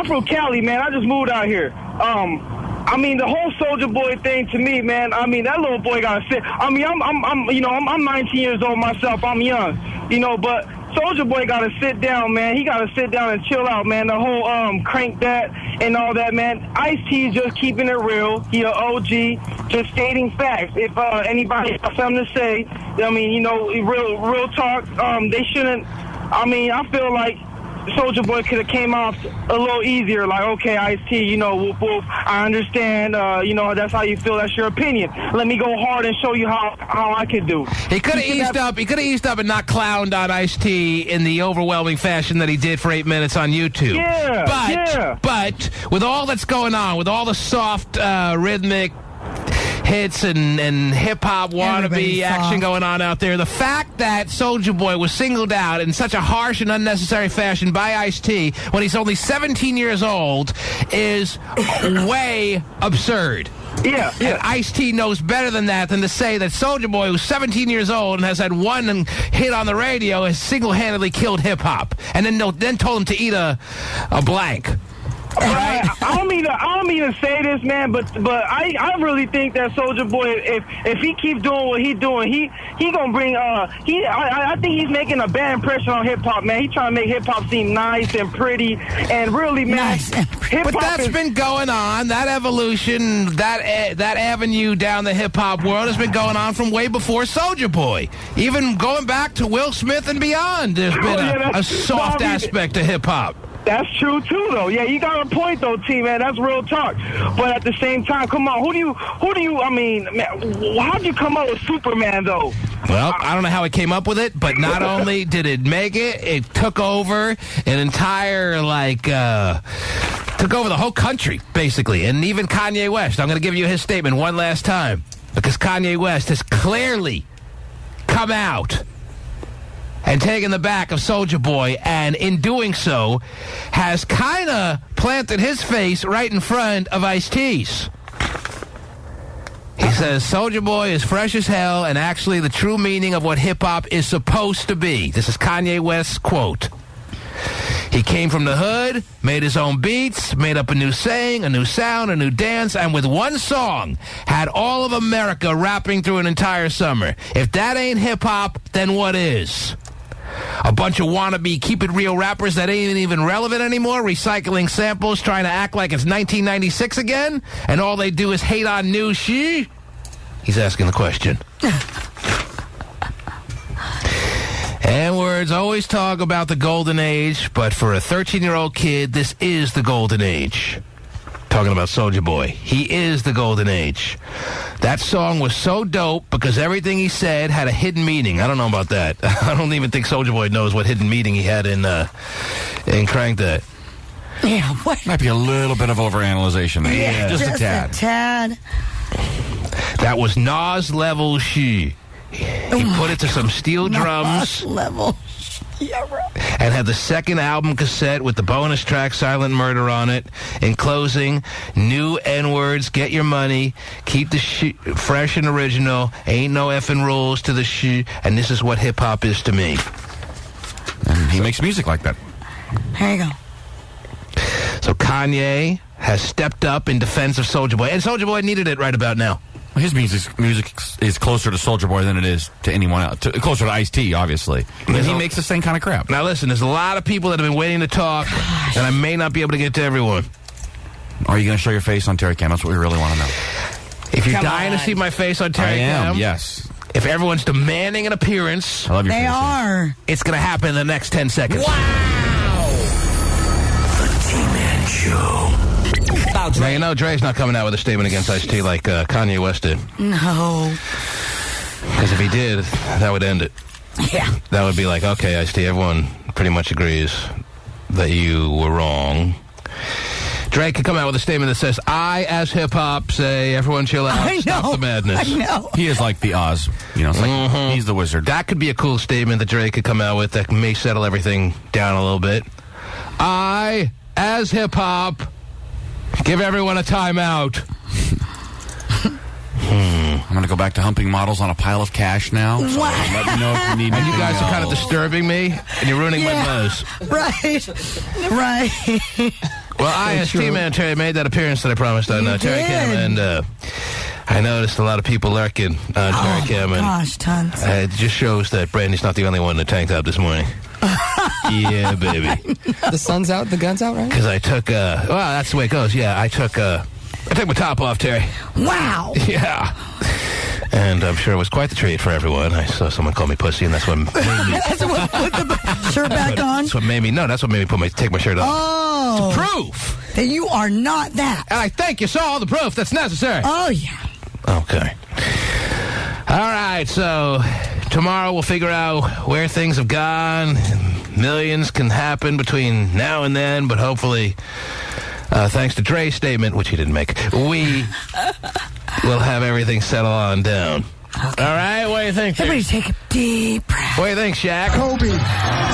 from Cali, man. I just moved out here. The whole Soulja Boy thing to me, man. That little boy gotta sit. I'm 19 years old myself. I'm young, but Soulja Boy gotta sit down, man. He gotta sit down and chill out, man. The whole crank that and all that, man. Ice-T is just keeping it real. He an OG, just stating facts. If anybody has something to say, real talk. They shouldn't. I feel like Soulja Boy could have came off a little easier, like, okay, Ice-T, whoop, whoop, I understand, that's how you feel, that's your opinion. Let me go hard and show you how I could do. He could have eased up. He could have eased up and not clowned on Ice-T in the overwhelming fashion that he did for 8 minutes on YouTube. But with all that's going on, with all the soft, rhythmic hits and hip-hop wannabe action going on out there, the fact that Soulja Boy was singled out in such a harsh and unnecessary fashion by Ice-T when he's only 17 years old is way absurd. Yeah. And Ice-T knows better than that, than to say that Soulja Boy, who's 17 years old and has had one hit on the radio, has single-handedly killed hip-hop, and then told him to eat a blank. Right. I don't mean to say this, man, but I really think that Soulja Boy, if he keep doing what he's doing, he gonna bring I think he's making a bad impression on hip hop, man. He trying to make hip hop seem nice and pretty, and really, man, but that's been going on. That evolution, that avenue down the hip hop world has been going on from way before Soulja Boy. Even going back to Will Smith and beyond, there's been a soft aspect to hip hop. That's true too, though. Yeah, you got a point, though, T, man. That's real talk. But at the same time, come on, who do you? Man, how'd you come up with Superman, though? Well, I don't know how it came up with it, but not only did it make it, it took over an entire took over the whole country basically, and even Kanye West. I'm going to give you his statement one last time because Kanye West has clearly come out and taken the back of Soulja Boy, and in doing so, has kind of planted his face right in front of Ice-T's. He says, Soulja Boy is fresh as hell, and actually the true meaning of what hip-hop is supposed to be. This is Kanye West's quote. He came from the hood, made his own beats, made up a new saying, a new sound, a new dance, and with one song, had all of America rapping through an entire summer. If that ain't hip-hop, then what is? A bunch of wannabe keep-it-real rappers that ain't even relevant anymore, recycling samples, trying to act like it's 1996 again, and all they do is hate on new shit? He's asking the question. N-words always talk about the golden age, but for a 13-year-old kid, this is the golden age. Talking about Soulja Boy. He is the golden age. That song was so dope because everything he said had a hidden meaning. I don't know about that. I don't even think Soulja Boy knows what hidden meaning he had in Crank That. Yeah, what? Might be a little bit of overanalyzation there. Yeah, just a tad. That was Nas level she. He put it to some steel drums. Level. Yeah, bro. And had the second album cassette with the bonus track Silent Murder on it. In closing, new N-words, get your money, keep the fresh and original, ain't no effing rules to the and this is what hip-hop is to me. And he makes music like that. There you go. So Kanye has stepped up in defense of Soulja Boy. And Soulja Boy needed it right about now. His music is closer to Soulja Boy than it is to anyone else. Closer to Ice-T, obviously. And he makes the same kind of crap. Now listen, there's a lot of people that have been waiting to talk, and I may not be able to get to everyone. Are you going to show your face on Terry Cam? That's what we really want to know. If you're dying to see my face on Terry Cam, yes. If everyone's demanding an appearance, I love your they face, are. It's going to happen in the next 10 seconds. Wow! The T-Man Show. Now, you know Dre's not coming out with a statement against Ice-T like Kanye West did. No. Because if he did, that would end it. Yeah. That would be like, okay, Ice-T, everyone pretty much agrees that you were wrong. Dre could come out with a statement that says, I, as hip-hop, say, everyone chill out, stop the madness. I know. He is like the Oz. You know, it's like he's the wizard. That could be a cool statement that Dre could come out with that may settle everything down a little bit. I, as hip-hop, give everyone a timeout. I'm going to go back to humping models on a pile of cash now. So let me know if you need me. And you guys are kind of disturbing me, and you're ruining my buzz. Right. Well, I, as T-Man Terry, made that appearance that I promised on Terry Cam, and I noticed a lot of people lurking on Terry Cam. And gosh, tons. It just shows that Brandy's not the only one that tanked out this morning. Yeah, baby. The sun's out, the gun's out, right? Because I took, well, that's the way it goes. Yeah, I took my top off, Terry. Wow. Yeah. And I'm sure it was quite the treat for everyone. I saw someone call me pussy, and that's what made me... That's what put the shirt back on? That's what made me... No, that's what made me take my shirt off. Oh. It's proof. That you are not that. And I think you saw all the proof that's necessary. Oh, yeah. Okay. All right, so tomorrow we'll figure out where things have gone. Millions can happen between now and then, but hopefully, thanks to Dre's statement, which he didn't make, we will have everything settle on down. Okay. All right, what do you think? Everybody take a deep breath. What do you think, Shaq? Kobe,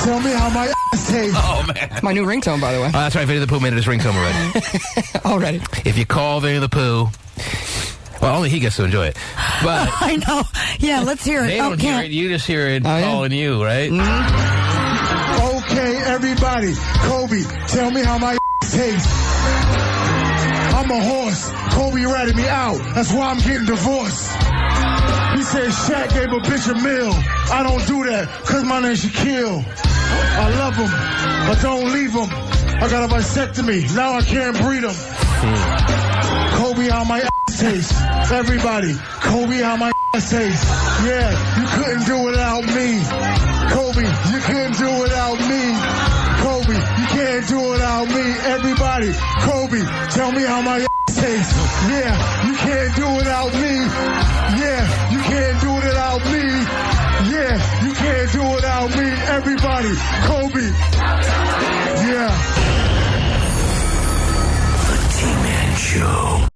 tell me how my ass tastes. Oh, man. It's my new ringtone, by the way. Oh, that's right. Vinnie the Pooh made it his ringtone already. Already. If you call Vinnie the Pooh, well, only he gets to enjoy it. But I know. Yeah, let's hear it. They don't hear it. You just hear it calling you, right? Okay, everybody. Kobe, tell me how my ass tastes. I'm a horse. Kobe ratted me out. That's why I'm getting divorced. He said Shaq gave a bitch a meal. I don't do that, because my name's Shaquille. I love him. I don't leave him. I got a vasectomy. Now I can't breed him. Kobe, how my ass tastes. Everybody, Kobe, how my ass tastes. Yeah, you couldn't do without me. Kobe, you couldn't do without me. Kobe, you can't do without me. Everybody, Kobe, tell me how my ass tastes. Yeah, you can't do without me. Yeah, you can't do it without me. Yeah, you can't do it without me. Everybody, Kobe. Yeah. The T-Man Show.